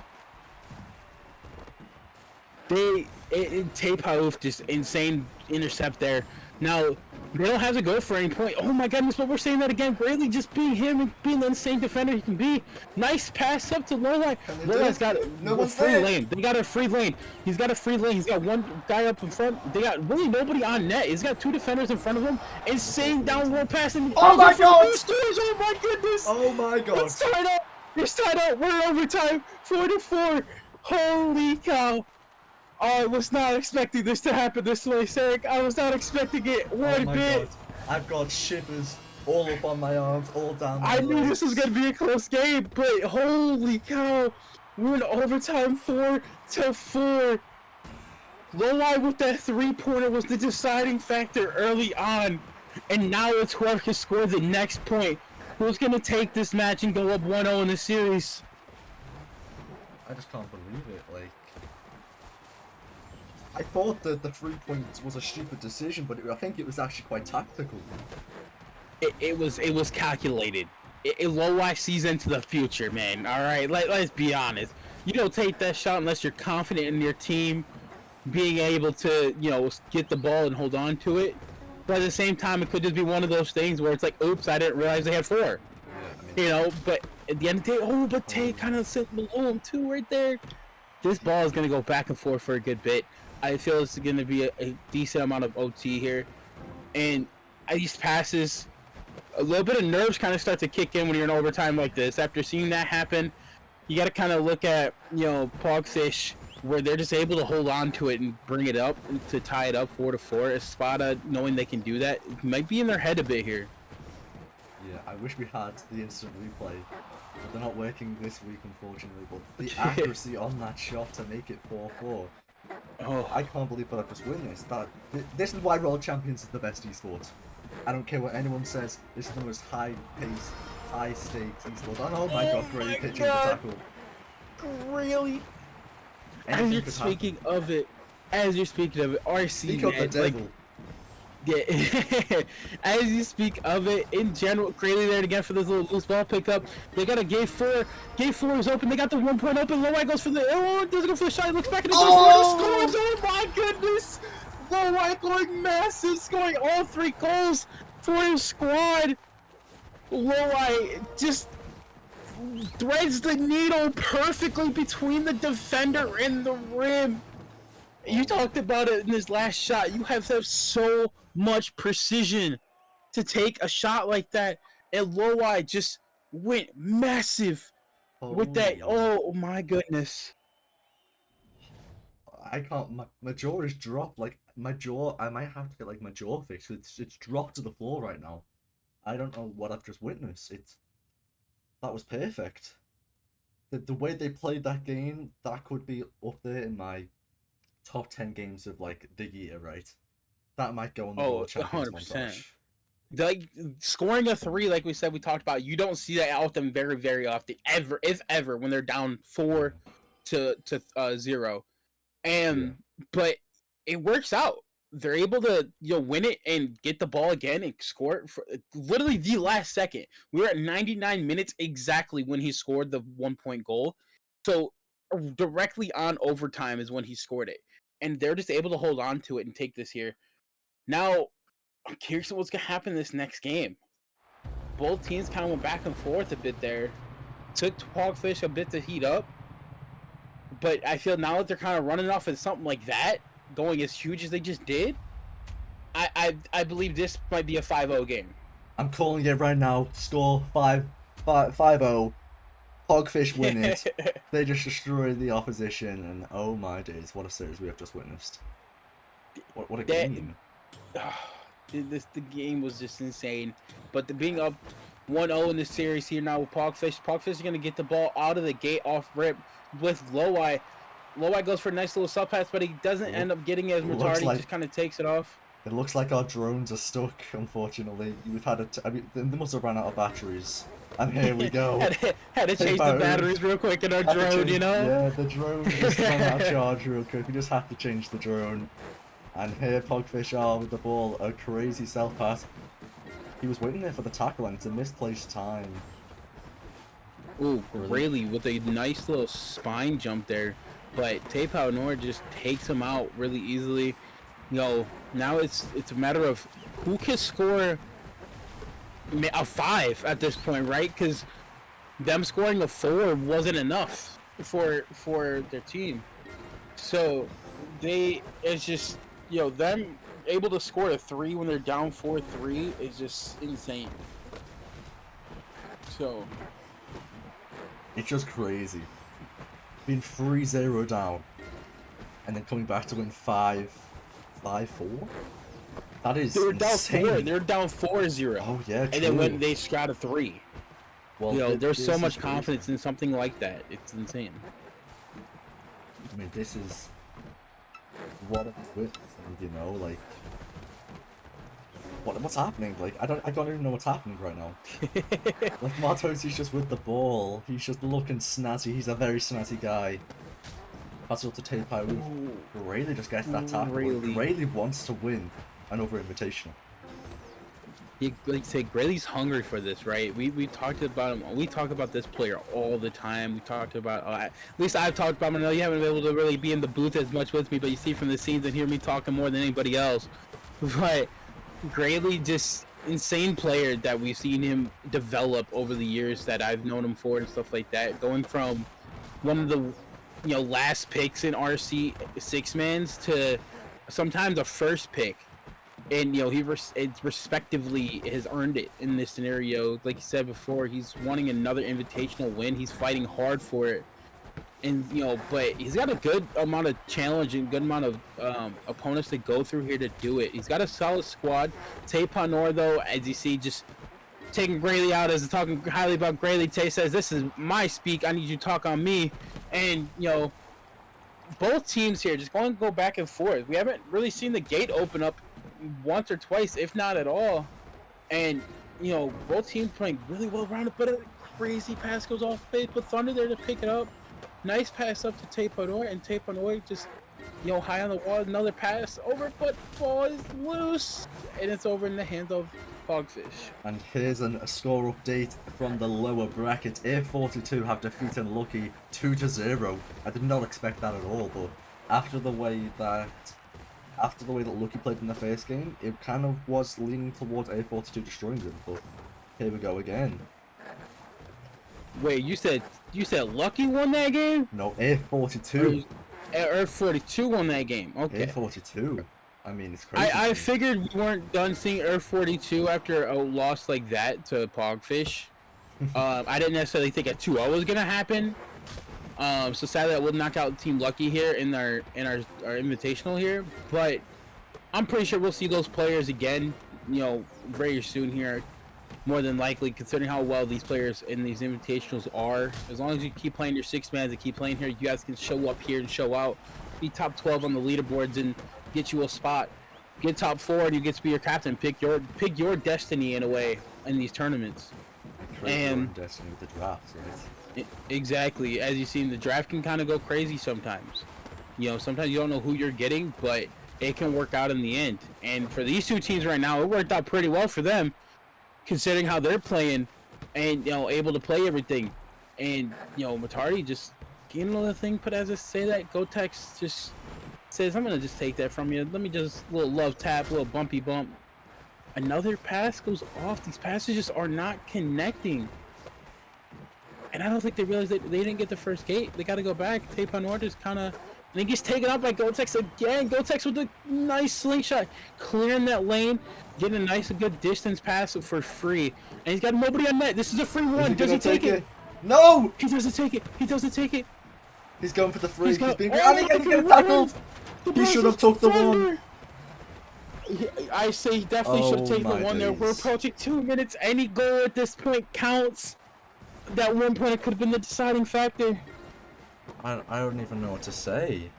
Tape Haouf just insane intercept there. Now, they don't have to go for any point. Oh my goodness, but we're saying that again. Braley just being him and being the insane defender he can be. Nice pass up to Low-Eye. Low-Eye's got a free lane. They got a free lane. He's got a free lane. He's got 1 guy up in front. They got really nobody on net. He's got 2 defenders in front of him. Insane downward pass. And oh my god! Oh my goodness! Oh my god! It's tied up. It's tied up. We're overtime. 4-4. Holy cow. I was not expecting this to happen this way, Sarek. I was not expecting it one bit. God. I've got shivers all up on my arms, all down my I knew legs. this was going to be a close game, but holy cow. We're in overtime 4-4. Low-Eye with that 3-pointer was the deciding factor early on. And now it's whoever can score the next point. Who's going to take this match and go up 1-0 in the series? I just can't believe it, like... I thought that the 3 points was a stupid decision, but I think it was actually quite tactical. It was calculated. Low-Eye sees into the future, man. All right, let's be honest. You don't take that shot unless you're confident in your team being able to, you know, get the ball and hold on to it. But at the same time, it could just be one of those things where it's like, oops, I didn't realize they had 4. Yeah, I mean, You know, but at the end of the day, but Tay kind of sit below him too right there. This ball is going to go back and forth for a good bit. I feel it's going to be a decent amount of OT here. And these passes, a little bit of nerves kind of start to kick in when you're in overtime like this. After seeing that happen, you got to kind of look at, you know, Pogfish, where they're just able to hold on to it and bring it up to tie it up 4-4. Espada, knowing they can do that, it might be in their head a bit here. yeah, I wish we had the instant replay, but they're not working this week, unfortunately. But the accuracy on that shot to make it 4-4. Oh, I can't believe that I've just witnessed. This is why World Champions is the best esports. I don't care what anyone says, this is the most high-paced, high-stakes esports. Oh my god, great pitching the tackle. Really? As you're speaking of it, RC, Speak of the man, like, devil. yeah, as you speak of it, in general, Crayley there again for this little loose ball pickup. They got a game 4. Game 4 is open. They got the 1 point open. Low-Eye goes for the, doesn't go for the shot. He looks back and it goes for the scores. Oh my goodness! Low-Eye going massive, scoring all 3 goals for his squad. Low-Eye just threads the needle perfectly between the defender and the rim. You talked about it in this last shot. You have to have so much precision to take a shot like that, and Low-Eye just went massive with that. Oh my goodness! I can't. My jaw is dropped. Like my jaw, I might have to get like my jaw fixed. It's dropped to the floor right now. I don't know what I've just witnessed. That was perfect. The way they played that game, that could be up there in my top 10 games of like the year, right? That might go on the World Champions 100%. montage. Like scoring a 3, like we said, we talked about. You don't see that out them very, very often, ever, if ever, when they're down 4-0. And but it works out. They're able to win it and get the ball again and score it for literally the last second. We were at 99 minutes exactly when he scored the 1-point goal. So directly on overtime is when he scored it, and they're just able to hold on to it and take this here. Now, I'm curious what's gonna happen in this next game. Both teams kind of went back and forth a bit there. Took Hogfish a bit to heat up, but I feel now that they're kind of running off of something like that, going as huge as they just did, I believe this might be a 5-0 game. I'm calling it right now. Score 5-0. Hogfish win it. They just destroy the opposition, and oh my days, what a series we have just witnessed. What a game. The game was just insane. But being up 1-0 in this series here now with Pogfish. Pogfish is going to get the ball out of the gate off rip with Loweye. Loweye goes for a nice little sub pass, but he doesn't end up getting it as Mutardi. He just kind of takes it off. It looks like our drones are stuck, unfortunately. We've had they must have run out of batteries. And here we go. had to change the batteries real quick in our drone, you know? Yeah, the drone just ran out of charge real quick. We just have to change the drone. And here Pogfish are with the ball. A crazy self-pass. He was waiting there for the tackle, and it's a misplaced time. Ooh, Rayleigh with a nice little spine jump there. But Taipao Nor just takes him out really easily. Now it's a matter of who can score a 5 at this point, right? Because them scoring a 4 wasn't enough for their team. So it's just them able to score a 3 when they're down 4-3 is just insane. So it's just crazy. Being 3-0 down and then coming back to win 5-4. That is insane. They were down 4-0. Oh yeah, true. And then when they shot a 3. Well, there's so much confidence in something like that. It's insane. I mean, this is what I'm witnessing, like what's happening? Like I don't even know what's happening right now. Like Martosi's just with the ball. He's just looking snazzy. He's a very snazzy guy. Pass it up to Taipao. Rayleigh just gets that tackle. Rayleigh wants to win another Invitational. Like say, Rayleigh's hungry for this, right? We talked about him. We talk about this player all the time. We talked about, at least I've talked about him. I know you haven't been able to really be in the booth as much with me, but you see from the scenes and hear me talking more than anybody else. But Rayleigh, just insane player that we've seen him develop over the years that I've known him for and stuff like that. Going from one of the last picks in RC 6-mans to sometimes a first pick. And he respectively has earned it in this scenario. Like you said before, he's wanting another Invitational win. He's fighting hard for it, and but he's got a good amount of challenge and good amount of opponents to go through here to do it. He's got a solid squad. Taipao Nor, though, as you see, just taking Rayleigh out as talking highly about Rayleigh. Tay says, "This is my speak. I need you to talk on me," and both teams here just going to go back and forth. We haven't really seen the gate open up once or twice, if not at all, and both teams playing really well rounded, but a crazy pass goes off base, but Thunder there to pick it up. Nice pass up to Taipao Nor, and Taipao Nor just high on the wall, another pass over, but ball is loose, and it's over in the hands of Hogfish. And here's a score update from the lower bracket. A42 have defeated Lucky 2-0. I did not expect that at all, but after the way that Lucky played in the first game, it kind of was leaning towards A42 destroying them, but here we go again. Wait, you said Lucky won that game? No, A42. A42 won that game. Okay. A42. I mean, it's crazy. I figured we weren't done seeing A42 after a loss like that to Pogfish. I didn't necessarily think a 2-0 was gonna happen. So sadly, I will knock out Team Lucky here in our Invitational here, but I'm pretty sure we'll see those players again, very soon here, more than likely, considering how well these players in these Invitationals are. As long as you keep playing your 6-mans and keep playing here, you guys can show up here and show out, be top 12 on the leaderboards and get you a spot. Get top 4 and you get to be your captain. Pick your destiny in a way in these tournaments. And destiny with the drafts, right? Exactly. As you see, the draft can kind of go crazy sometimes. Sometimes you don't know who you're getting, but it can work out in the end. And for these two teams right now, it worked out pretty well for them, considering how they're playing and, you know, able to play everything. And, you know, Matardi just getting another thing put as I say that. Gotex just says, I'm going to just take that from you. Let me just, little love tap, little bumpy bump. Another pass goes off. These passes just are not connecting. And I don't think they realized that they didn't get the first gate. They got to go back. Tepanor just kind of... And he gets taken out by Gotex again. Gotex with a nice slingshot. Clearing that lane. Getting a nice, good distance pass for free. And he's got nobody on net. This is a free one. Does he take it? No! He doesn't take it. He doesn't take it. He's going for the free. He's being getting tackled. He should have took the one. I say he definitely should have taken the one there. We're approaching 2 minutes. Any goal at this point counts. That 1 point could have been the deciding factor. I don't even know what to say.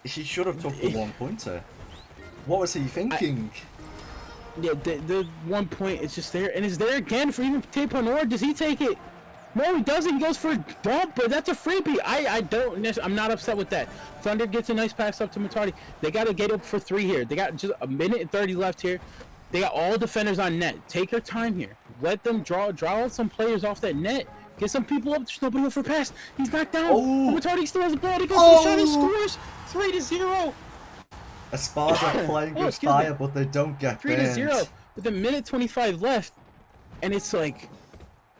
He should have took the 1 pointer. What was he thinking? The 1 point is just there, and is there again for even Tepanor. Does he take it? No, he doesn't. He goes for a dump, but that's a freebie. I'm not upset with that. Thunder gets a nice pass up to Matardi. They got to get up for 3 here. They got just a minute and 30 left here. They got all defenders on net. Take your time here. Let them draw out some players off that net. Get some people up. There's nobody up for pass. He's knocked down. Oh. Matardi still has the ball. He goes for the shot and scores. 3-0. Esparza playing with fire, but they don't get 3-0 with a minute 25 left, and it's like,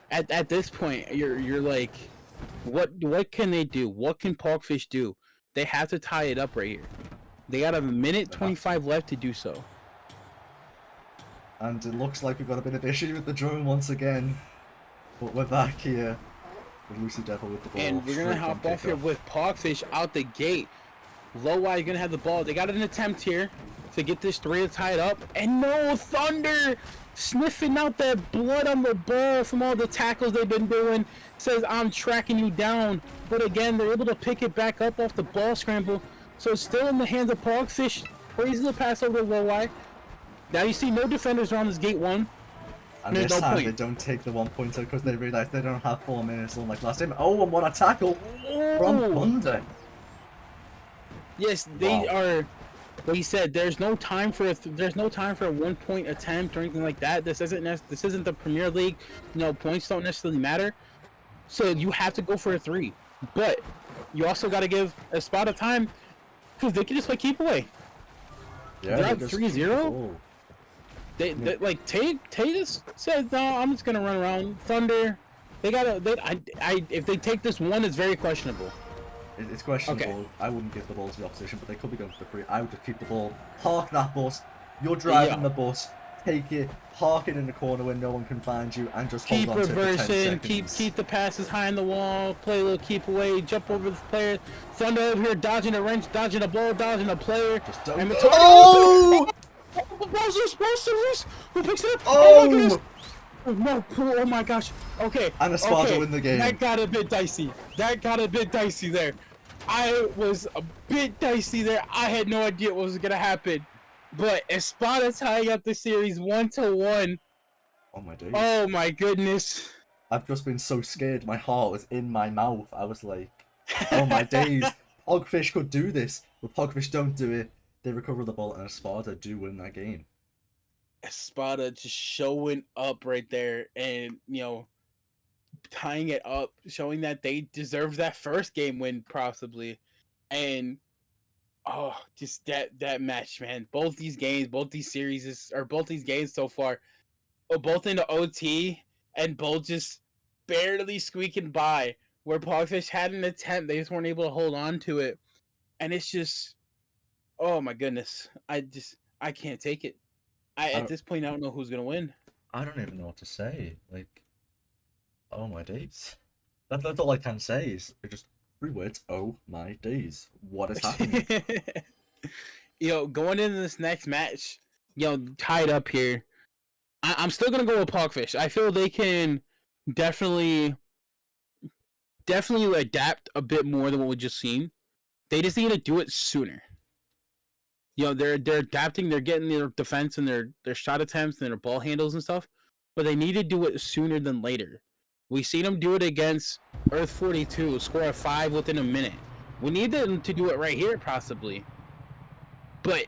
at this point, you're like, what can they do? What can Pogfish do? They have to tie it up right here. They got a minute 25 left to do so. And it looks like we've got a bit of issue with the drone once again, but we're back here with Lucy Devil with the ball. And we're gonna hop off here with Pogfish out the gate. Low Y gonna have the ball. They got an attempt here to get this 3 to tie it up. And no, Thunder sniffing out that blood on the ball from all the tackles they've been doing. Says, I'm tracking you down. But again, they're able to pick it back up off the ball scramble. So it's still in the hands of Pogfish. Crazy to pass over to Low Y. Now you see no defenders around this gate 1. And this time they don't take the 1 pointer because they realize they don't have 4 minutes unlike last time. Oh, and what a tackle from Thunder. Yes, they are. Like he said, there's no time for a 1 point attempt or anything like that. This isn't the Premier League. You know, points don't necessarily matter. So you have to go for a 3, but you also got to give a spot of time because they can just play keep away. Yeah, they're up 3-0. They like Tay just says, no, I'm just gonna run around. Thunder, if they take this 1, it's very questionable. It's questionable. Okay. I wouldn't give the ball to the opposition, but they could be going for the free. I would just keep the ball, park that bus. You're driving the bus, take it, park it in the corner where no one can find you, and just hold on to it for 10 seconds. Keep the passes high on the wall, play a little keep away, jump over the player. Thunder over here dodging a wrench, dodging a ball, dodging a player. Just don't. And Oh! Who picks it up? Oh! My goodness! Oh, no! Oh my gosh! Okay. And Esparza win the game. That got a bit dicey. There. I was a bit dicey there. I had no idea what was gonna happen, but Espada tying up the series 1-1. Oh my days. Oh my goodness! I've just been so scared. My heart was in my mouth. I was like, oh my days. Pogfish could do this, but Pogfish don't do it. They recover the ball, and Esparza do win that game. Espada just showing up right there, and tying it up, showing that they deserve that first game win possibly, and just that match, man. Both these games so far, both in the OT and both just barely squeaking by. Where Pogfish had an attempt, they just weren't able to hold on to it, and it's just. Oh my goodness! I can't take it. At this point, I don't know who's gonna win. I don't even know what to say. Like, oh my days. That's all I can say is just 3 words. Oh my days! What is happening? Going into this next match, tied up here. I'm still gonna go with Pogfish. I feel they can definitely adapt a bit more than what we just seen. They just need to do it sooner. They're adapting, they're getting their defense and their shot attempts and their ball handles and stuff, but they need to do it sooner than later. We seen them do it against Earth 42, score a 5 within a minute. We need them to do it right here, possibly. But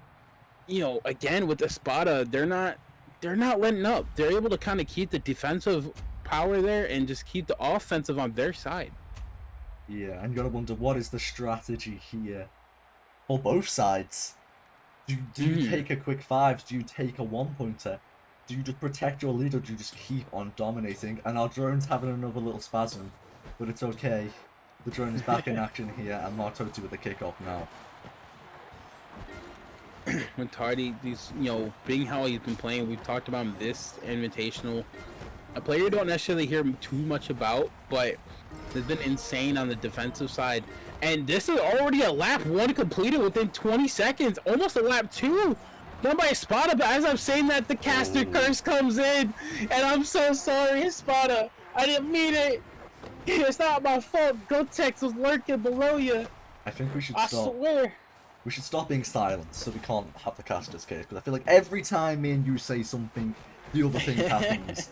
again with Espada, they're not letting up. They're able to kind of keep the defensive power there and just keep the offensive on their side. Yeah, and you gotta wonder, what is the strategy here for both sides? Do you take a quick 5? Do you take a 1-pointer? Do you just protect your lead, or do you just keep on dominating? And our drone's having another little spasm, but it's okay. The drone is back in action here, and Martoti with the kickoff now. Mentardi, being how he's been playing, we've talked about him this Invitational. A player you don't necessarily hear too much about, but has been insane on the defensive side. And this is already a lap 1 completed within 20 seconds, almost a lap 2. Done by Espada, but as I'm saying that, the caster curse comes in, and I'm so sorry, Espada. I didn't mean it. It's not my fault. Gotex was lurking below you. I think we should I stop. swear. We should stop being silent so we can't have the caster's case, because I feel like every time me and you say something, the other thing happens.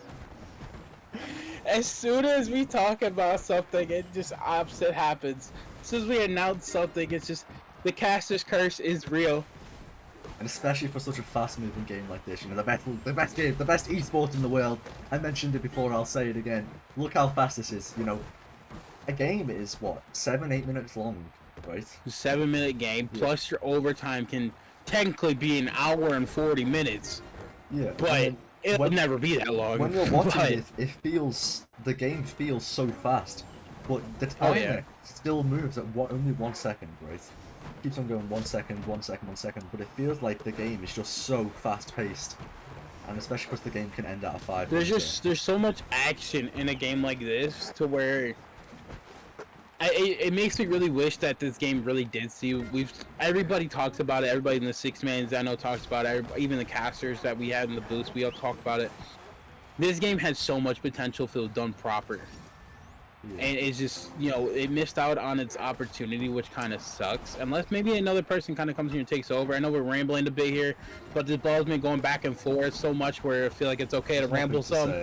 As soon as we talk about something, it just opposite happens. As soon as we announce something, it's just the caster's curse is real. And especially for such a fast-moving game like this, the best game, the best esports in the world. I mentioned it before, I'll say it again. Look how fast this is. A game is what, 7-8 minutes long, right? 7-minute game plus your overtime can technically be an hour and 40 minutes. Yeah, but it'll never be that long. When you're watching the game feels so fast, but the timer still moves at only 1 second, right? Keeps on going 1 second, 1 second, 1 second, but it feels like the game is just so fast-paced, and especially because the game can end at a 5. There's so much action in a game like this to where it makes me really wish that this game really did see. Everybody talks about it. Everybody in the 6-man I know talks about it. Even the casters that we had in the booth, we all talk about it. This game has so much potential if it was done proper. Yeah. And it's just, it missed out on its opportunity, which kind of sucks. Unless maybe another person kind of comes here and takes over. I know we're rambling a bit here, but the ball's been going back and forth so much where I feel like it's okay to ramble some.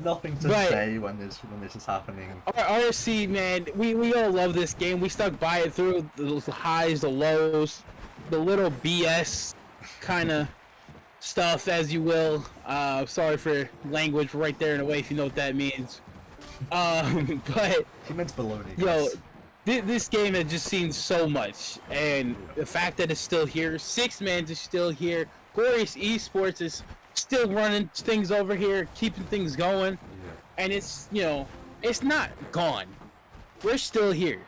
Nothing to say when this is happening. RSC, man, we all love this game. We stuck by it through the highs, the lows, the little BS kind of stuff, as you will. Sorry for language right there in a way, if you know what that means. But he meant baloney. This game has just seen so much, and the fact that it's still here, 6-man is still here, Glorious Esports is still running things over here, keeping things going, and it's it's not gone. We're still here.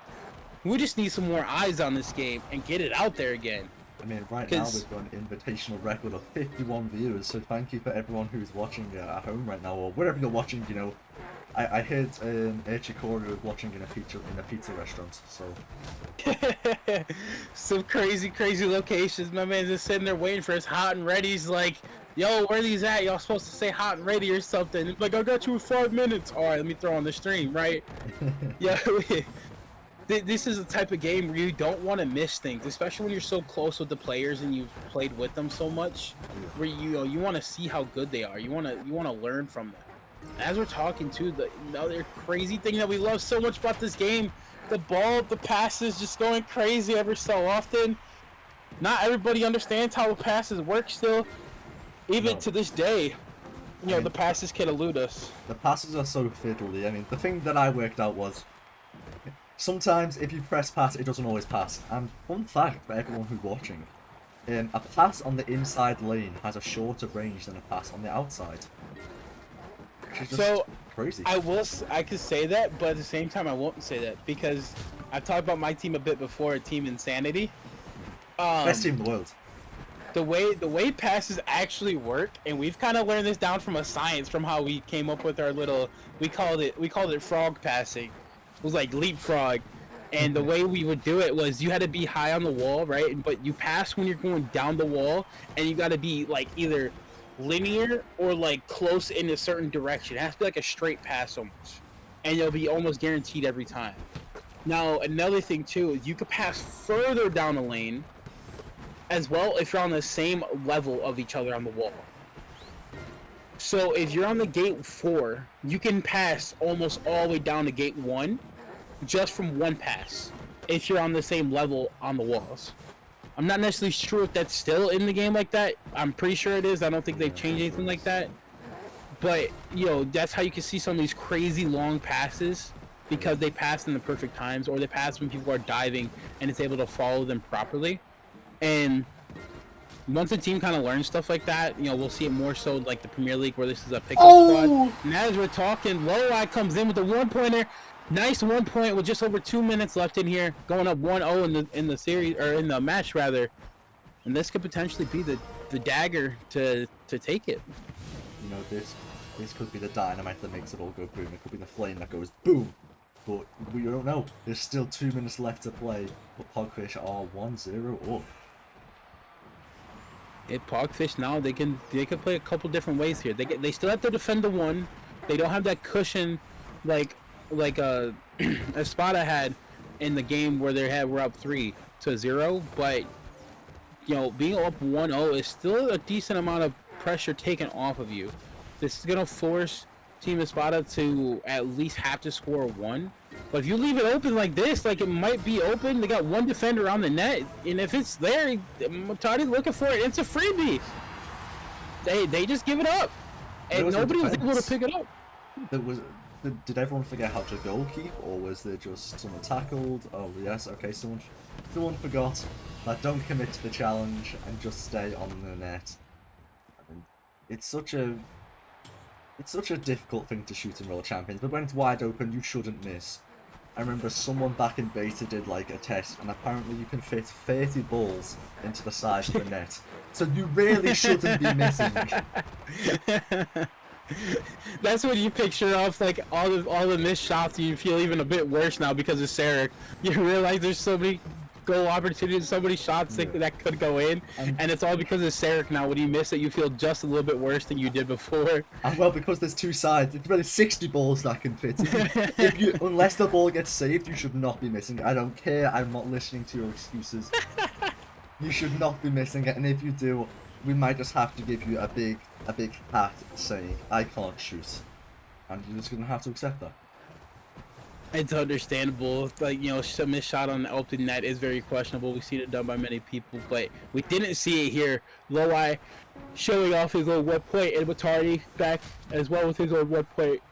We just need some more eyes on this game and get it out there again. I mean, right now we've got an invitational record of 51 viewers, so thank you for everyone who's watching at home right now, or wherever you're watching. I heard Ichikori was watching in a pizza restaurant, so. Some crazy locations. My man's just sitting there waiting for his hot and ready. He's like, yo, where are these at? Y'all supposed to say hot and ready or something. It's like, I got you in 5 minutes. All right, let me throw on the stream, right? Yeah. This is the type of game where you don't want to miss things, especially when you're so close with the players and you've played with them so much. Where you want to see how good they are. You want to learn from them. As we're talking too, the other crazy thing that we love so much about this game, the passes just going crazy every so often. Not everybody understands how the passes work still. Even to this day, the passes can elude us. The passes are so fiddly. I mean, the thing that I worked out was, sometimes if you press pass, it doesn't always pass. And fun fact for everyone who's watching, a pass on the inside lane has a shorter range than a pass on the outside. So crazy. I could say that, but at the same time I won't say that because I've talked about my team a bit before, Team Insanity. Best team in the world. The way passes actually work, and we've kind of learned this down from a science, from how we came up with our little, we called it frog passing. It was like leapfrog, and the way we would do it was you had to be high on the wall, right? But you pass when you're going down the wall, and you got to be like either linear or like close in a certain direction. It has to be like a straight pass almost, and you'll be almost guaranteed every time. Now another thing too is you could pass further down the lane as well if you're on the same level of each other on the wall. So if you're on the gate 4, you can pass almost all the way down to gate 1 just from one pass if you're on the same level on the walls. I'm not necessarily sure if that's still in the game like that. I'm pretty sure it is. I don't think they've changed anything like that. But, that's how you can see some of these crazy long passes because they pass in the perfect times, or they pass when people are diving and it's able to follow them properly. And once a team kind of learns stuff like that, we'll see it more so like the Premier League where this is a pickup squad. And as we're talking, Loweye comes in with a 1-pointer. Nice 1 point with just over 2 minutes left in here, going up 1-0 in the series, or in the match rather. And this could potentially be the dagger to take it. This could be the dynamite that makes it all go boom. It could be the flame that goes boom. But we don't know. There's still 2 minutes left to play. But Pogfish are 1-0 up. Pogfish now they can play a couple different ways here. They still have to defend the one. They don't have that cushion like Espada had in the game where we're up 3-0. But being up 1-0 is still a decent amount of pressure taken off of you. This is gonna force Team Espada to at least have to score 1. But if you leave it open like this, like it might be open, they got one defender on the net, and if it's there, Matadi's looking for it. It's a freebie. They just give it up, and nobody was able to pick it up. Did everyone forget how to goalkeep, or was there just someone tackled? Oh yes, okay, someone forgot. Don't commit to the challenge and just stay on the net. I mean, it's such a difficult thing to shoot in World Champions, but when it's wide open, you shouldn't miss. I remember someone back in beta did like a test, and apparently you can fit 30 balls into the side of the net. So you really shouldn't be missing. That's what you picture of, like all the missed shots. You feel even a bit worse now because of Sarek. You realize there's so many goal opportunities, so many shots that could go in, and it's all because of Sarek now. When you miss it, you feel just a little bit worse than you did before. And well, because there's 2 sides, it's really 60 balls that can fit. Unless the ball gets saved, you should not be missing. I don't care. I'm not listening to your excuses. You should not be missing it, and if you do, we might just have to give you a big hat saying I can't shoot, and you're just gonna have to accept that. It's understandable. Like, some missed shot on the open net is very questionable. We've seen it done by many people, but we didn't see it here. Loweye showing off his old web plate, and Matardi back as well with his old web plate.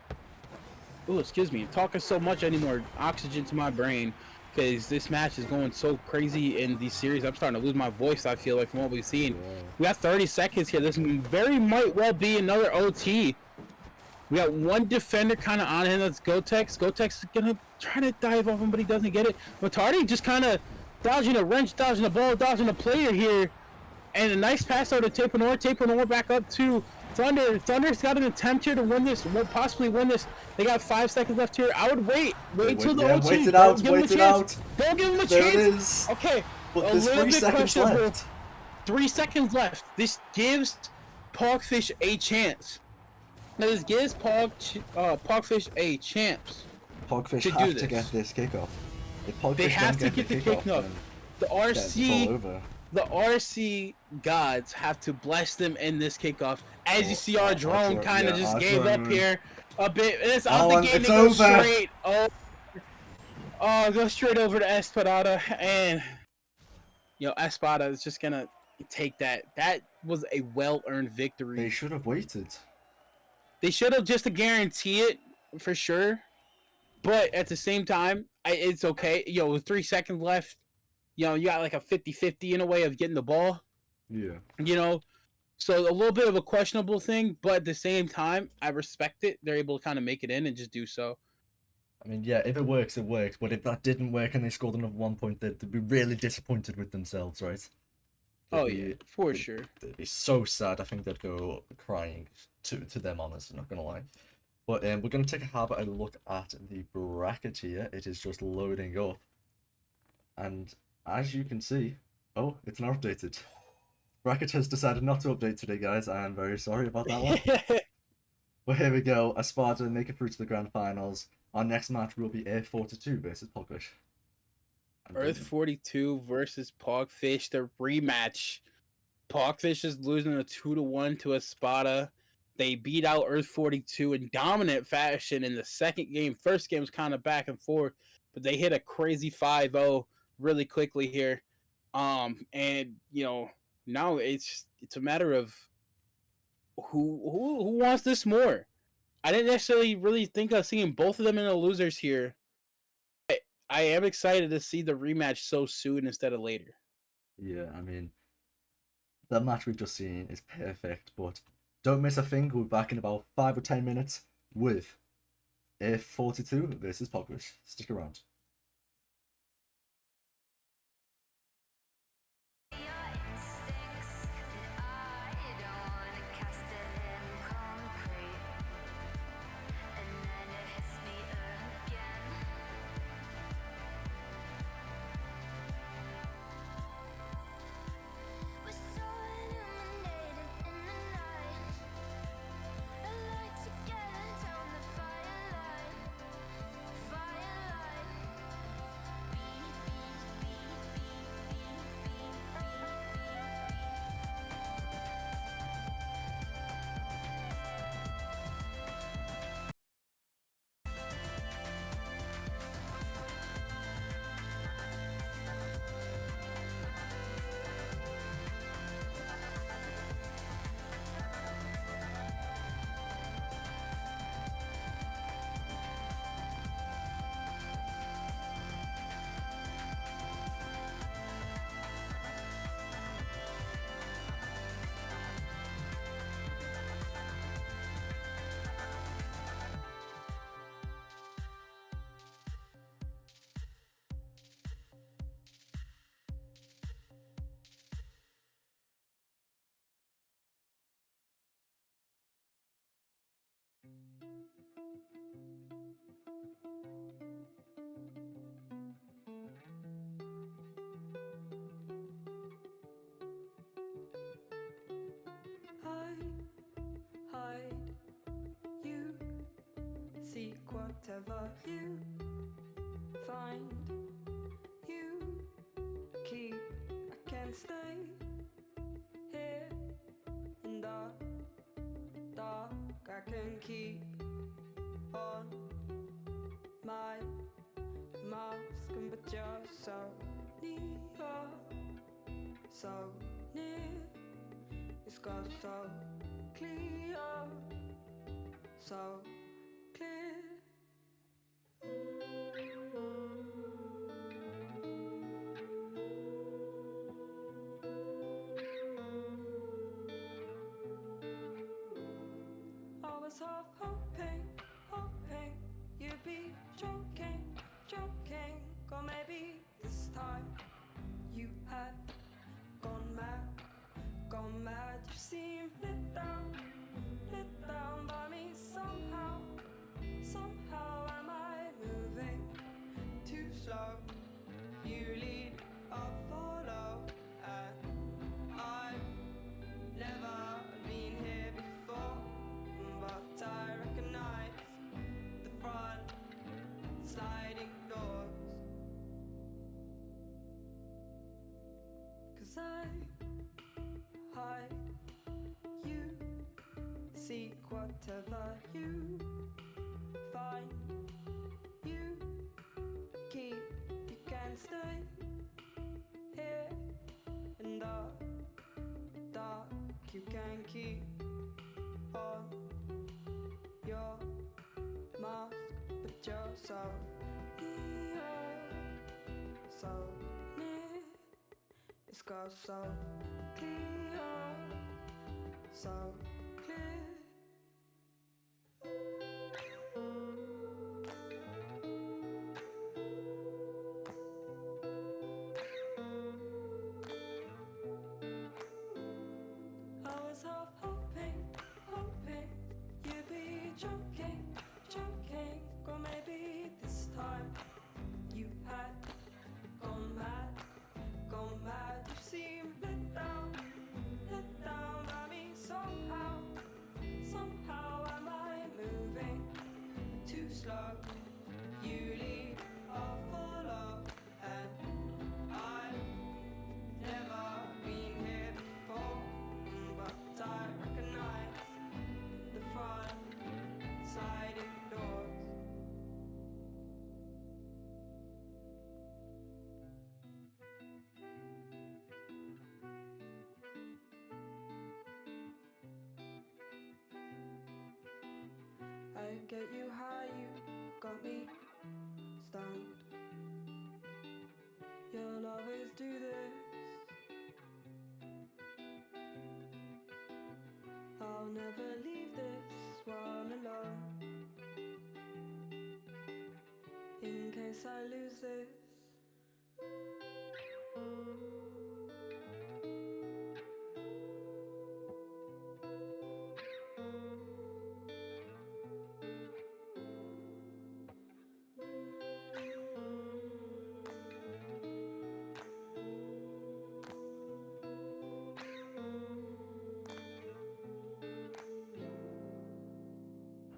Oh, excuse me. I'm talking so much anymore. Oxygen to my brain, because this match is going so crazy in these series. I'm starting to lose my voice, I feel like, from what we've seen. Yeah. We got 30 seconds here. This very might well be another OT. We got one defender kind of on him. That's Gotex. Gotex is going to try to dive off him, but he doesn't get it. Matardi just kind of dodging a wrench, dodging a ball, dodging a player here. And a nice pass out to Tapenor. Tapenor back up to Thunder. Thunder's got an attempt here to win this, possibly win this. They got 5 seconds left here. I would wait till the OT. Wait it out, wait it out. Don't give him a there chance. It is. Okay, but there's 3 seconds left. 3 seconds left. This gives Pogfish a chance. This gives Pogfish a chance. Pogfish have to get this kickoff. If Pogfish they have to get the kickoff. The RC gods have to bless them in this kickoff. As you see, our drone kind of just gave up here a bit. It's out the game to go straight. Go straight over to Espada, and Espada is just gonna take that. That was a well-earned victory. They should have waited. They should have, just to guarantee it for sure. But at the same time, it's okay. With 3 seconds left, you got like a 50-50 in a way of getting the ball. Yeah. So a little bit of a questionable thing, but at the same time, I respect it. They're able to kind of make it in and just do so. I mean, yeah, if it works, it works. But if that didn't work and they scored another 1 point, they'd be really disappointed with themselves, right? Yeah, for sure. They'd be so sad. I think they'd go crying, to them honest, I'm not going to lie. But we're going to take a look at the bracket here. It is just loading up. And as you can see, it's not updated. Bracket has decided not to update today, guys. I am very sorry about that one. But here we go. Espada make it through to the grand finals. Our next match will be Earth 42 versus Pogfish. Earth 42 versus Pogfish, the rematch. Pogfish is losing a 2-1 to Espada. They beat out Earth 42 in dominant fashion in the second game. First game was kind of back and forth, but they hit a crazy 5-0 really quickly here. And now it's a matter of who wants this more. I didn't necessarily really think of seeing both of them in the losers here. I am excited to see the rematch so soon instead of later. Yeah, I mean, the match we've just seen is perfect, but don't miss a thing. We'll be back in about 5 or 10 minutes with F42 versus Pogwish. Stick around. We're so illuminated in the night. A light together down the firelight. Firelight. Beat, beat, beat, beat, beat, Hide, you seek whatever you find. You keep, I can't stay here in the dark. I can keep on my mask, but you're so near, so near. It's got so clear, so clear. I was half hoping you'd be joking, or maybe this time you had gone mad. You seem lit down by me somehow. Am I moving too slow? You lead, I'll follow, and I've never been here before, but I recognize the front sliding doors. 'Cause I hide, you seek whatever you find. You keep, you can't stay here in the dark. You can keep on your mask, but you're so near, so near. It's got so clear, so clear. I was half hoping you'd be joking, or maybe this time you had gone mad. You seem lit down by me somehow. Am I moving too slow? You lead, I'll follow, and I've never been here before, but I recognize the front get you high, you got me stunned. You'll always do this. I'll never leave this one alone, in case I lose this.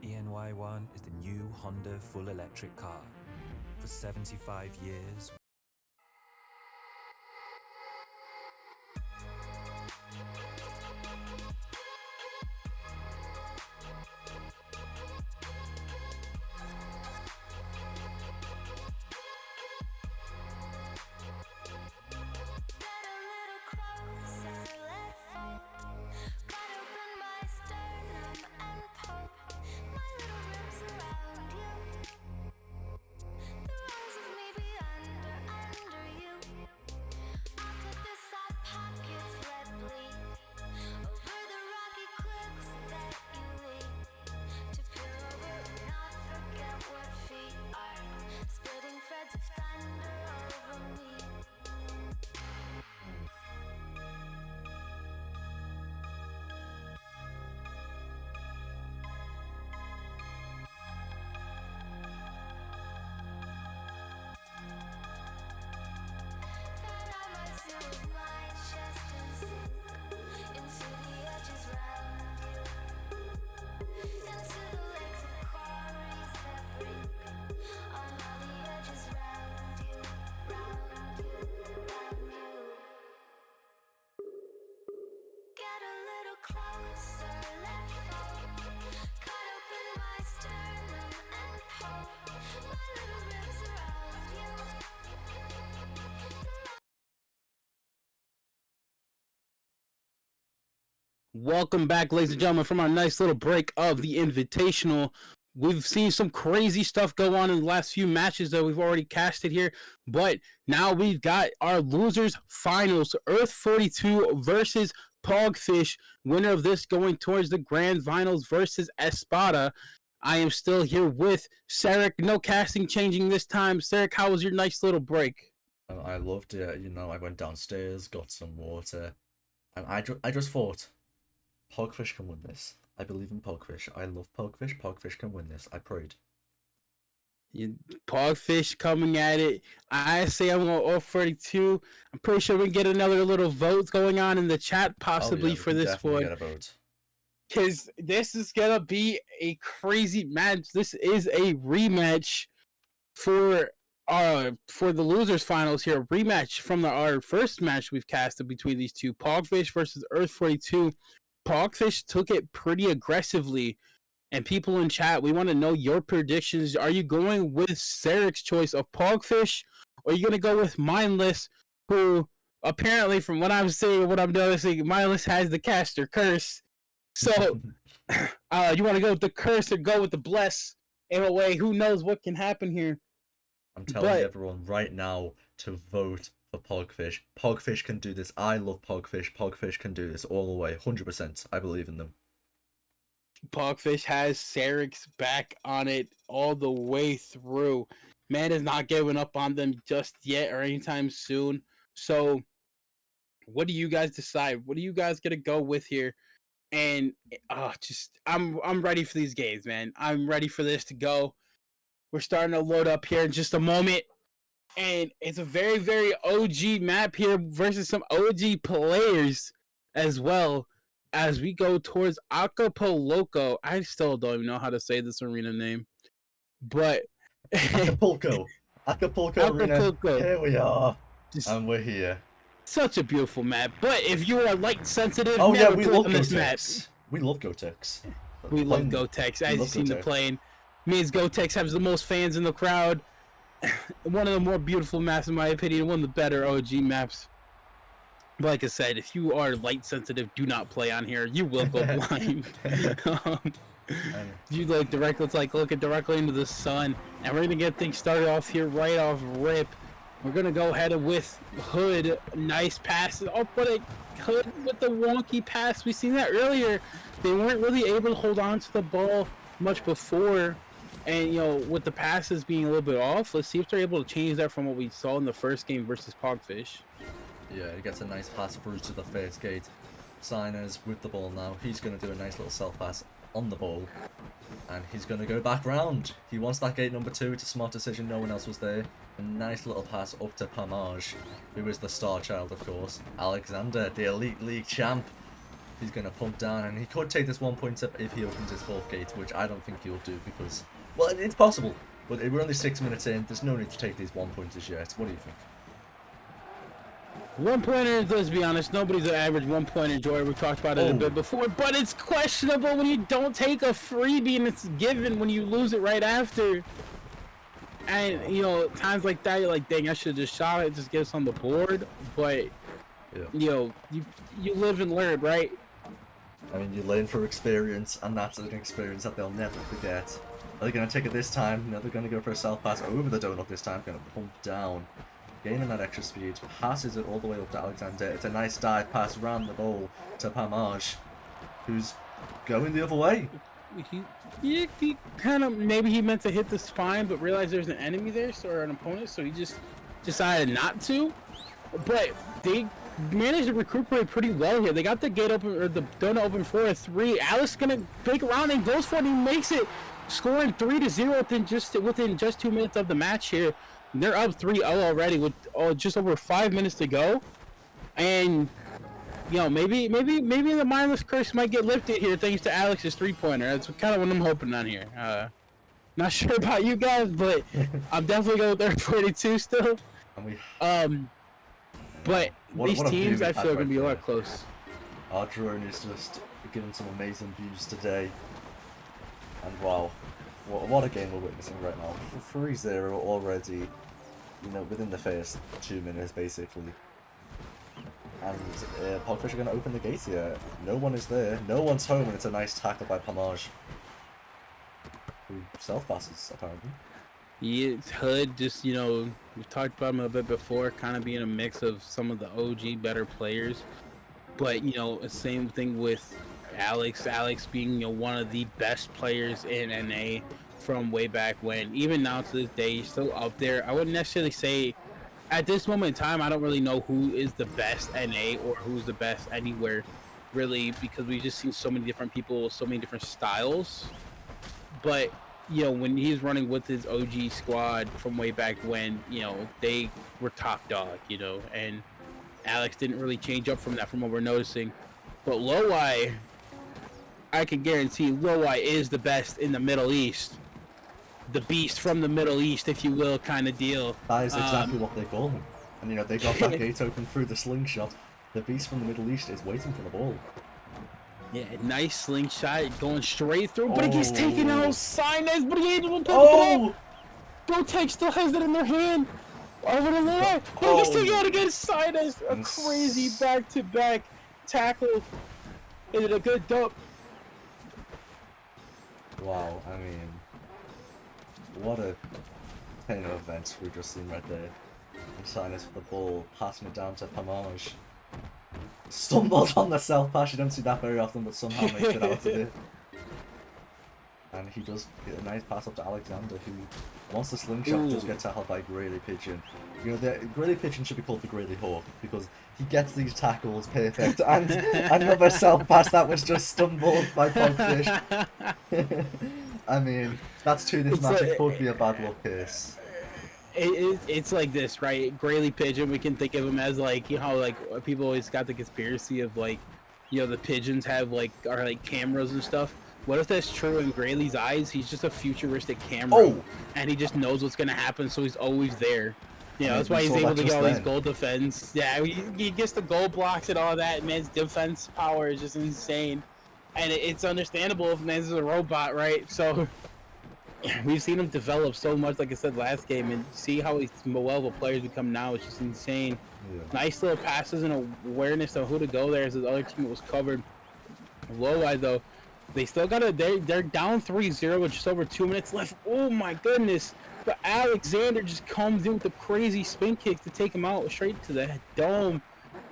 ENY1 is the new Honda full electric car. For 75 years, Get a little closer, let fall. Cut open my sternum and pull my little ribs around you. The walls of me be under you. I'll cut the soft pockets, let bleed over the rocky cliffs that you lead. To peer over and not forget what feet are. Splitting threads of thunder over me. That I might sit with my chest and sink into the edges round you, into the legs of quarries that break on all the edges round you, round you, round you. Get a little closer, let fall. Cut open my sternum and pull my little ribs around you. Welcome back, ladies and gentlemen, from our nice little break of the Invitational. We've seen some crazy stuff go on in the last few matches that we've already casted here, but now we've got our losers finals. Earth 42 versus Pogfish. Winner of this going towards the grand finals versus Espada. I am still here with Sarek. No casting changing this time. Sarek, how was your nice little break? I loved it. You know, I went downstairs, got some water, and I just thought, Pogfish can win this. I believe in Pogfish. I love Pogfish. Pogfish can win this. I prayed. Pogfish coming at it. I say I'm going Earth 42. I'm pretty sure we can get another little vote going on in the chat, possibly for this one. Get a vote. Because this is going to be a crazy match. This is a rematch for the losers finals here. A rematch from our first match we've casted between these two. Pogfish versus Earth 42. Pogfish took it pretty aggressively. And people in chat, we want to know your predictions. Are you going with Sarek's choice of Pogfish, or are you going to go with Mindless, who apparently, from what I'm saying, what I'm noticing, Mindless has the caster curse. So, you want to go with the curse or go with the bless? In a way, who knows what can happen here? I'm telling everyone right now to vote for Pogfish. Pogfish can do this. I love Pogfish. Pogfish can do this all the way. 100%. I believe in them. Pogfish has Sarek's back on it all the way through. Man is not giving up on them just yet or anytime soon. So, what do you guys decide? What are you guys gonna go with here? And I'm ready for these games, man. I'm ready for this to go. We're starting to load up here in just a moment. And it's a very, very OG map here versus some OG players as well as we go towards Acapulco. I still don't even know how to say this arena name. But Acapulco Arena. Here we are. And we're here. Such a beautiful map. But if you are light sensitive, oh yeah, we love Gotex. We love Gotex. We love Gotex, as you've seen the playing. Means Gotex has the most fans in the crowd. One of the more beautiful maps, in my opinion. One of the better OG maps. But like I said, if you are light sensitive, do not play on here. You will go blind. You like direct. Let's like look at directly into the sun, and we're gonna get things started off here right off rip. We're gonna go ahead with Hood. Nice passes. Oh, but it Hood with the wonky pass. We seen that earlier. They weren't really able to hold on to the ball much before, and with the passes being a little bit off. Let's see if they're able to change that from what we saw in the first game versus Pogfish. Yeah, he gets a nice pass through to the first gate. Signers with the ball now. He's going to do a nice little self pass on the ball. And he's going to go back round. He wants that gate number 2. It's a smart decision. No one else was there. A nice little pass up to Pamaj, who is the star child, of course. Alexander, the Elite League champ. He's going to pump down. And he could take this 1 point up if he opens his 4th gate, which I don't think he'll do because, well, it's possible. But we're only 6 minutes in. There's no need to take these 1 pointers yet. What do you think? 1 pointer, let's be honest, nobody's an average 1 point enjoyer. We talked about it a bit before, but it's questionable when you don't take a freebie and it's given when you lose it right after. And times like that, you're like, dang, I should have just shot it, just get us on the board. But you live and learn, right? I mean, you learn through experience, and that's an experience that they'll never forget. Are they going to take it this time? No, they're going to go for a self pass over the donut this time. Going to pump down. Gaining that extra speed, passes it all the way up to Alexander. It's a nice dive pass around the goal to Pamaj, who's going the other way. He kind of, maybe he meant to hit the spine, but realized there's an enemy there, or an opponent, so he just decided not to. But they managed to recuperate pretty well here. They got the gate open, or the donut open for a 3. Alex gonna break around and goes for it. He makes it, scoring 3-0 within just 2 minutes of the match here. They're up 3-0 already with just over 5 minutes to go, and maybe the mindless curse might get lifted here thanks to Alex's 3-pointer. That's kind of what I'm hoping on here. Not sure about you guys, but I'm definitely going with their 42 still. But these teams I feel are gonna be a lot close. Our drone is just giving some amazing views today, and wow. What a game we're witnessing right now. 3-0 already, within the first 2 minutes, basically. And Pogfish are going to open the gate here. No one is there. No one's home, and it's a nice tackle by Pamaj, who self-passes, apparently. Hood, just, we've talked about him a bit before, kind of being a mix of some of the OG better players. But, same thing with Alex being one of the best players in NA from way back when. Even now to this day, he's still up there. I wouldn't necessarily say at this moment in time, I don't really know who is the best NA or who's the best anywhere, really, because we've just seen so many different people, so many different styles. But when he's running with his OG squad from way back when, they were top dog, and Alex didn't really change up from that, from what we're noticing. But Loweye, I can guarantee Loweye is the best in the Middle East. The beast from the Middle East, if you will, kind of deal. That is exactly what they call him. And they got that gate open through the slingshot. The beast from the Middle East is waiting for the ball. Yeah, nice slingshot going straight through, but he's taking out Sinus, but he ain't able to pick it up. Brotek still has it in their hand. Over the line. But he's taking out against Sinus. A crazy back-to-back tackle. Is it a good dump? Wow, I mean, what a chain of events we've just seen right there. And Sinus with the ball, passing it down to Pamaj. Stumbled on the self pass, you don't see that very often, but somehow makes it out of it. And he does get a nice pass up to Alexander, who, once the slingshot does get tackled by Grayley Pigeon. The Grayley Pigeon should be called the Grayley Hawk, because he gets these tackles perfect. And another self pass that was just stumbled by Pogfish. I mean, that's to this match. It could be a bad luck case. It's like this, right? Grayley Pigeon, we can think of him as like, people always got the conspiracy of like, the pigeons have are cameras and stuff. What if that's true in Grayley's eyes? He's just a futuristic camera, and he just knows what's gonna happen, so he's always there. That's why he's able to get all these goal defense. Yeah, he gets the goal blocks and all that. Man's defense power is just insane, and it's understandable if man's a robot, right? So we've seen him develop so much, like I said last game, and see how he's well of a player he's become now. It's just insane. Yeah. Nice little passes and awareness of who to go there as the other team was covered. Low eye though, they still got to. They're down 3-0 with just over 2 minutes left. Oh my goodness! But Alexander just comes in with a crazy spin kick to take him out straight to the dome.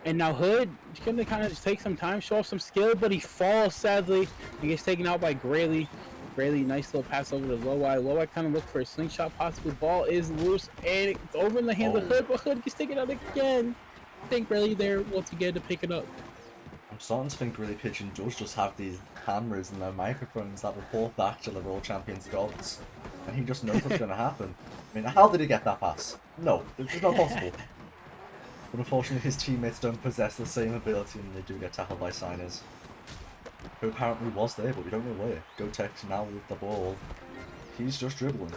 And now Hood is going to kind of just take some time, show off some skill, but he falls sadly. He gets taken out by Grayley. Grayley, nice little pass over to Low Eye. Low Eye kind of look for a slingshot possible. Ball is loose and it's over in the hands of Hood, but Hood gets taken out again. I think Grayley there once again to pick it up. I'm starting to think Grayley Pigeon does just have these cameras and their microphones that report back to the World Champions gods. And he just knows what's going to happen. I mean, how did he get that pass? No, it's not possible. But unfortunately his teammates don't possess the same ability and they do get tackled by Signers. Who apparently was there, but we don't know where. Gotex now with the ball. He's just dribbling.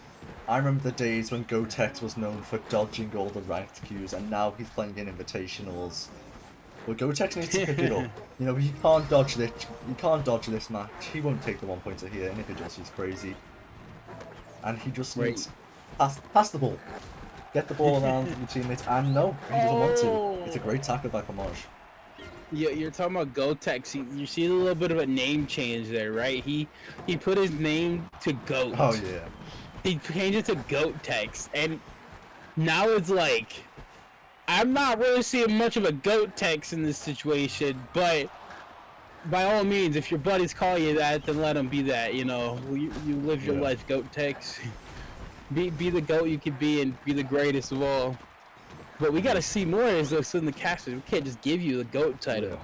I remember the days when Gotex was known for dodging all the ranked queues, and now he's playing in invitationals. But Gotex needs to pick it up. You know, he can't dodge this. He can't dodge this match. He won't take the 1 pointer here, and if he does, he's crazy. And he just needs pass the ball. Get the ball around your teammates, and no, he doesn't want to. It's a great tackle by Pomage. Yeah, you're talking about Gotex. You see a little bit of a name change there, right? He put his name to Goat. Oh yeah. He changed it to Gotex, and now it's like I'm not really seeing much of a Gotex in this situation, but by all means, if your buddies call you that, then let them be that. You know, you live your life, Gotex. Be the goat you can be and be the greatest of all. But we gotta see more as those in the casters. We can't just give you the GOAT title. Yeah.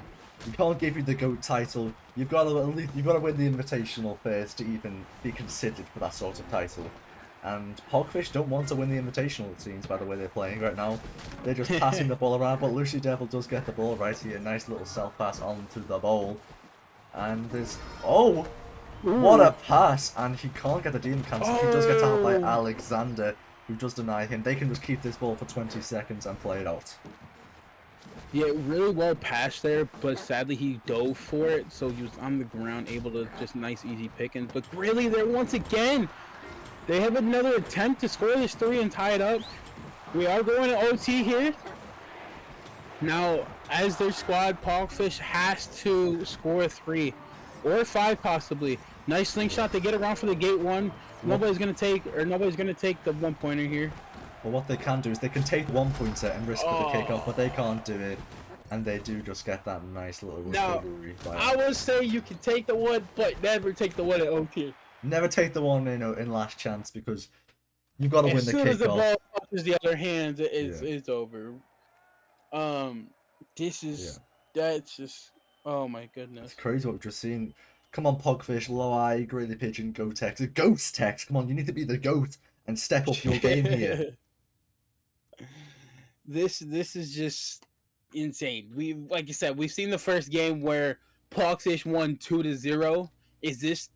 We can't give you the GOAT title. You've got to win the Invitational first to even be considered for that sort of title. And Hogfish don't want to win the Invitational, it seems, by the way they're playing right now. They're just passing the ball around, but Lucy Devil does get the ball right here. Nice little self-pass onto the ball. And there's... Oh! Ooh. What a pass! And he can't get the demon cancel. He does get tackled by Alexander, who does deny him. They can just keep this ball for 20 seconds and play it out. Yeah, really well passed there, but sadly he dove for it, so he was on the ground, able to just nice, easy pickings. But really, there once again, they have another attempt to score this 3 and tie it up. We are going to OT here. Now, as their squad, Pogfish has to score 3 or 5 possibly. Nice slingshot to get around for the gate 1. Nobody's gonna take the 1 pointer here. Well, what they can do is they can take the 1 pointer and risk the kickoff, but they can't do it, and they do just get that nice little recovery. I would say you can take the 1, but never take the 1 at OT. Never take the 1, in last chance, because you've got to win the kickoff. As soon as the ball touches the other hand, it's over. That's just, oh my goodness. It's crazy what we've just seen. Come on, Pogfish, Low Eye, Grayley Pigeon, Gotex. Ghost-Tex, come on, you need to be the GOAT and step up your game here. This is just insane. Like you said, we've seen the first game where Pogfish won 2-0. Is this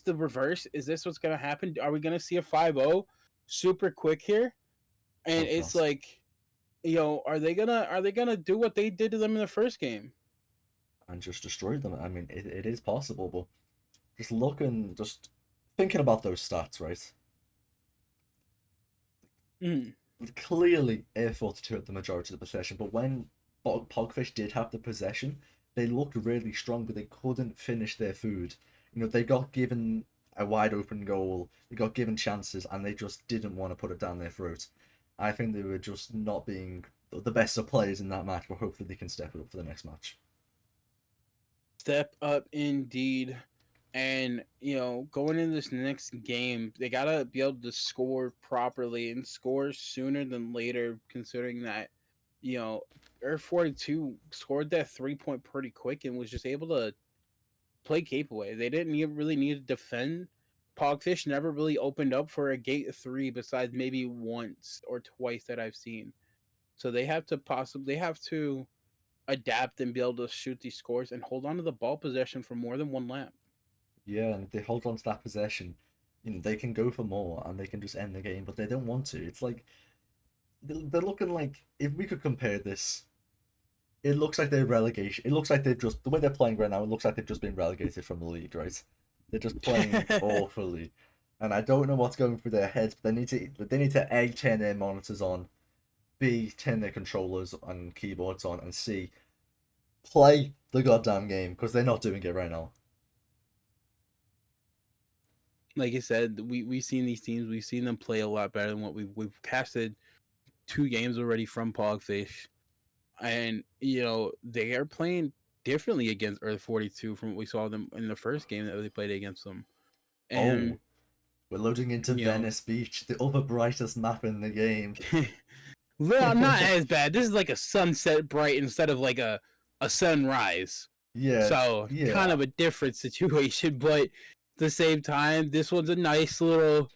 the reverse? Is this what's gonna happen? Are we gonna see a 5-0 super quick here? And it's like, are they gonna do what they did to them in the first game? And just destroy them. I mean, it is possible, but just thinking about those stats, right? Clearly, Air Force 2 had the majority of the possession, but when Pogfish did have the possession, they looked really strong, but they couldn't finish their food. They got given a wide open goal, they got given chances, and they just didn't want to put it down their throat. I think they were just not being the best of players in that match, but hopefully they can step it up for the next match. Step up indeed. And, going into this next game, they got to be able to score properly and score sooner than later, considering that, Air 42 scored that 3-point pretty quick and was just able to play Cape away. They didn't really need to defend. Pogfish never really opened up for a gate 3 besides maybe once or twice that I've seen. So they have to adapt and be able to shoot these scores and hold on to the ball possession for more than 1 lap. Yeah, and if they hold on to that possession, they can go for more and they can just end the game, but they don't want to. It's like they're looking like, if we could compare this, it looks like they're relegation. It looks like they've just, the way they're playing right now, it looks like they've just been relegated from the league, right? They're just playing awfully. and I don't know what's going through their heads, but they need to A, turn their monitors on, B, turn their controllers and keyboards on, and C, play the goddamn game, because they're not doing it right now. Like I said, we've seen these teams. We've seen them play a lot better than what we've casted 2 games already from Pogfish, and they are playing differently against Earth 42 from what we saw them in the first game that they played against them. And we're loading into Venice Beach, the other brightest map in the game. Well, not as bad. This is like a sunset bright instead of like a sunrise. Yeah. So kind of a different situation, but at the same time, this one's a nice little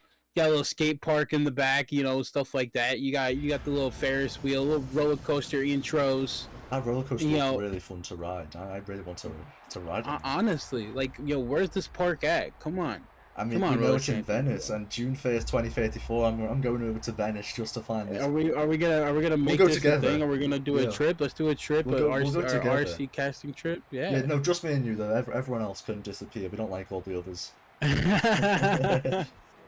skate park in the back, stuff like that. You got the little Ferris wheel, little roller coaster intros. That roller coaster was really fun to ride. I really want to ride it. Honestly, like, where's this park at? Come on. I mean, we know it's in Venice, and June 1st, 2034. I'm going over to Venice just to find this. Are we gonna make this a thing? Are we gonna do a trip? Let's do a trip, we'll go together. RC casting trip. Yeah. Yeah, no, just me and you though. Everyone else can disappear. We don't like all the others.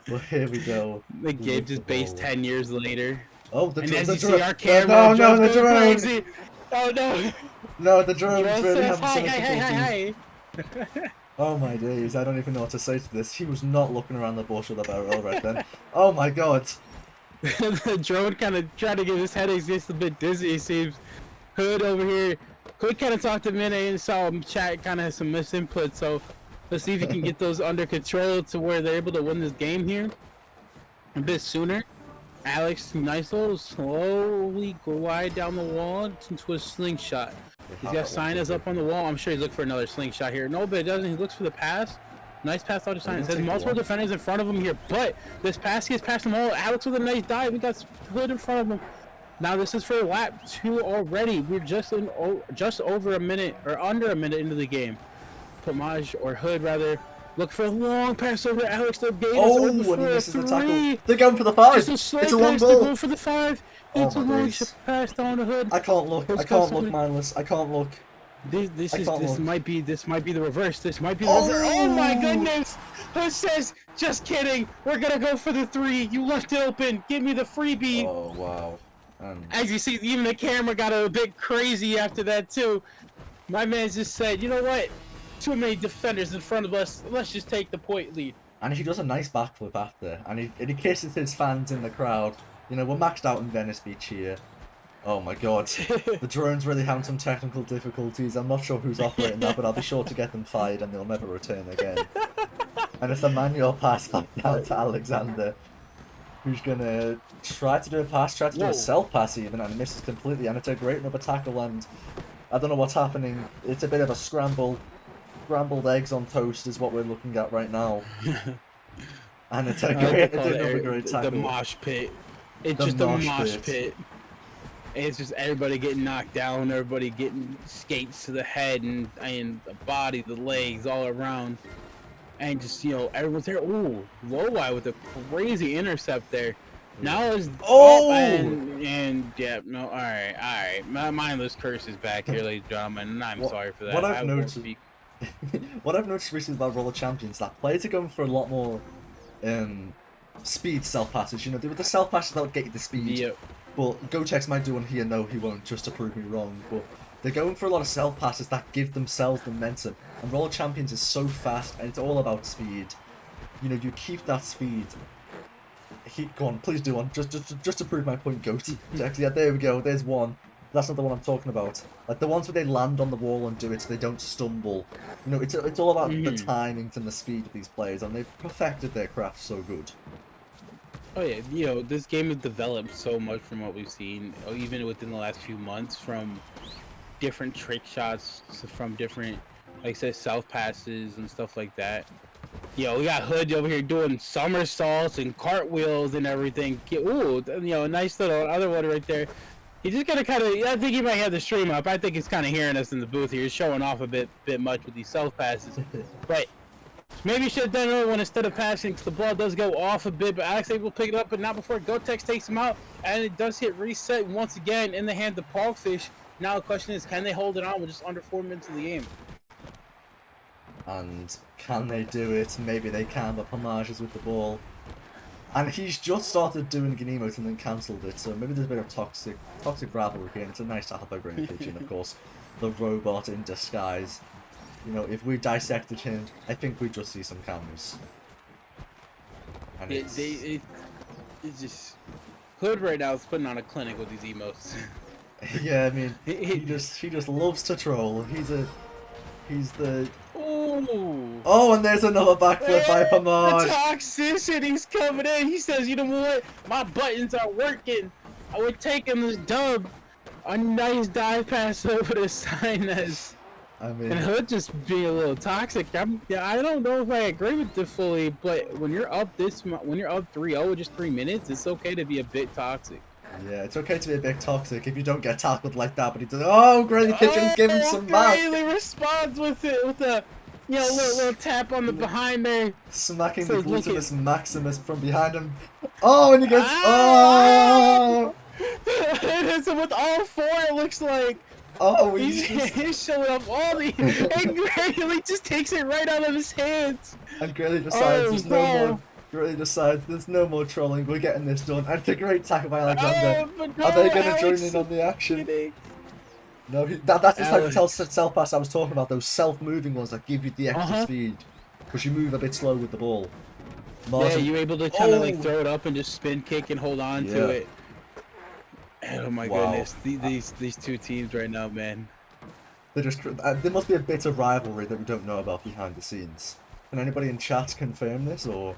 Well, here we go. The game just based 10 years later. Oh, the drone! You see our camera, no, the drone! Crazy. Oh no! No, the drone really having some difficulties. Hi. Oh my days, I don't even know what to say to this. He was not looking around the bush with a barrel right then. Oh my god. The drone kind of tried to give his headaches just a bit dizzy, it seems. Hood over here. Hood kind of talked to Mine and saw him chat, kind of has some misinput, so let's see if he can get those under control to where they're able to win this game here a bit sooner. Alex, nice little slowly glide down the wall into a slingshot. He's got Sinus up on the wall. I'm sure he's looking for another slingshot here. No, but it doesn't. He looks for the pass. Nice pass out to Sinus. There's multiple defenders in front of him here, but this pass gets past them all. Alex with a nice dive. We got Hood in front of him. Now this is for lap 2 already. We're just over a minute or under a minute into the game. Pomage or Hood rather. Look for a long pass over Alex. They're and he misses the tackle. They're going for the 5. It's a long ball. They're going for the 5. It's a long pass down the Hood. I can't look. I can't look, Mindless. I can't look. This might be the reverse. This might be the reverse. Oh my goodness! Hood says, "Just kidding. We're gonna go for the 3. You left it open. Give me the freebie." Oh wow! As you see, even the camera got a bit crazy after that too. My man just said, "You know what? Too many defenders in front of us. Let's just take the point lead." And he does a nice backflip after, and he kisses his fans in the crowd. We're maxed out in Venice Beach here. Oh my god, the drone's really having some technical difficulties. I'm not sure who's operating that, but I'll be sure to get them fired and they'll never return again. And it's a manual pass back down to Alexander, who's gonna try to do a pass, try to do a self-pass even, and misses completely. And it's a great rubber tackle, and I don't know what's happening. It's a bit of a scramble. Scrambled eggs on toast is what we're looking at right now. And it's another great tackle. The mosh pit. It's just a mosh pit. It's just everybody getting knocked down, everybody getting skates to the head and the body, the legs, all around. And just, everyone's there. Ooh, Loweye with a crazy intercept there. Now it's and yeah, no, all right. My mindless curse is back here, ladies and gentlemen, and I'm sorry for that. What I've noticed recently about Roller Champions, that players are going for a lot more speed self passes. They were the self passes that would get you the speed. Yep. But Gotex might do one here. No, he won't, just to prove me wrong. But they're going for a lot of self passes that give themselves momentum. And Roller Champions is so fast, and it's all about speed. You keep that speed. Go on, please do one. Just to prove my point, Goat. Yeah, there we go. There's one. That's not the one I'm talking about. Like the ones where they land on the wall and do it so they don't stumble. It's all about the timings and the speed of these players, and they've perfected their craft so good. Oh yeah, this game has developed so much from what we've seen, even within the last few months, from different trick shots, from different, like I said, self passes and stuff like that. We got Hood over here doing somersaults and cartwheels and everything. Ooh, a nice little other one right there. He just gotta I think he might have the stream up. I think he's kind of hearing us in the booth here. He's showing off a bit much with these self passes. But maybe he should have done another one instead of passing, because the ball does go off a bit, but Alex able to pick it up, but not before Gotex takes him out, and it does hit reset once again in the hand of Pogfish. Now the question is, can they hold it on with just under 4 minutes of the game? And can they do it? Maybe they can, but Pomages with the ball. And he's just started doing an emote and then cancelled it, so maybe there's a bit of toxic rivalry here, and it's a nice to have over in the kitchen, of course. The robot in disguise. You know, if we dissected him, I think we'd just see some cameras. And It's just Hood right now is putting on a clinic with these emotes. Yeah, I mean, he just loves to troll. He's the Oh, and there's another backflip by The Pomage. toxicity's coming in. He says, you know what? My buttons are working. I would take him this dub. A nice dive pass over to Sinus. I mean, And Hood just being a little toxic. I don't know if I agree with it fully, but when you're up 3-0 with just 3 minutes, it's okay to be a bit toxic. yeah, it's okay to be a bit toxic if you don't get tackled like that, but he does. Oh, Grady Kitchens give him some back. Grady responds with a little tap on the behind there. Smacking So the look at- Glutimus Maximus from behind him. Oh, and he gets. Oh! And so with all four, it looks like Oh, he's showing up all the. And Grady just takes it right out of his hands. And Grady decides there's no no. more. Grady decides there's no more trolling. We're getting this done. And it's a great tackle by Alexander. But no, Are they going to Alex join in on the action? No, that's the type of self pass I was talking about. Those self-moving ones that give you the extra speed, because you move a bit slow with the ball. Yeah, you're able to kind of like throw it up and just spin kick and hold on to it. Oh my goodness, these two teams right now, man. They're just there must be a bit of rivalry that we don't know about behind the scenes. Can anybody in chat confirm this, or?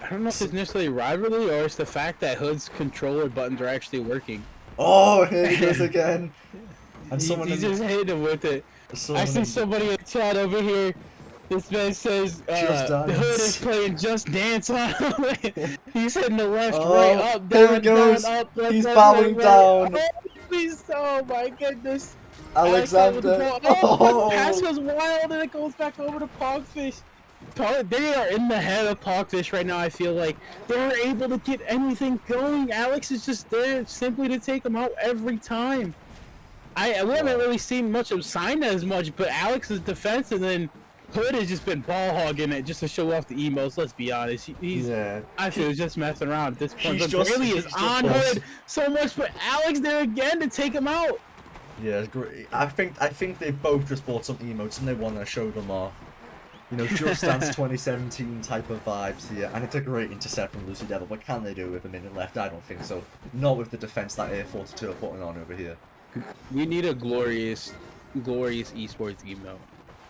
I don't know if it's necessarily rivalry or it's the fact that Hood's controller buttons are actually working. Oh, here he goes again. And someone he's just hitting with it. I see somebody in the chat over here. This man says the Hood is playing Just Dance on him. He's hitting the left, right, up, down, here he goes. down, up, left, He's right, bowing right, down. Right. Oh, please, oh my goodness. Alexander. Oh, the pass goes wild and it goes back over to Pogfish. They are in the head of Pogfish right now. I feel like they're able to get anything going. Alex is just there simply to take them out every time. We haven't really seen much of Sina as much, but Alex's defense and then Hood has just been ball hogging it just to show off the emos. Let's be honest. I feel he's just messing around at this point. But really is on Hood so much, but Alex there again to take him out. Yeah, great. I think they both just bought some emotes and they want to show them off. You know, Just Dance 2017 type of vibes here, and it's a great intercept from Lucy Devil, but can they do it with a minute left? I don't think so. Not with the defense that Air 42 are putting on over here. We need a glorious esports game though.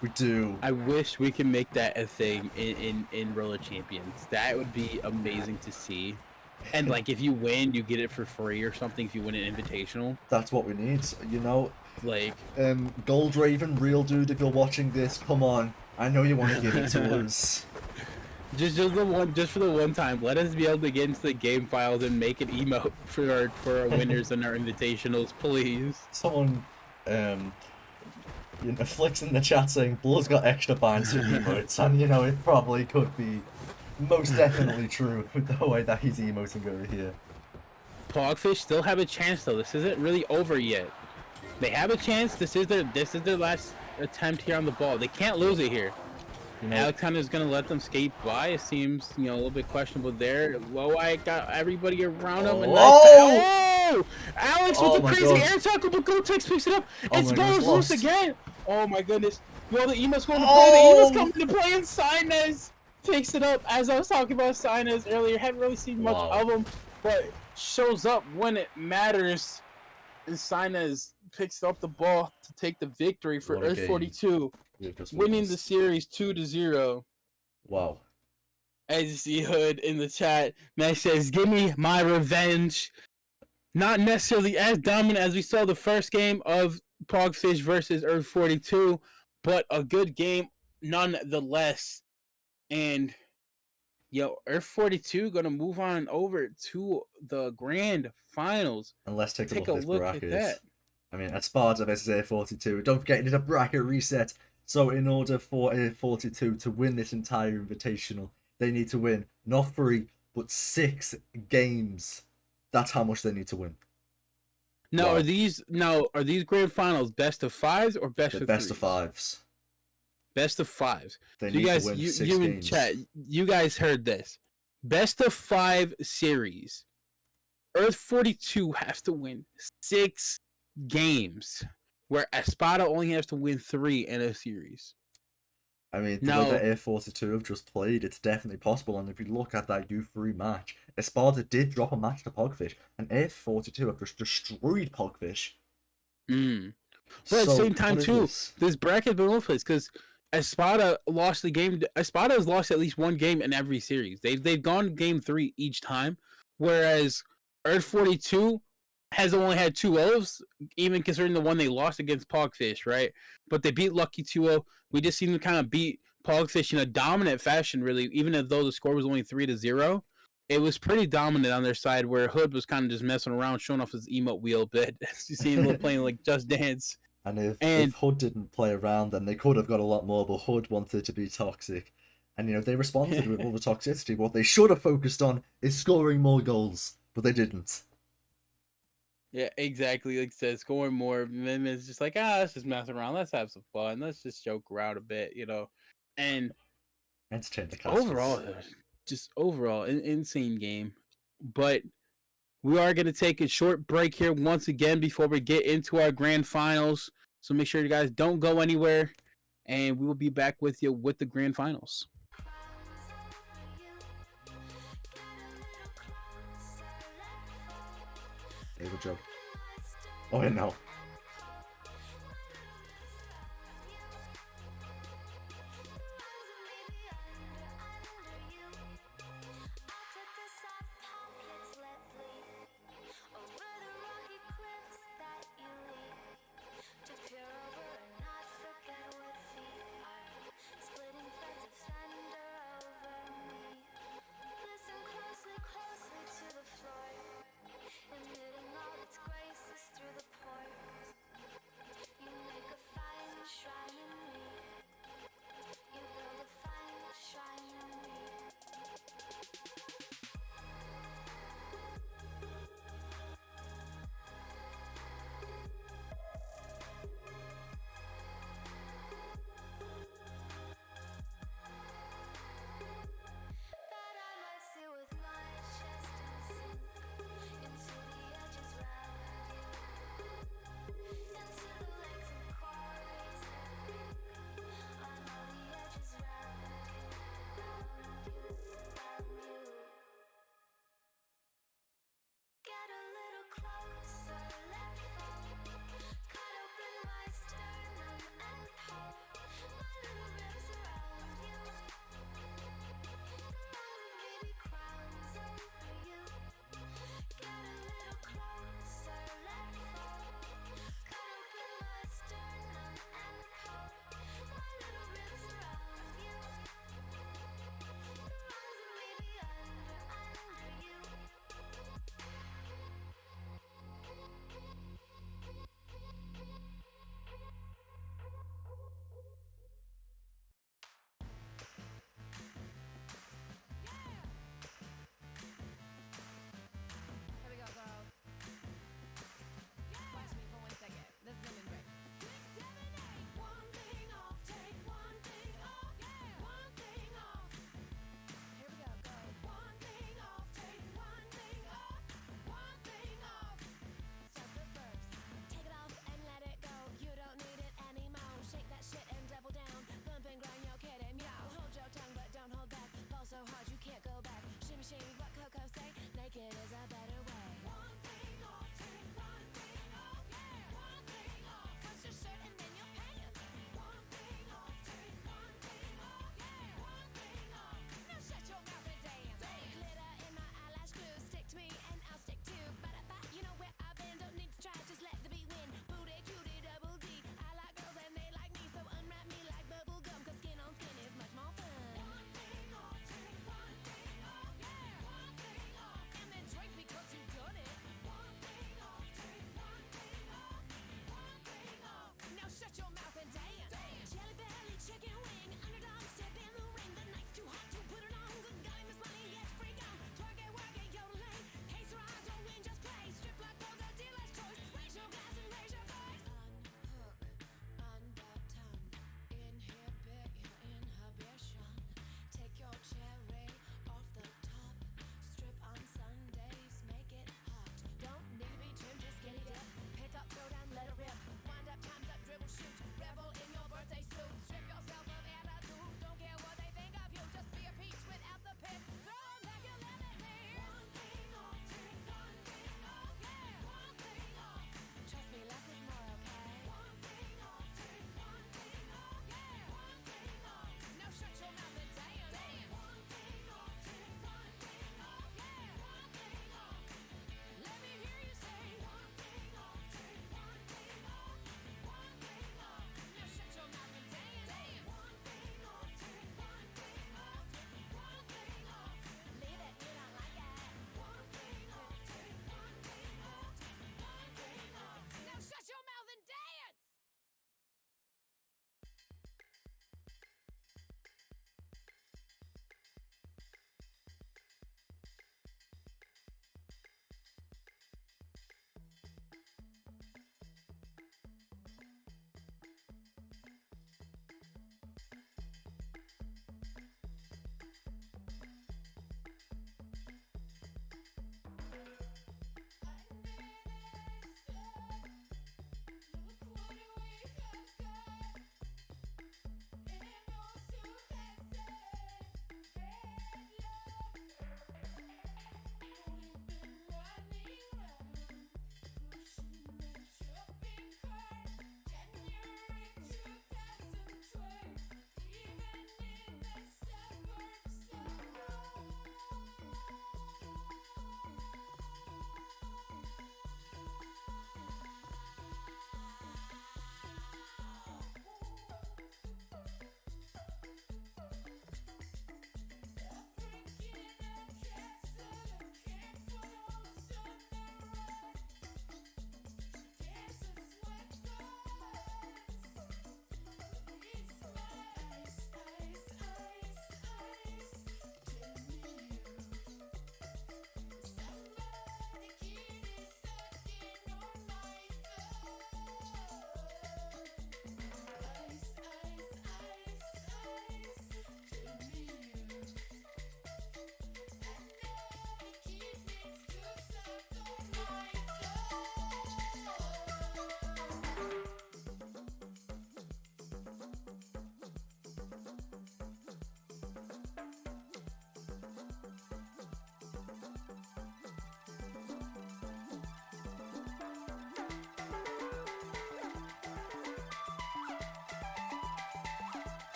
We do. I wish we could make that a thing in Roller Champions. That would be amazing to see. And like if you win, you get it for free or something if you win an invitational. That's what we need, you know. Like Gold Raven, real dude, if you're watching this, come on. I know you want to give it to us. Just for the one time, let us be able to get into the game files and make an emote for our winners and our invitationals, please. Someone, you know, Flicks in the chat saying Blood's got extra binds for emotes, and you know it probably could be most definitely true with the way that he's emoting over here. Pogfish still have a chance though. This isn't really over yet. They have a chance. This is their last attempt here on the ball. They can't lose it here. You know, Alex is gonna let them skate by. It seems, you know, a little bit questionable there. Low, I got everybody around him. And Alex with the crazy air tackle, but Gotex picks it up. It's goes loose again. Oh my goodness. Well, the emo's going to play. The emo's coming to play, and Sinez takes it up. As I was talking about Sinez earlier, haven't really seen much of him, but shows up when it matters. And Sinez picks up the ball to take the victory for Earth 42, winning the series 2-0. Wow. As you see Hood in the chat, man says, "Give me my revenge." Not necessarily as dominant as we saw the first game of Pogfish versus Earth 42, but a good game nonetheless. And Earth 42 gonna move on over to the grand finals. And let's take a look look at at this. that. I mean, Esparta versus Air 42. Don't forget, it is a bracket reset. So in order for Air 42 to win this entire invitational, they need to win not 3, but 6 games. That's how much they need to win. Now, are these grand finals best of 5s or best of 3s? Best of 5s. Best of fives. They So need you guys, to win 6 you in games. chat, you guys heard this. Best of 5 series. Earth 42 has to win 6 games, where Espada only has to win 3 in a series. I mean, the way Now, that A42 have just played, it's definitely possible. And if you look at that U3 match, Espada did drop a match to Pogfish, and A42 have just destroyed Pogfish. but at the same So, time, what is too, this bracket been place because Espada lost the game. Espada has lost at least one game in every series. They've gone game 3 each time, whereas Earth 42 has only had 2-0s, even considering the one they lost against Pogfish, right? But they beat Lucky 2-0. We just seen them kind of beat Pogfish in a dominant fashion, really, even though the score was only 3-0. It was pretty dominant on their side, where Hood was kind of just messing around, showing off his emote wheel a bit. You see him playing like Just Dance. And if And Hood didn't play around, then they could have got a lot more, but Hood wanted to be toxic. And, they responded with all the toxicity. What they should have focused on is scoring more goals, but they didn't. yeah, exactly. Like I said, scoring more. And then it's just like, let's just mess around. Let's have some fun. Let's just joke around a bit, And Entertain the casters. overall, insane game. But we are going to take a short break here once again before we get into our grand finals. So make sure you guys don't go anywhere. And we will be back with you with the grand finals. Hey, good job. Oh, yeah, no. Emitting all its graces through the pore.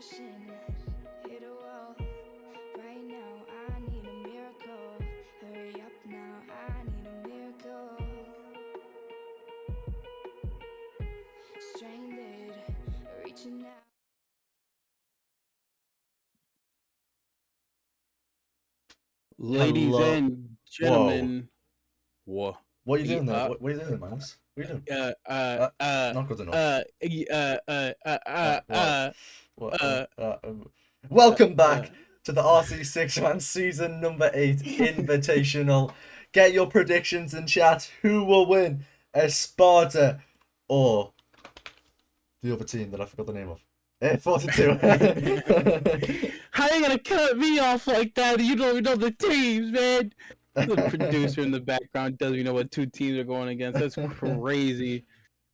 crashing, hit a wall. Right now, I need a miracle. Hurry up now, I need a miracle. Stranded, reaching out. Ladies Hello. and Whoa. gentlemen, whoa. What are you doing there? What are you doing, Manus? What are you doing? Not good enough. What? Welcome back to the RC6 season number 8 Invitational. Get your predictions in chat. Who will win? Esparta or the other team that I forgot the name of? 42. How you gonna cut me off like that? You don't even know the teams, man. The producer in the background doesn't even know what two teams are going against. That's crazy.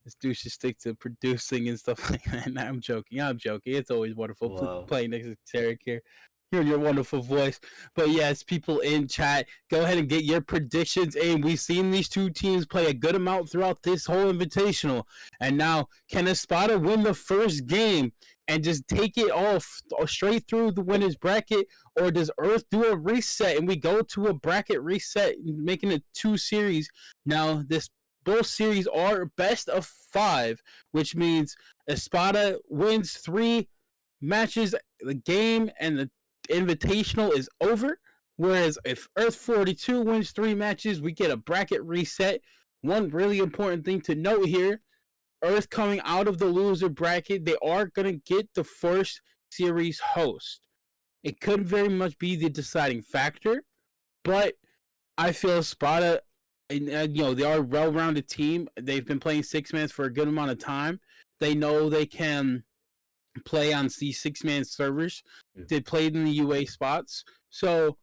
This dude should stick to producing and stuff like that. Nah, I'm joking. It's always wonderful Wow. playing next to Tarek here. Hearing your wonderful voice. But yes, people in chat, go ahead and get your predictions in. We've seen these two teams play a good amount throughout this whole invitational. And now, can Espada win the first game and just take it off straight through the winner's bracket? Or does Earth do a reset and we go to a bracket reset, making it 2 series? Now, both series are best of 5, which means Espada wins 3 matches, the game and the invitational is over. Whereas if Earth 42 wins 3 matches, we get a bracket reset. One really important thing to note here, Earth coming out of the loser bracket, they are going to get the first series host. It could very much be the deciding factor, but I feel Spada, they are a well-rounded team. They've been playing 6-man for a good amount of time. They know they can play on these 6-man servers. They played in the UA spots. So,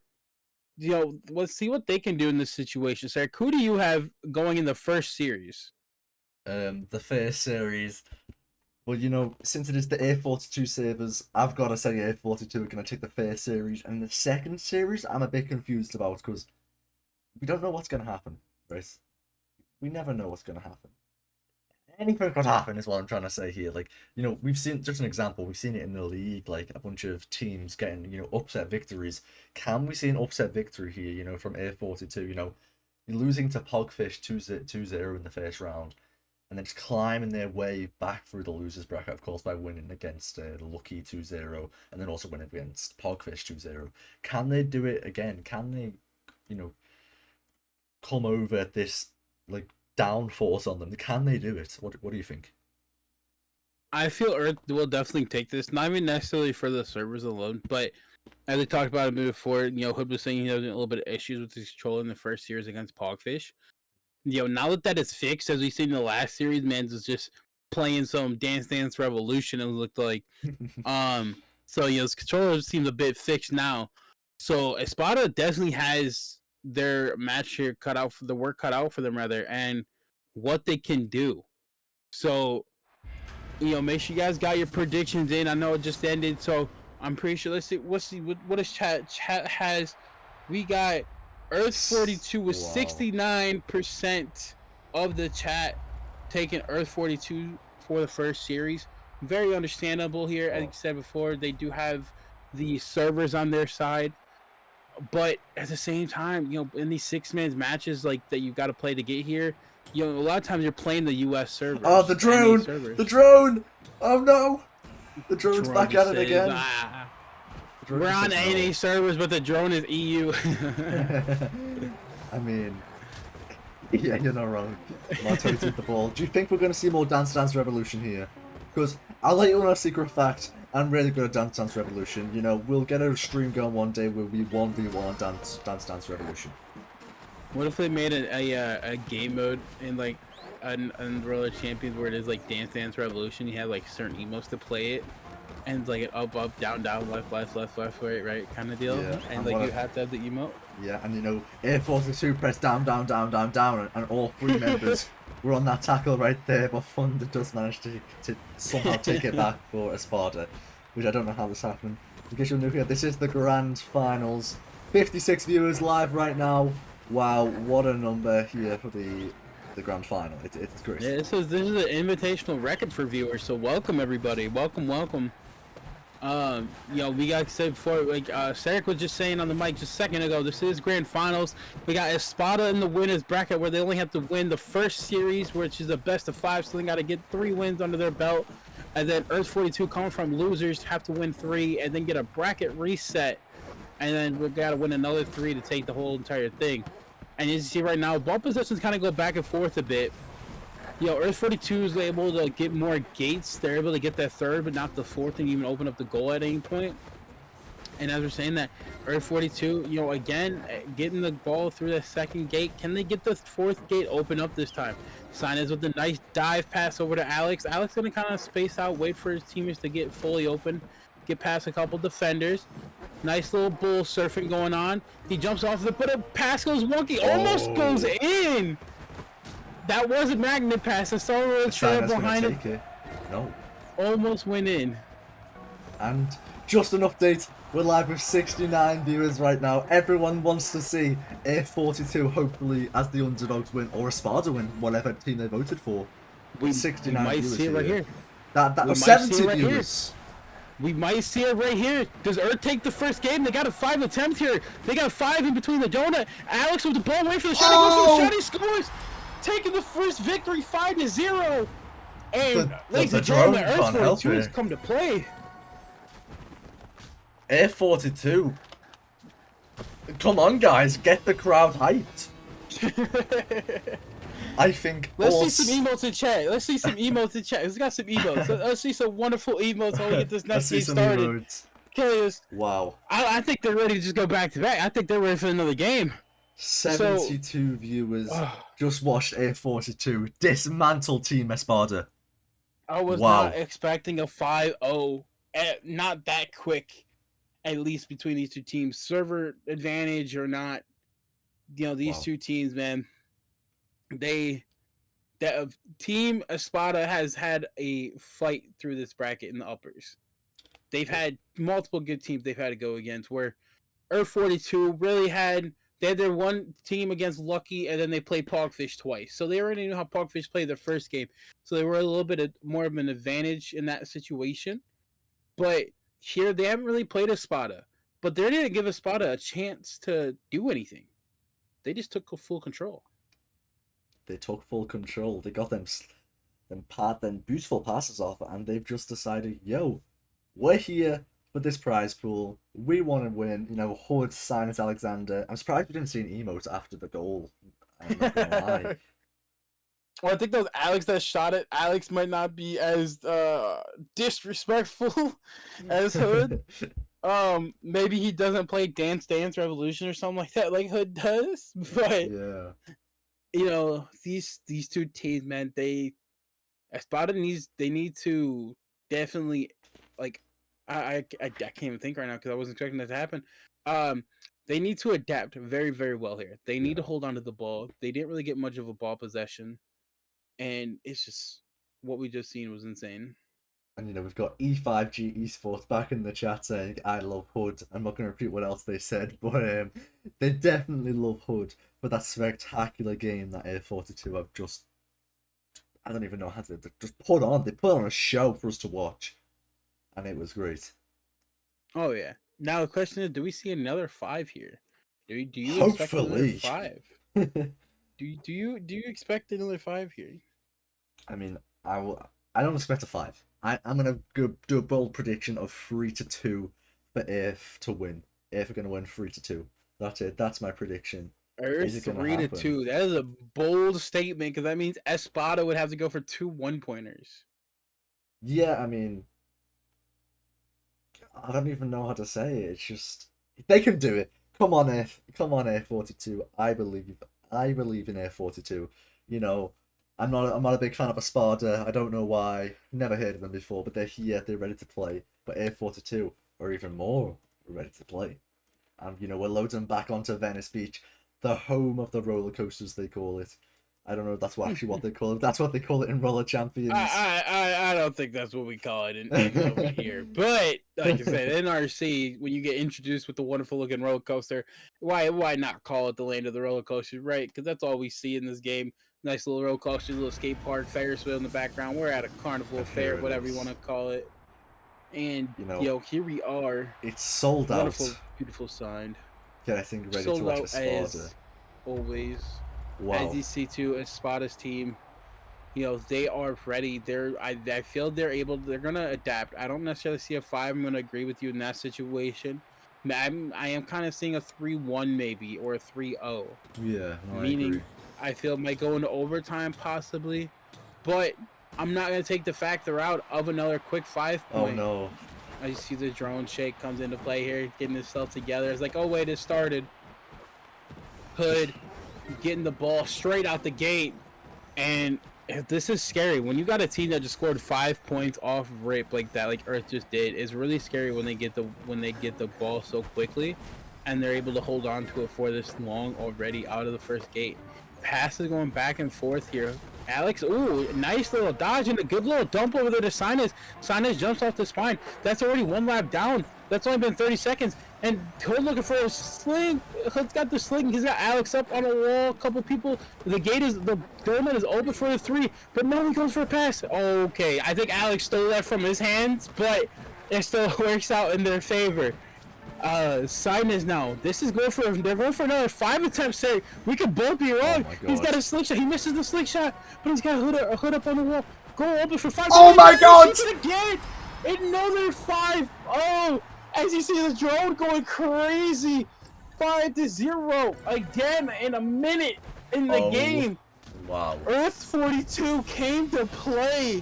let's see what they can do in this situation. Sarah, who do you have going in the first series? The first series. Well, since it is the A42 savers, I've got to say A42 are going to take the first series. And the second series, I'm a bit confused about because we don't know what's going to happen, right? We never know what's going to happen. Anything could happen is what I'm trying to say here. We've seen, just an example, we've seen it in the league, like a bunch of teams getting, upset victories. Can we see an upset victory here, from A42? Losing to Pogfish 2-0 in the first round, and then just climbing their way back through the losers bracket, of course, by winning against Lucky 2-0, and then also winning against Pogfish 2-0. Can they do it again? Can they, come over this, downforce on them? Can they do it? What do you think? I feel Earth will definitely take this, not even necessarily for the servers alone, but as we talked about a bit before, Hood was saying he has a little bit of issues with his control in the first series against Pogfish. Now that is fixed, as we seen in the last series, man was just playing some Dance Revolution, it looked like. So his controller seems a bit fixed now. So Espada definitely has their match here cut out for the work cut out for them rather, and what they can do. So make sure you guys got your predictions in. I know it just ended, so I'm pretty sure. Let's see what is chat has. We got Earth 42 with 69% of the chat taking Earth 42 for the first series. Very understandable here. As I said before, they do have the servers on their side. But at the same time, in these 6-man matches like that you got to play to get here, a lot of times you're playing the US servers. Oh, the drone! The drone! Oh no! The drone's back at it again. We're on NA servers, but the drone is EU. I mean, yeah, you're not wrong. Marto's with the ball. Do you think we're going to see more Dance Dance Revolution here? Because I'll let you know a secret fact. I'm really good at Dance Dance Revolution. We'll get a stream going one day where we 1v1 Dance Dance Revolution. What if they made a game mode in Roller Champions where it is like Dance Dance Revolution? You have certain emotes to play it, and it's like an up, down, left, right kind of deal. Yeah, and you have to have the emote. Yeah, and A42 press down, and all 3 members were on that tackle right there, but Thunder does manage to somehow take it back for Espada, which I don't know how this happened. In case you're new here, this is the Grand Finals. 56 viewers live right now. Wow, what a number here for the Grand Final. It's great. Yeah, this is an invitational record for viewers, so welcome everybody. Welcome. We got said before, like Sarek was just saying on the mic just a second ago, this is grand finals. We got Espada in the winners bracket where they only have to win the first series, which is the best of 5, so they got to get 3 wins under their belt. And then Earth 42 coming from losers have to win 3 and then get a bracket reset. And then we got to win another 3 to take the whole entire thing. And as you see right now, ball possessions kind of go back and forth a bit. Earth 42 is able to get more gates. They're able to get that 3rd, but not the 4th, and even open up the goal at any point. And as we're saying that, Earth 42, again, getting the ball through the 2nd gate. Can they get the 4th gate open up this time? Sinez with a nice dive pass over to Alex. Alex going to kind of space out, wait for his teammates to get fully open, get past a couple defenders. Nice little bull surfing going on. He jumps off of it, but a pass goes wonky. Almost goes in. That was a magnet pass. I saw a trail behind him. No. Almost went in. And just an update. We're live with 69 viewers right now. Everyone wants to see A42 hopefully as the underdogs win or Espada win, whatever team they voted for. We 69 might viewers see it right here. That was 70 viewers. We might see it right here. Does Earth take the first game? They got a 5 attempt here. They got 5 in between the donut. Alex with the ball, wait for the shot. He goes for the shot. He scores. Taking the first victory, 5-0. And ladies and gentlemen, Earth 42 has come to play. A42. Come on, guys, get the crowd hyped. I think. Let's see some emotes in chat. Let's see got some emotes. Let's see some wonderful emotes while we get this next game started. Because wow, I think they're ready to just go back to back. I think they're ready for another game. 72 viewers just watched A42 dismantle Team Espada. I was not expecting a 5-0, not that quick, at least between these two teams. Server advantage or not, these two teams, man. Team Espada has had a fight through this bracket in the uppers. They've had multiple good teams they've had to go against, where Earth 42 really they had their one team against Lucky, and then they played Pogfish twice. So they already knew how Pogfish played their first game. So they were a little bit more of an advantage in that situation. But here, they haven't really played Espada. But they didn't give Espada a chance to do anything. They just took full control. They took full control. They got them beautiful passes off, and they've just decided, we're here for this prize pool. We want to win. Hood, Sinus, Alexander. I'm surprised we didn't see an emote after the goal. I'm not gonna lie. Well, I think that was Alex that shot it. Alex might not be as disrespectful as Hood. Maybe he doesn't play Dance Dance Revolution or something like that, like Hood does. But yeah, these two teams, man, Espada need to definitely I can't even think right now because I wasn't expecting that to happen. They need to adapt very, very well here. They need to hold on to the ball. They didn't really get much of a ball possession, and it's just what we just seen was insane. And we've got E5G Esports back in the chat saying I love Hood. I'm not going to repeat what else they said, but they definitely love Hood for that spectacular game that A42 have I don't even know how to just put on. They put on a show for us to watch. And it was great. Oh yeah. Now the question is, do we see another 5 here? Do you expect another 5? do you expect another 5 here? I mean, I don't expect a 5. I'm gonna go do a bold prediction of 3-2 for AF to win. AF are gonna win 3-2. That's it. That's my prediction. Earth 3-2. That is a bold statement because that means Espada would have to go for 2 1-pointers. Yeah, I mean, I don't even know how to say it. It's just they can do it. Come on, A42. I believe in A42. I'm not a big fan of Espada. I don't know why. Never heard of them before, but they're here. They're ready to play. But A42 are even more ready to play. And we're loading back onto Venice Beach, the home of the roller coasters. They call it. I don't know if that's actually what they call it. That's what they call it in Roller Champions. I don't think that's what we call it in over here. But like I said, NRC, when you get introduced with the wonderful looking roller coaster, why not call it the land of the roller coasters, right? Because that's all we see in this game. Nice little roller coaster, little skate park, Ferris wheel in the background. We're at a carnival fair, whatever you want to call it. And You know, here we are. it's sold Wonderful, out. beautiful sign. Getting ready to Sold watch out Espada. as always. Wow. As you see too, Espada's team, they are ready. I feel they're gonna adapt. I don't necessarily see a 5. I'm gonna agree with you in that situation. I am kind of seeing a 3-1 maybe, or a 3-0. Yeah, no, I agree. Meaning I feel it might go into overtime possibly, but I'm not gonna take the factor out of another quick 5-point. Oh no. I see the drone shake comes into play here, getting himself together. It's like, oh wait, it started. Hood getting the ball straight out the gate, and this is scary. When you got a team that just scored 5 points off rip like that, like Earth just did, it's really scary when they get the ball so quickly, and they're able to hold on to it for this long already out of the first gate. Passes going back and forth here. Alex, ooh, nice little dodge and a good little dump over there to Sinus. Sinus jumps off the spine. That's already 1 lap down. That's only been 30 seconds. And Hood looking for a sling. Hood's got the sling. He's got Alex up on a wall. A couple people. The doorman is open for the 3, but no, he goes for a pass. Okay, I think Alex stole that from his hands, but it still works out in their favor. Sinus now. They're going for another 5 attempts here. We could both be wrong. He's got a slingshot. He misses the slingshot, but he's got a hood up on the wall. Go open for 5. Oh my god! Again! Another 5. Oh, as you see the drone going crazy. 5-0 again in a minute in the game. Wow. Earth 42 came to play.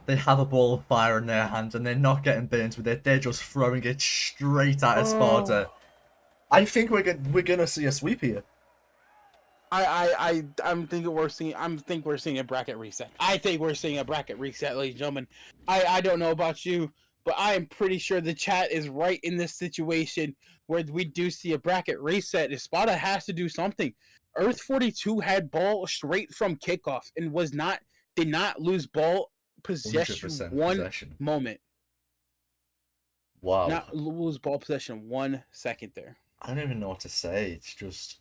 They have a ball of fire in their hands and they're not getting burnt with it. They're just throwing it straight at Espada. I think we're gonna see a sweep here. I'm thinking we're seeing a bracket reset. I think we're seeing a bracket reset, ladies and gentlemen. I don't know about you, but I am pretty sure the chat is right in this situation where we do see a bracket reset. Espada has to do something. Earth 42 had ball straight from kickoff and did not lose ball possession 1 possession. moment. Wow. Not lose ball possession 1 second there. I don't even know what to say. It's just...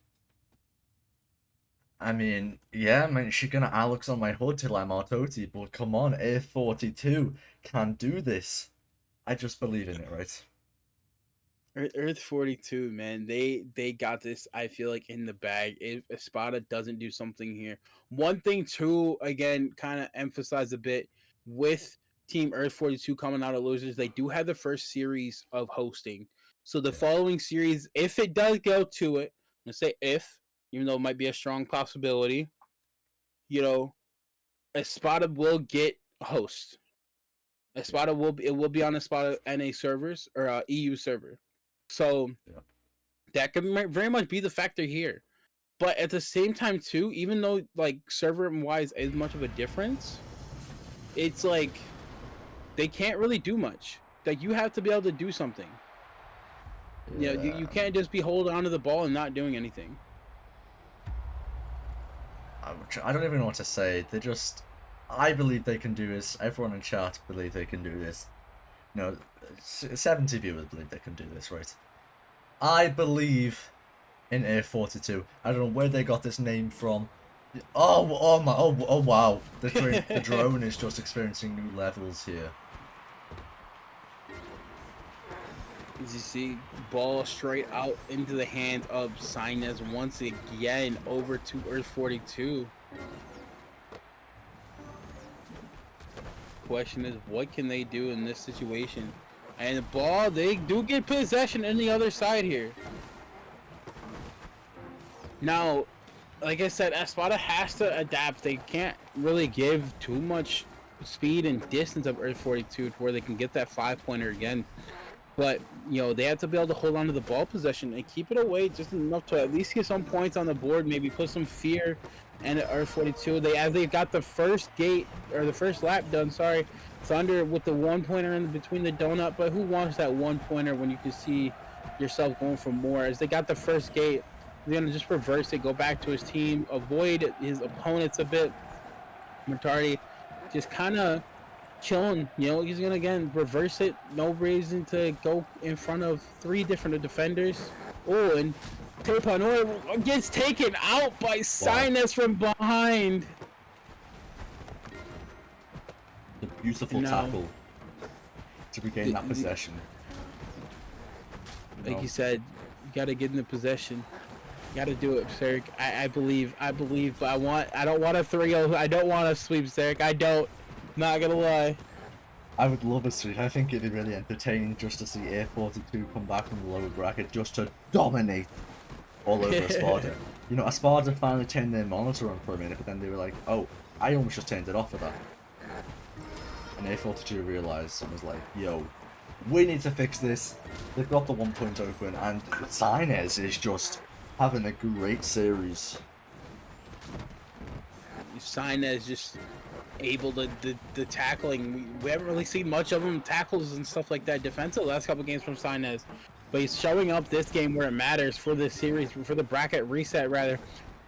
I mean, yeah, man, she's gonna Alex on my hood till I'm Artoti, but come on, A42 can do this. I just believe in it, right? Earth 42, man, they got this, I feel like, in the bag. If Espada doesn't do something here. One thing, too, again, kind of emphasize a bit with Team Earth 42 coming out of losers, they do have the first series of hosting. So the following series, if it does go to it, let's say if, even though it might be a strong possibility, Espada will get host. Espada will be on Espada NA servers or EU server. So that could very much be the factor here. But at the same time too, even though like server wise is much of a difference, it's like they can't really do much. Like you have to be able to do something. Yeah, you can't just be holding onto the ball and not doing anything. I don't even know what to say. I believe they can do this. Everyone in chat believe they can do this. 70 viewers believe they can do this, right? I believe in A42. I don't know where they got this name from. Oh wow. The drone is just experiencing new levels here. As you see, ball straight out into the hands of Sinus once again over to Earth 42. Question is, what can they do in this situation? And the ball, they do get possession in the other side here. Now, like I said, Espada has to adapt. They can't really give too much speed and distance of Earth 42 to where they can get that 5-pointer again. But, they have to be able to hold on to the ball possession and keep it away just enough to at least get some points on the board, maybe put some fear in Earth 42. They got the first lap done, sorry. Thunder with the 1-pointer in between the donut, but who wants that 1-pointer when you can see yourself going for more? As they got the first gate, they're going to just reverse it, go back to his team, avoid his opponents a bit. Matardi just kind of chilling, he's gonna again reverse it. No reason to go in front of 3 different defenders. Oh, and Tepanor gets taken out by Sinus from behind. The beautiful tackle. to regain that possession. Like you said, you gotta get in the possession. You gotta do it, Serk. I believe, but I don't want a 3-0. I don't want a sweep, Serk. I don't. Not gonna lie. I would love a sweep. I think it'd be really entertaining just to see A42 come back from the lower bracket just to dominate all over Espada. You know, Espada finally turned their monitor on for a minute, but then they were like, oh, I almost just turned it off for that. And A42 realised and was like, yo, we need to fix this. They've got the 1 point open, and Sainez is just having a great series. Sainez just able to the tackling. We haven't really seen much of him tackles and stuff like that defensive last couple games from Sainez, but he's showing up this game where it matters for this series, for the bracket reset rather.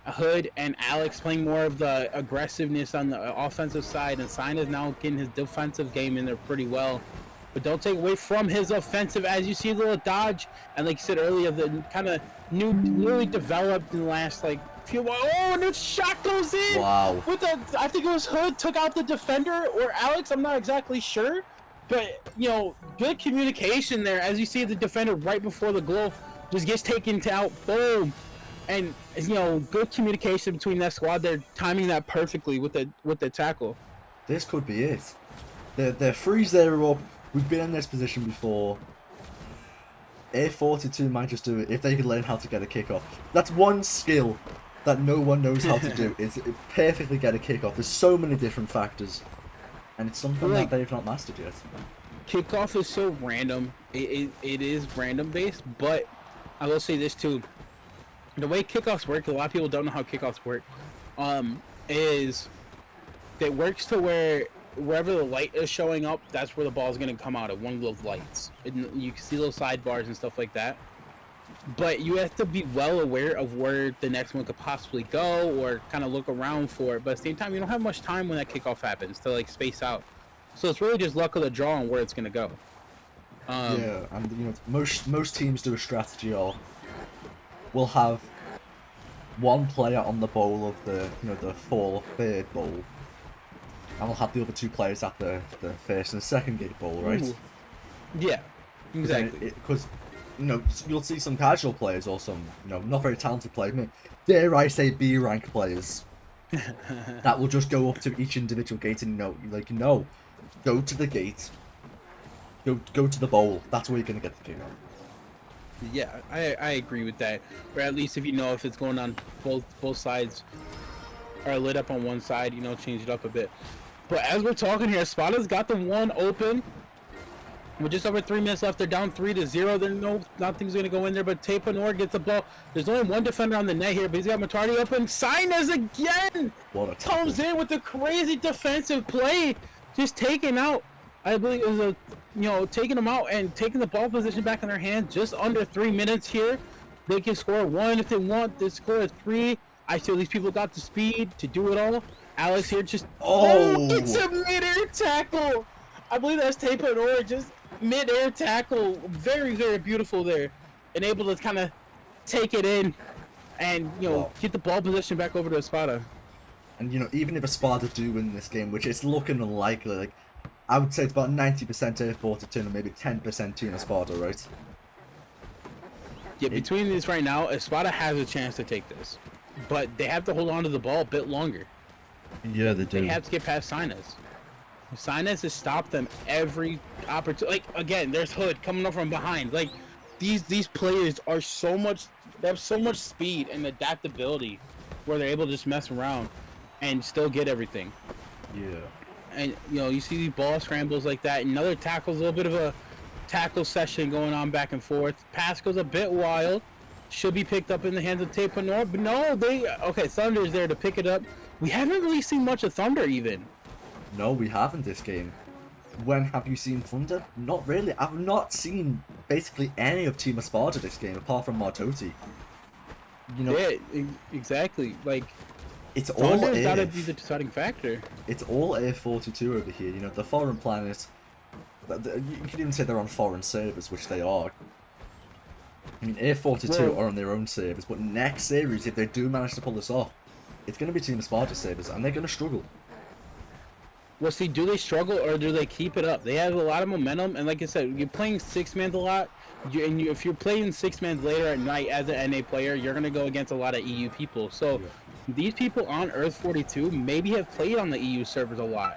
Hood and Alex playing more of the aggressiveness on the offensive side, and Sainez now getting his defensive game in there pretty well. But don't take away from his offensive, as you see the little dodge, and like you said earlier, the kind of newly developed in the last like few. Oh, and the shot goes in. Wow. With the, I think it was Hood took out the defender or Alex. I'm not exactly sure, but you know, good communication there. As you see the defender right before the goal just gets taken out. Boom. And you know, good communication between that squad. They're timing that perfectly with the tackle. This could be it. They're freeze there up. We've been in this position before. A42 might just do it if they could learn how to get a kickoff. That's one skill that no one knows how to do, is perfectly get a kickoff. There's so many different factors, and it's something that they've not mastered yet. Kickoff is so random. It is random based, but I will say this too. The way kickoffs work, a lot of people don't know how kickoffs work, is it works to where wherever the light is showing up, that's where the ball is going to come out of, one of those lights. And you can see those sidebars and stuff like that. But you have to be well aware of where the next one could possibly go, or kind of look around for it. But at the same time, you don't have much time when that kickoff happens to like space out. So it's really just luck of the draw on where it's going to go. Yeah, and you know, most teams do a strategy of we'll have one player on the bowl of the the third bowl, and we'll have the other two players at the first and second gate bowl, right? Ooh. Yeah, exactly. Because you'll see some casual players or some not very talented players, dare I say B rank players, that will just go up to each individual gate and go to the gate, go to the bowl. That's where you're gonna get the kick off. Yeah, I agree with that. Or at least if you know if it's going on both sides are lit up on one side, change it up a bit. But as we're talking here, Spada's got the one open. With just over 3 minutes left, they're down 3-0. Then nothing's gonna go in there. But Tepanor gets the ball. There's only one defender on the net here, but he's got Matardi open. Sainez again comes in with a crazy defensive play, just taking out. I believe it was taking them out and taking the ball position back in their hands. Just under 3 minutes here. They can score one if they want. They score 3. I feel these people got the speed to do it all. Alex here just it's a mid-air tackle. I believe that's Tepanor, just mid-air tackle. Very, very beautiful there. And able to kind of take it in and get the ball position back over to Espada. And even if Espada do win this game, which it's looking unlikely, like I would say it's about 90% A42 and maybe 10% Team Espada, right? Yeah, between these right now, Espada has a chance to take this. But they have to hold on to the ball a bit longer. Yeah, they do. They have to get past Sainez. Sainez has stopped them every opportunity. Like, again, there's Hood coming up from behind. Like, these players are they have so much speed and adaptability where they're able to just mess around and still get everything. Yeah. And you see these ball scrambles like that. Another tackle's a little bit of a tackle session going on back and forth. Pass goes a bit wild. Should be picked up in the hands of Tepanor, but no, Thunder's there to pick it up. We haven't really seen much of Thunder even. No, we haven't this game. When have you seen Thunder? Not really. I've not seen basically any of Team Espada this game apart from Martoti. Yeah, exactly. Like, it's Thunder's all gotta be the deciding factor. It's all A42 over here. The foreign planet. You could even say they're on foreign servers, which they are. I mean, A42 are on their own servers, but next series, if they do manage to pull this off, it's going to be Team Espada servers, and they're going to struggle. we'll see, do they struggle or do they keep it up? They have a lot of momentum, and like I said, you're playing six-man a lot, if you're playing six-man later at night as an NA player, you're going to go against a lot of EU people. So these people on Earth 42 maybe have played on the EU servers a lot,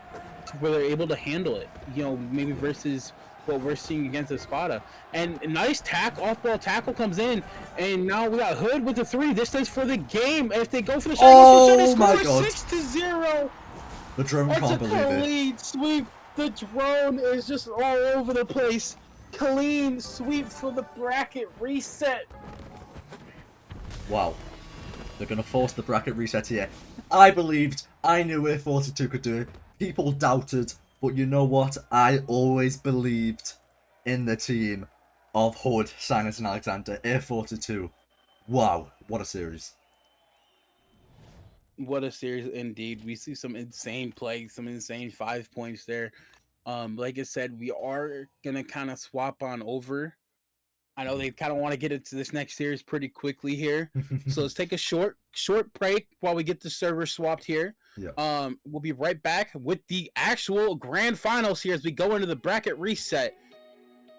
where they're able to handle it, maybe versus what we're seeing against Espada. And a nice off-ball tackle comes in, and now we got Hood with the 3. This is for the game. If they go for the shot, Oh my god. 6-0. The drone It's can't a believe it. clean sweep. The drone is just all over the place. Clean sweep for the bracket reset. Wow. They're going to force the bracket reset here. I believed. I knew Air 42 could do it. People doubted. But you know what? I always believed in the team of Hood, Sinus, and Alexander. Air 42. Wow. What a series. What a series indeed. We see some insane play, some insane 5 points there. Like I said, we are going to kind of swap on over. I know they kind of want to get into this next series pretty quickly here. So let's take a short break while we get the server swapped here. Yeah. We'll be right back with the actual grand finals here as we go into the bracket reset.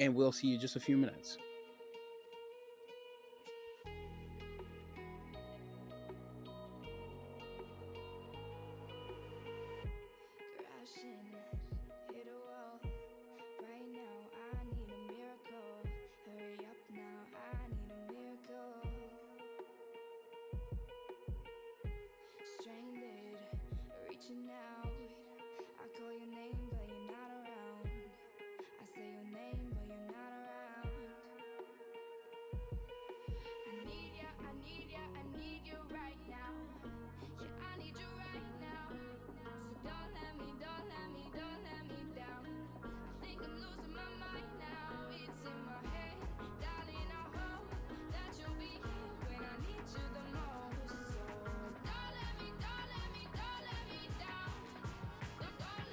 And we'll see you in just a few minutes. Crashing, hit a wall. Right now, I need a miracle. Hurry up now, I need a miracle. Stranded, reaching out. I call your name, but you're not around. I say your name, but you're not around. I need ya, I need ya, I need you right now. Yeah, I need you right now. So don't let me down. I think I'm losing my mind now. It's in my head, darling. I hope that you'll be here when I need you the most. So don't let me down. Don't let me down. Don't let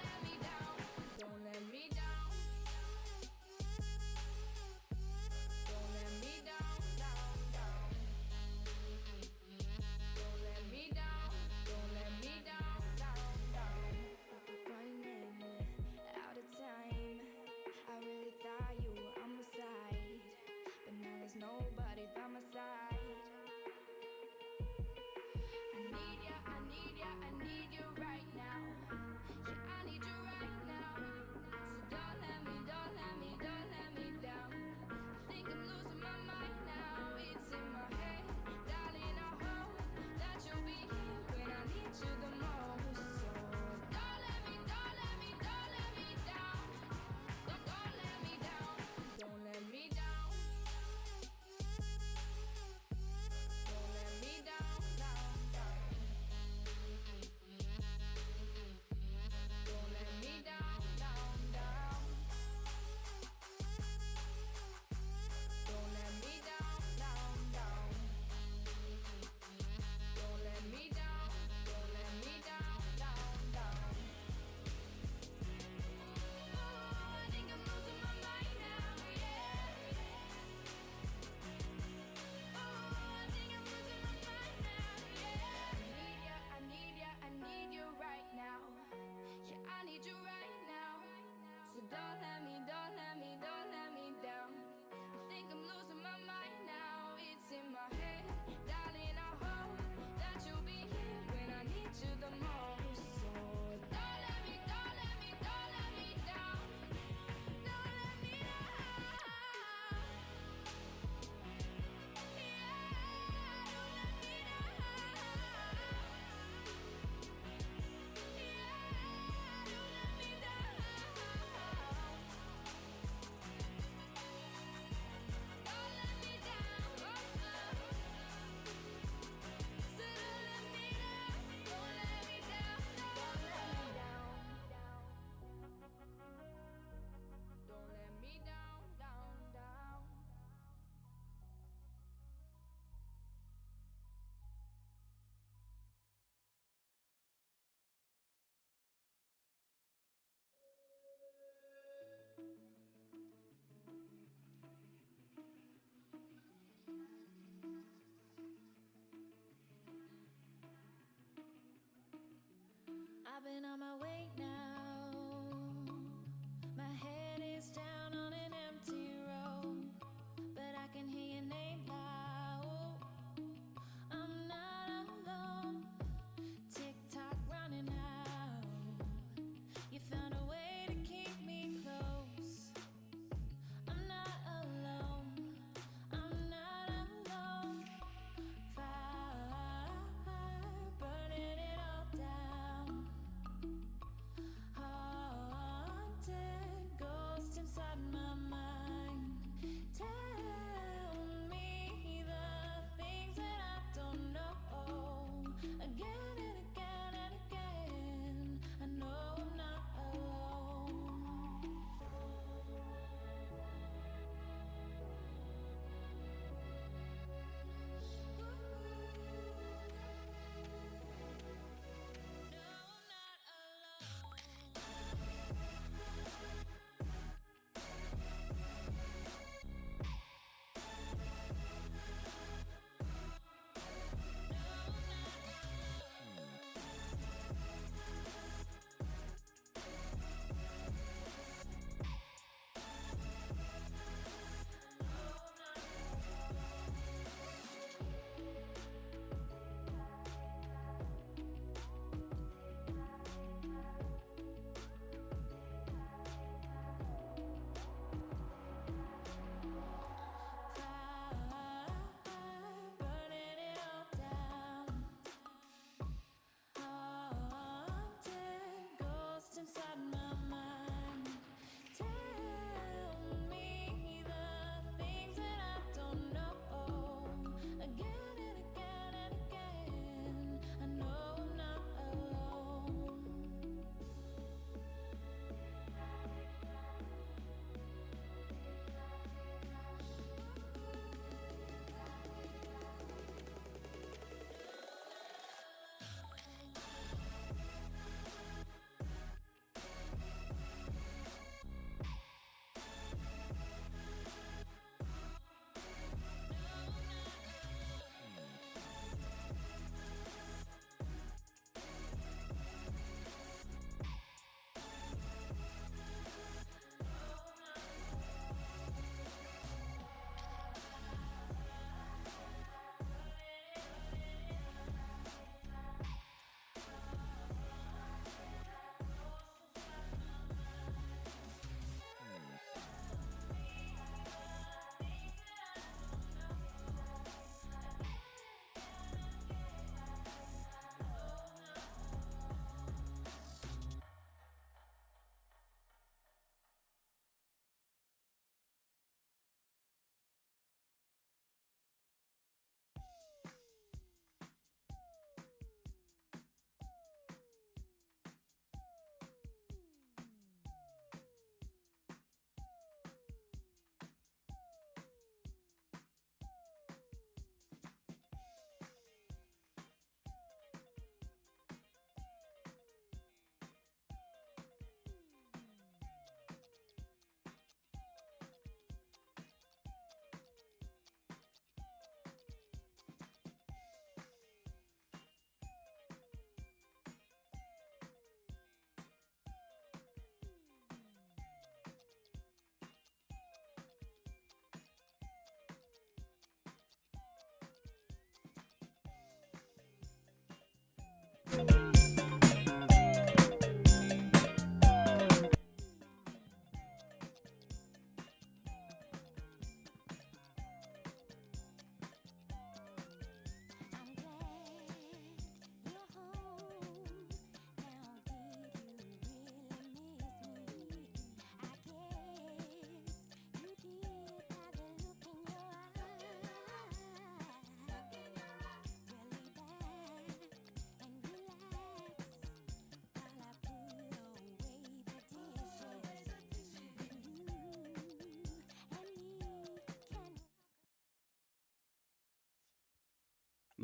me down. Don't let me down. Don't let me down. Don't let me down. Don't let me down. Running out of time. I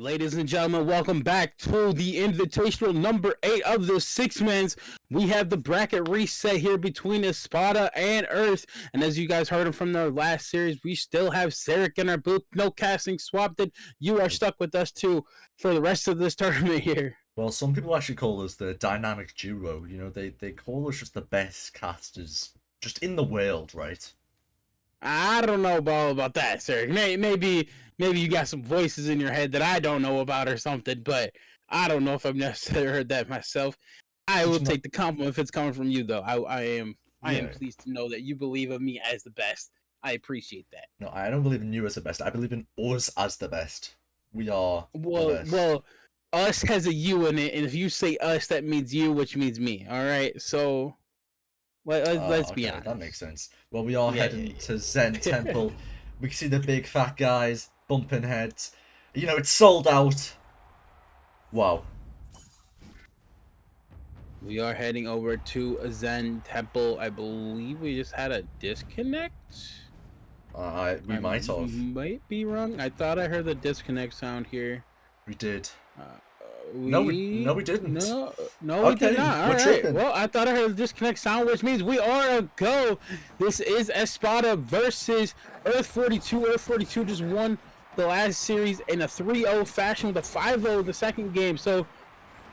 Ladies and gentlemen, welcome back to the Invitational number 8 of the 6-mans. We have the bracket reset here between Espada and Earth. And as you guys heard from the last series, we still have Sarek in our booth. No casting swapped it. You are stuck with us too for the rest of this tournament here. Well, some people actually call us the dynamic duo. You know, they call us just the best casters just in the world, right? I don't know about that, Sarek. Maybe you got some voices in your head that I don't know about or something, but I don't know if I've necessarily heard that myself. I will take the compliment if it's coming from you, though. I am pleased to know that you believe of me as the best. I appreciate that. No, I don't believe in you as the best. I believe in us as the best. We are the best. Well, us has a U in it, and if you say us, that means you, which means me. All right, so let's be honest. That makes sense. Well, we are heading to Zen Temple. We can see the big fat guys bumping heads. You know, it's sold out. Wow. We are heading over to a Zen Temple. I believe we just had a disconnect. We might have. Might be wrong. I thought I heard the disconnect sound here. We did. No, we didn't. No, we did not. All right. Tripping. Well, I thought I heard the disconnect sound, which means we are a go. This is Espada versus Earth 42. Earth 42 just won the last series in a 3-0 fashion with a 5-0 in the second game. So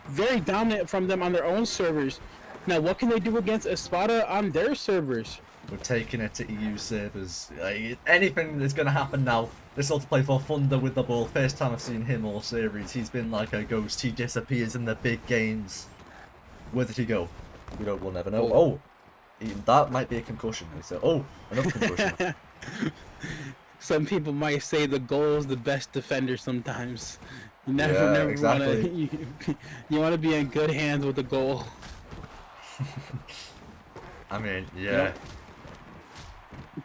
very dominant from them on their own servers. Now, what can they do against Espada on their servers? We're taking it to EU servers. Anything is going to happen now. This ought to play for Thunder with the ball. First time I've seen him all series. He's been like a ghost. He disappears in the big games. Where did he go? We'll never know. Oh, that might be a concussion. So, another concussion. Some people might say the goal is the best defender sometimes. You never exactly. want to. You want to be in good hands with the goal. I mean, yeah.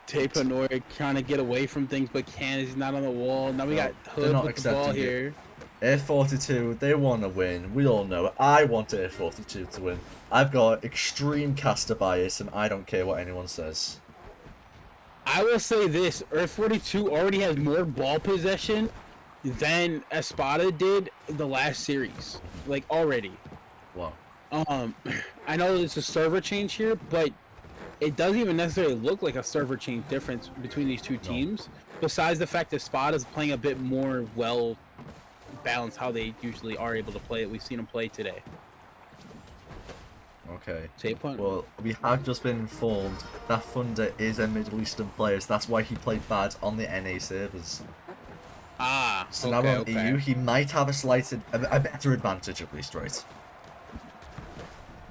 Tape Honora trying to get away from things, but he's not on the wall. Now we got Hood with the ball here. Air 42, they want to win. We all know it. I want Air 42 to win. I've got extreme caster bias, and I don't care what anyone says. I will say this: Earth 42 already has more ball possession than Espada did the last series. Like already. Wow. I know it's a server change here, but it doesn't even necessarily look like a server change difference between these two teams. Besides the fact that Espada is playing a bit more well balanced how they usually are able to play it. We've seen them play today. Okay. Tape Hunt. Well, we have just been informed that Thunder is a Middle Eastern player, so that's why he played bad on the NA servers. So now on EU, he might have a better advantage at least, right?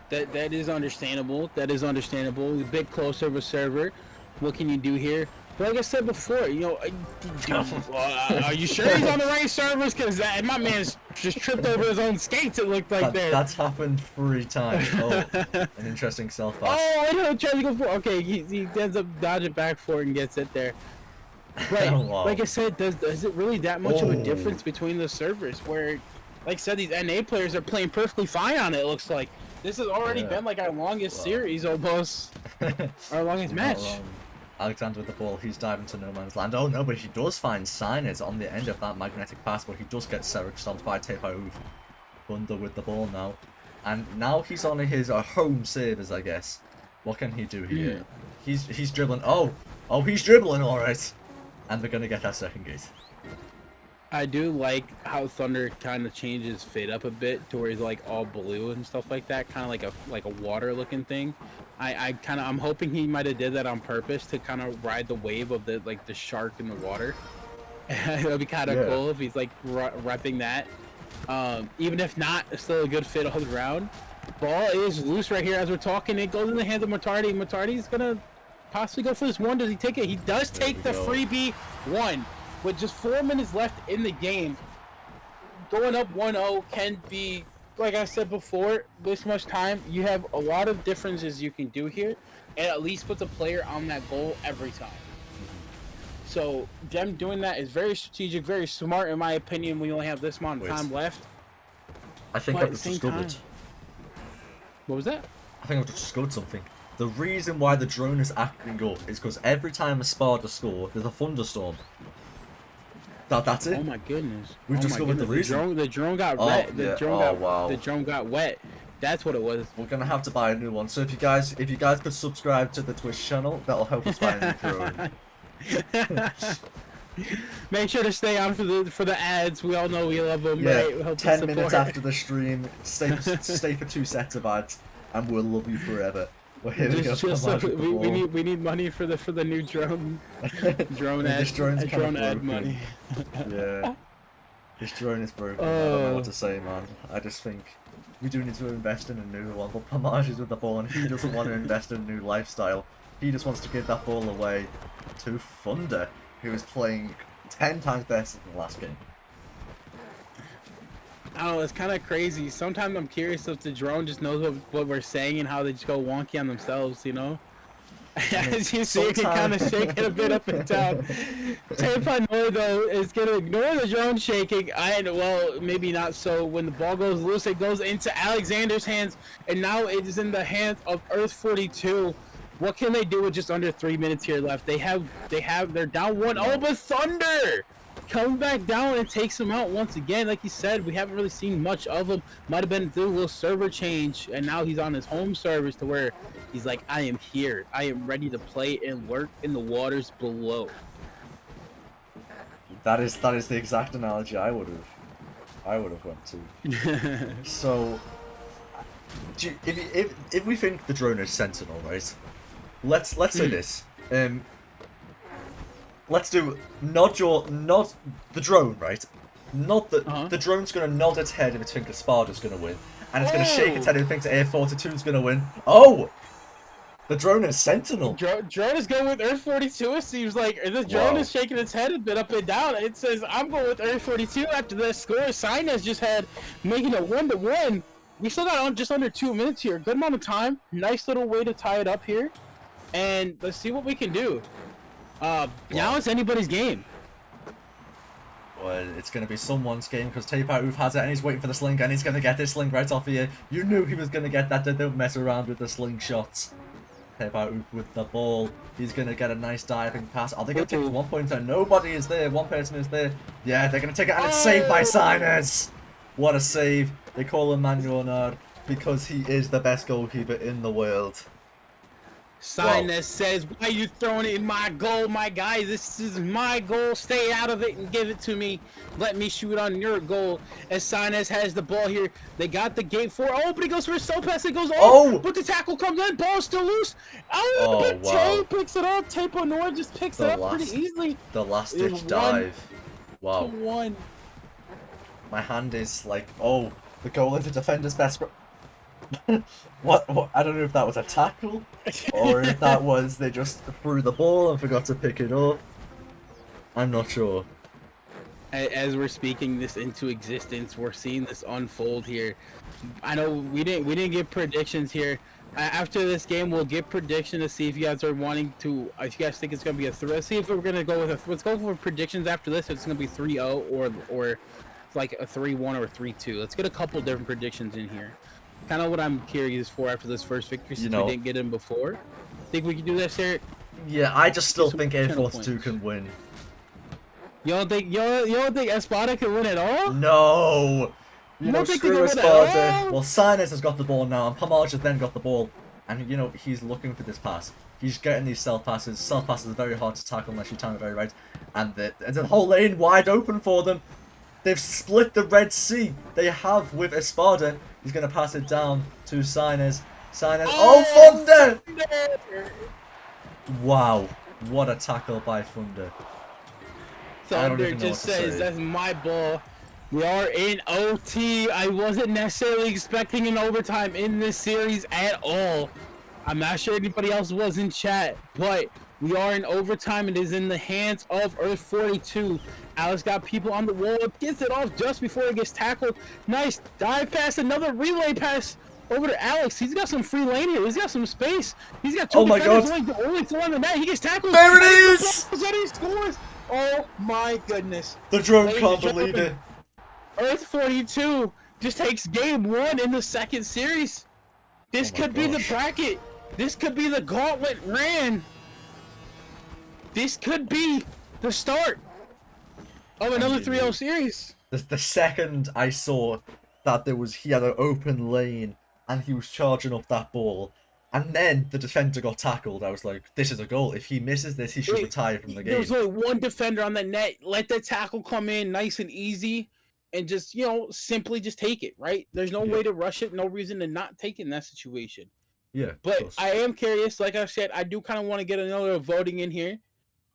That is understandable. That is understandable. A bit closer of a server. What can you do here? But like I said before, you know, are you sure he's on the right servers? Because my man's just tripped over his own skates. It looked like there. That's happened 3 times. Oh, an interesting self pass. Oh, I know. Trying to go for. Okay, he ends up dodging back for it and gets it there. But wow. Like I said, is it really that much of a difference between the servers? Where, like I said, these NA players are playing perfectly fine on it. It looks like this has already been like our longest series, almost our longest match. Alexander with the ball, he's diving to no man's land. Oh no, but he does find Signers on the end of that magnetic pass, but he does get Sarek stomped by Tepaouf. Thunder with the ball now. And now he's on his home servers, I guess. What can he do here? He's dribbling. Oh, he's dribbling, alright. And they're going to get that second gate. I do like how Thunder kind of changes fit up a bit to where he's like all blue and stuff like that, kind of like a water looking thing. I'm hoping he might have did that on purpose to kind of ride the wave of the shark in the water. It would be kind of cool if he's like repping that. Even if not, it's still a good fit all around. Ball is loose right here as we're talking. It goes in the hands of Matardi. Matardi's gonna possibly go for this one. Does he take it? He does take the freebie one. With just 4 minutes left in the game, going up 1-0 can be, like I said before, this much time, you have a lot of differences you can do here, and at least put the player on that goal every time. So them doing that is very strategic, very smart in my opinion. We only have this amount of time left. I think I've just discovered. What was that? I think I've just discovered something. The reason why the drone is acting up is because every time a Sparta score, there's a thunderstorm. That's it. Oh my goodness. We've Oh my discovered the goodness. reason. The drone got Oh, wet. yeah. The drone got wet. That's what it was. We're gonna have to buy a new one. So if you guys could subscribe to the Twitch channel, that'll help us buy a new drone. Make sure to stay on for the ads. We all know we love them, Yeah, right? Help us 10 minutes support. after the stream, stay for 2 sets of ads, and we'll love you forever. Well, here we go. Just so we need money for the new drone This drone's kind drone of ad broken. money. Yeah, this drone is broken. I don't know what to say, man. I just think we do need to invest in a new one. But Pomage is with the ball, and he doesn't want to invest in a new lifestyle. He just wants to give that ball away to Thunder, who is playing 10 times better than the last game. I don't know, it's kind of crazy. Sometimes I'm curious if the drone just knows what we're saying and how they just go wonky on themselves, you know? As you see, it can kind of shake it a bit up and down. Tape though, is going to ignore the drone shaking. Well, maybe not so. When the ball goes loose, it goes into Alexander's hands, and now it is in the hands of Earth 42. What can they do with just under 3 minutes here left? They're down 1. Oh, but Thunder comes back down and takes him out once again. Like you said, we haven't really seen much of him. Might have been through a little server change, and now he's on his home servers to where he's like, I am here. I am ready to play and lurk in the waters below. That is the exact analogy I would have went to. So, if we think the drone is Sentinel, right? Let's say this. Let's do nod the drone, right? Not the the drone's gonna nod its head if it thinks Sparta's gonna win, and it's gonna shake its head if it thinks Air 42's gonna win. Oh, the drone is Sentinel. Drone is going with Earth 42. It seems like the drone is shaking its head a bit up and down. It says, I'm going with Earth 42 after the score Sinus just had, making it 1-1. We still got just under 2 minutes here. Good amount of time. Nice little way to tie it up here. And let's see what we can do. Now it's anybody's game. Well, it's going to be someone's game because Tape Out has it and he's waiting for the sling and he's going to get this sling right off here. You knew he was going to get that. They don't mess around with the slingshots. Tape Out with the ball. He's going to get a nice diving pass. Are they going to take the 1 pointer? Nobody is there. One person is there. Yeah, they're going to take it and it's saved by Sinus. What a save. They call him Manuel because he is the best goalkeeper in the world. Sinus says, why are you throwing it in my goal, my guy? This is my goal. Stay out of it and give it to me. Let me shoot on your goal. As Sinus has the ball here. They got the gate for. Oh, but he goes for a cell pass. It goes off. But the tackle comes in. Ball still loose. But Tay picks it up. Tape Honor just picks it up pretty easily. The last ditch dive. Wow. 2-1. My hand is like, oh, the goal into defender's best. What? I don't know if that was a tackle or if that was they just threw the ball and forgot to pick it up. I'm not sure. As we're speaking this into existence, we're seeing this unfold here. I know we didn't get predictions here. After this game, we'll get prediction to see if you guys are wanting to. If you guys think it's gonna be a 3. Let's see if we're gonna go with let's go for predictions after this. If it's gonna be 3-0 or like a 3-1 or 3-2. Let's get a couple different predictions in here. Kind of what I'm curious for after this first victory, since we didn't get in before. Think we can do this, Eric? Yeah, I just still think Air Force 2 can win. You don't think Espada can win at all? No. You know, think screw they can win at all? Espada. Well, Sinus has got the ball now, and Pomage has then got the ball, and you know he's looking for this pass. He's getting these self passes. Self passes are very hard to tackle unless you time it very right, and the whole lane wide open for them. They've split the Red Sea. They have with Espada. He's going to pass it down to Sinus. Sinus. Oh, Thunder! Wow. What a tackle by Thunder. Thunder just says, that's my ball. We are in OT. I wasn't necessarily expecting an overtime in this series at all. I'm not sure anybody else was in chat, but we are in overtime. It is in the hands of Earth 42. Alex got people on the wall. Gets it off just before it gets tackled. Nice dive pass. Another relay pass over to Alex. He's got some free lane here. He's got some space. He's got 2 defenders only 4 on the net. He gets tackled. There it is! He scores. Oh my goodness. The drone can't believe it. Earth 42 just takes game 1 in the second series. This could be the bracket. This could be the gauntlet ran. This could be the start. Oh, another And, you 3-0 know, series. the second I saw that he had an open lane and he was charging up that ball, and then the defender got tackled, I was like, this is a goal. If he misses this, he should retire from the There was game. only one defender on the net. Let the tackle come in nice and easy, and just simply just take it. Right? There's no way to rush it. No reason to not take it in that situation. Yeah, But I am curious. Like I said, I do kind of want to get another voting in here,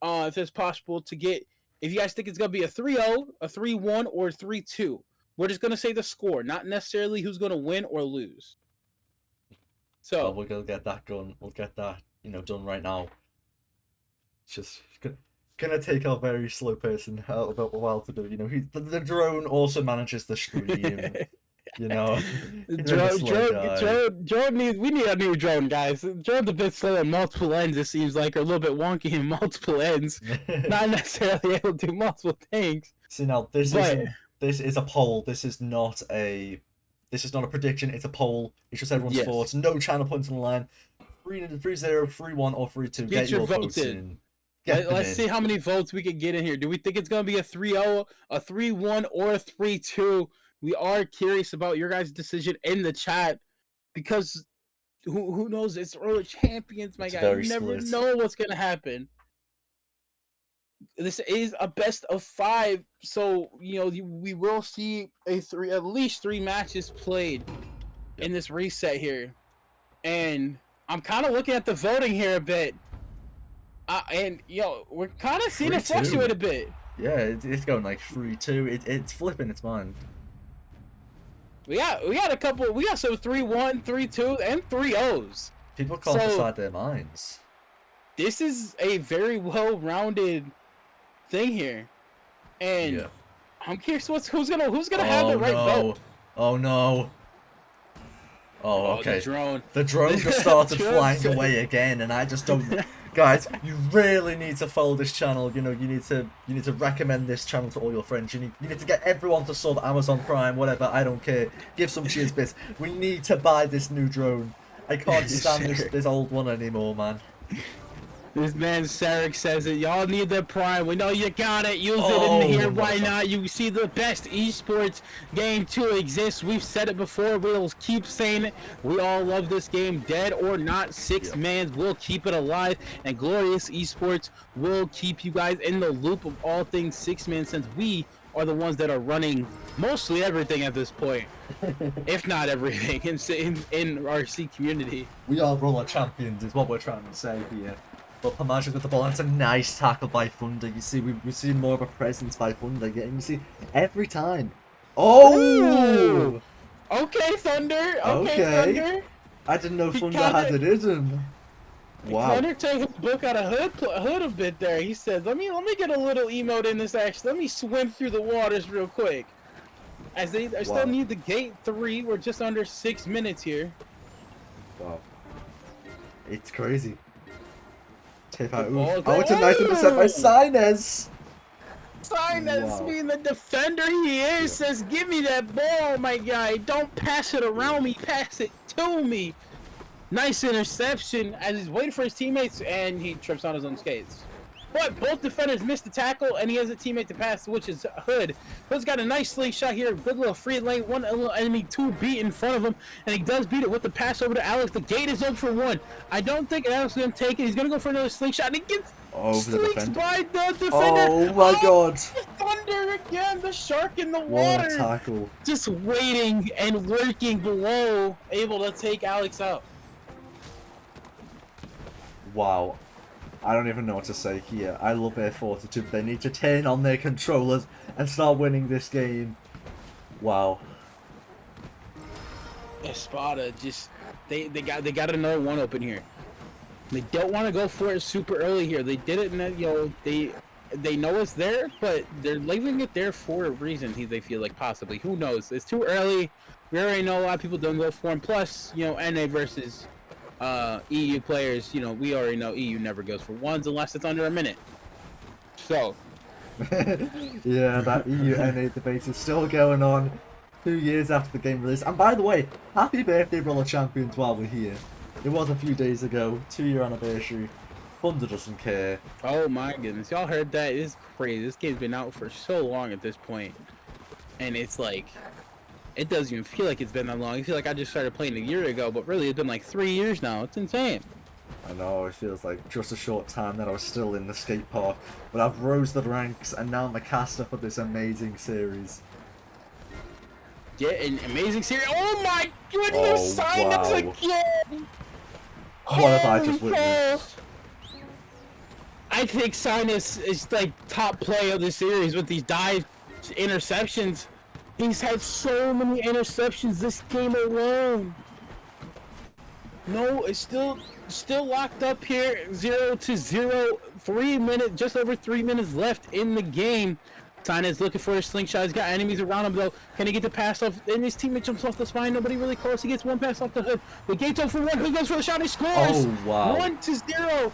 if it's possible to get. If you guys think it's gonna be a 3-0, a 3-1, or a 3-2, we're just gonna say the score, not necessarily who's gonna win or lose. So we're gonna get that done. We'll get that done right now. It's just gonna take our very slow person a while to do. The drone also manages the stream. Drone needs. We need a new drone, guys. Drone's a bit slow at multiple ends. It seems like, or a little bit wonky in multiple ends. Not necessarily able to do multiple things. See, now this is a poll. This is not a prediction. It's a poll. It's just everyone's thoughts. No channel points on the line. 3-0, 3-1, or 3-2. Get your votes in. Let's see how many votes we can get in here. Do we think it's gonna be a 3-0, a 3-1, or a 3-2? We are curious about your guys' decision in the chat, because who knows? It's early champions, my guy. You never know what's gonna happen. This is a best of 5, so we will see at least 3 matches played in this reset here, and I'm kind of looking at the voting here a bit, and we're kind of seeing it fluctuate a bit. Yeah, it's going like 3-2. It's flipping its mind. We got a couple. We got some 3-1, 3-2, and 3-0s. People can't decide their minds. This is a very well-rounded thing here, and I'm curious who's gonna have the right vote. Oh no! Oh, okay. The drone just started flying away again, and I just don't. Guys, you really need to follow this channel. You need to recommend this channel to all your friends. You need to get everyone to sub Amazon Prime, whatever. I don't care. Give some cheers bits. We need to buy this new drone. I can't stand this old one anymore, man. This man Sarek says it. Y'all need the Prime. We know you got it. Use it in here. Why not? You see the best esports game to exist. We've said it before. We'll keep saying it. We all love this game. Dead or not, 6 mans will keep it alive. And Glorious Esports will keep you guys in the loop of all things 6-man, since we are the ones that are running mostly everything at this point. If not everything in RC community. We are roller champions is what we're trying to say here. But Pamash with the ball, and it's a nice tackle by Thunder. You see, we've seen more of a presence by Thunder, and you see every time. Oh! Okay, Thunder. Okay, Thunder. I didn't know Thunder had it in him. Wow. Thunder took his book out of hood a bit there. He said, "Let me get a little emote in this action. Let me swim through the waters real quick." As they still need the gate 3. We're just under 6 minutes here. Wow. It's crazy. It's a nice intercept by Sainez. Sainez, being the defender he is, says, "Give me that ball, my guy. Don't pass it around me. Pass it to me." Nice interception as he's waiting for his teammates, and he trips on his own skates. But both defenders missed the tackle, and he has a teammate to pass, which is Hood. Hood's got a nice slingshot here. Good little free lane. One little enemy, 2 beat in front of him, and he does beat it with the pass over to Alex. The gate is open for 1. I don't think Alex is going to take it. He's going to go for another slingshot, and he gets slinked by the defender. Oh my god. Thunder again. The shark in the water. What a tackle. Just waiting and lurking below, able to take Alex out. Wow. I don't even know what to say here. I love their fortitude. They need to turn on their controllers and start winning this game. Wow. Espada just they got another one open here. They don't want to go for it super early here. They did it and they know it's there, but they're leaving it there for a reason. They feel like possibly. Who knows? It's too early. We already know a lot of people don't go for him. Plus, NA versus EU players, we already know EU never goes for 1s unless it's under a minute. So yeah, that EU NA debate is still going on 2 years after the game release. And by the way, happy birthday, Roller Champions, while we're here. It was a few days ago, 2-year anniversary. Thunder doesn't care. Oh my goodness, y'all heard that? It's crazy. This game's been out for so long at this point, and it's like, it doesn't even feel like it's been that long. I feel like I just started playing a year ago, but really it's been like 3 years now. It's insane. I know, it feels like just a short time that I was still in the skate park, but I've rose the ranks and now I'm a caster for this amazing series. Yeah, an amazing series. Oh my goodness, Oh, Sinus wow. again! What have I just Holy witnessed? cow. I think Sinus is like top play of the series with these dive interceptions. He's had so many interceptions this game alone. No, it's still locked up here, 0-0. Just over 3 minutes left in the game. Sinus looking for a slingshot. He's got enemies around him though. Can he get the pass off? And his teammate jumps off the spine. Nobody really close. He gets one pass off the hood. The gate's up for one. Who goes for the shot? He scores. Oh, wow. 1-0.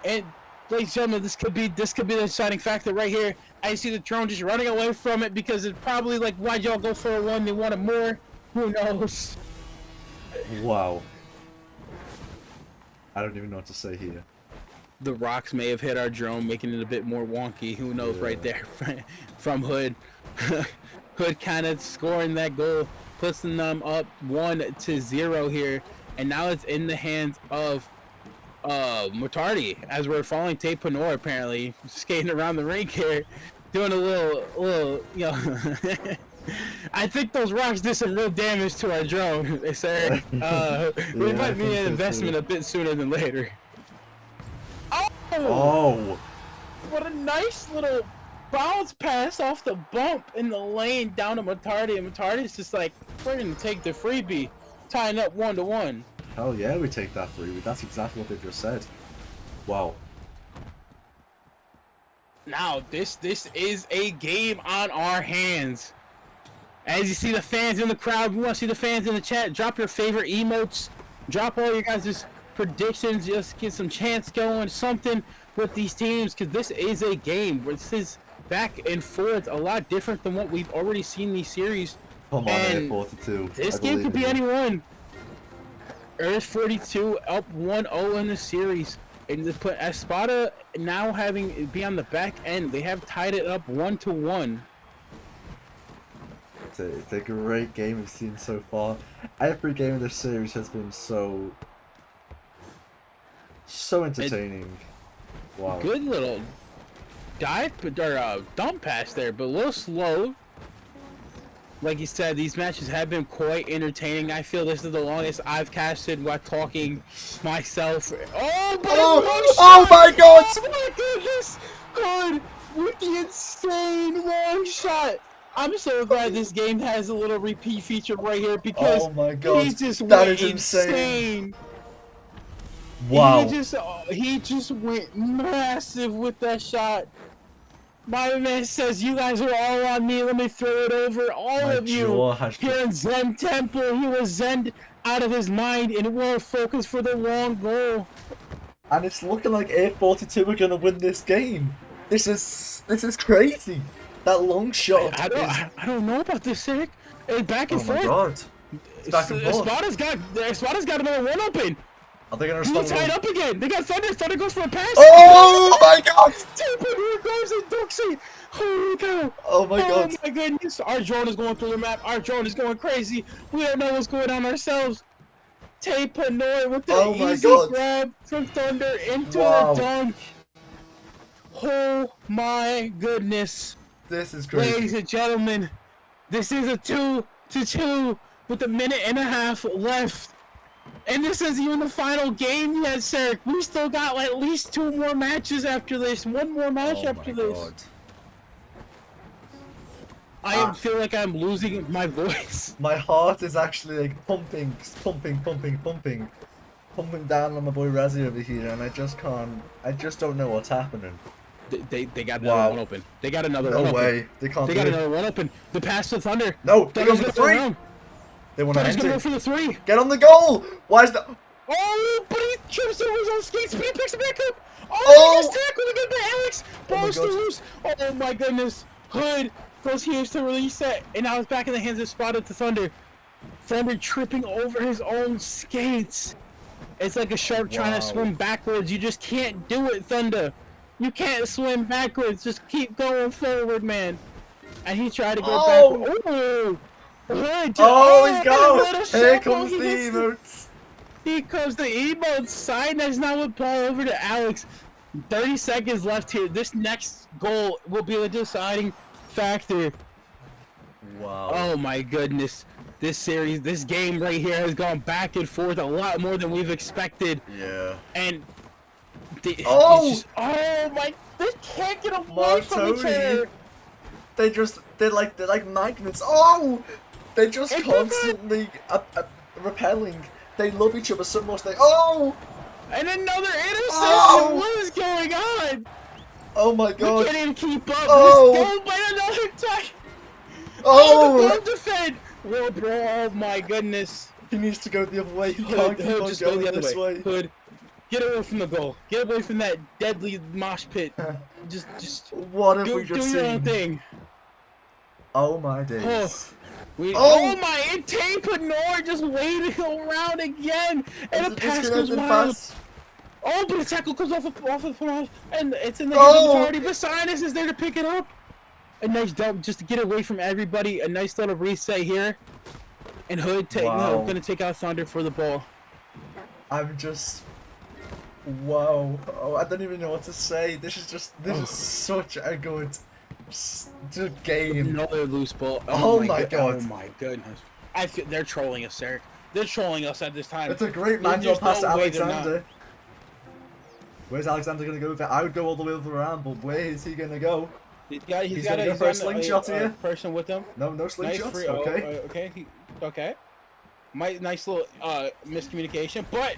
And ladies and gentlemen, this could be the deciding factor right here. I see the drone just running away from it because it's probably like, why'd y'all go for a one? They wanted more. Who knows? Wow. I don't even know what to say here. The rocks may have hit our drone, making it a bit more wonky. Who knows? Yeah. Right there from Hood. Hood kind of scoring that goal, pushing them up 1-0 here, and now it's in the hands of Mutardi as we're following Tate Panor apparently skating around the rink here, doing a little you know. I think those rocks did some real damage to our drone, sir. We might need an investment a bit sooner than later. Oh! What a nice little bounce pass off the bump in the lane down to Mutardi, and Mutardi's just like, we're gonna take the freebie, tying up 1-1. Hell yeah, we take that freebie. That's exactly what they just said. Wow. Now this is a game on our hands. As you see the fans in the crowd, we want to see the fans in the chat. Drop your favorite emotes. Drop all your guys' predictions. Just get some chants going, something with these teams, because this is a game. This is back and forth, a lot different than what we've already seen these series. Come on, And 42. this game could be anyone. Earth 42 up 1-0 in the series. And to put Espada now be on the back end, they have tied it up 1-1. It's a great game we've seen so far. Every game in this series has been so entertaining. Wow. Good little dive or dump pass there, but a little slow. Like you said, these matches have been quite entertaining. I feel this is the longest I've casted while talking myself. Oh, but oh my god! Oh my goodness! God, with the insane long shot. I'm so glad this game has a little repeat feature right here because oh my god, he just that went is insane. Wow. Wow. He just went massive with that shot. My man says, you guys are all on me. Let me throw it over all of you. Here in Zen Temple, he was zen out of his mind and won't focus for the long goal. And it's looking like A42 are gonna win this game. This is crazy. That long shot. I don't know about this, Eric. Back and forth. Oh my god. It's back and forth. Espada's got another one open. Are they gonna He's respond? tied up again. They got Thunder. Thunder goes for a pass. Oh my god! Here goes a Duxie. Holy cow. Oh my god. Oh my goodness. Our drone is going through the map. Our drone is going crazy. We don't know what's going on ourselves. Tate Panor with the easy grab from Thunder into the dunk. Oh my goodness. This is crazy. Ladies and gentlemen, this is a 2-2 with a minute and a half left. And this isn't even the final game yet, sir. We still got at least 2 more matches after this. 1 more match after this. God. I feel like I'm losing my voice. My heart is actually like pumping down on my boy Razzie over here, and I just don't know what's happening. They got another one open. They got another one open. No way. They can't. They got another one open. The pass to Thunder. No, they go for the 3. They want to Thunder's gonna enter. go for the 3. Get on the goal. Why is that? Oh, but he trips over his own skates, but he picks it back up. Oh! Nice tackle again by Alex. Balls to loose. Oh my goodness. Hood goes here to release that, and now it's back in the hands of Spotted to Thunder. Thunder tripping over his own skates. It's like a shark trying to swim backwards. You just can't do it, Thunder. You can't swim backwards. Just keep going forward, man. And he tried to go backwards. Ooh! He's gone! Here comes the He emotes. Here comes the emote. Sinus now with ball over to Alex. 30 seconds left here. This next goal will be the deciding factor. Wow. Oh my goodness. This series, this game right here has gone back and forth a lot more than we've expected. Yeah. And they can't get away from each other. They're like magnets. Oh! They're just constantly repelling. They love each other so much. And another interception. What is going on? Oh my god. We can't even keep up. Oh! Let's go by another time. Oh! The defend. Well, bro, oh my goodness. He needs to go the other way. He Hood, can't keep on just go going the other this way. Hood, get away from the goal. Get away from that deadly mosh pit. Just What have we just do your own seen? thing. Oh my days. Oh my! And Tapenor just waiting around again, and a pass goes wild. Oh, but a tackle comes off of and it's in the hands of the party. But Sinus is there to pick it up. A nice dump just to get away from everybody. A nice little reset here. And Hood gonna take out Thunder for the ball. I'm just... Wow. Oh, I don't even know what to say. This is such a good game. Another loose ball. Oh my god. Oh my goodness. I feel they're trolling us, Eric. They're trolling us at this time. It's a great manual pass to no Alexander. Where's Alexander gonna go with it? I would go all the way over around, but where is he gonna go? He's got gonna go for a slingshot here. Person with him. No slingshots. Nice Okay. Okay. Nice little miscommunication, but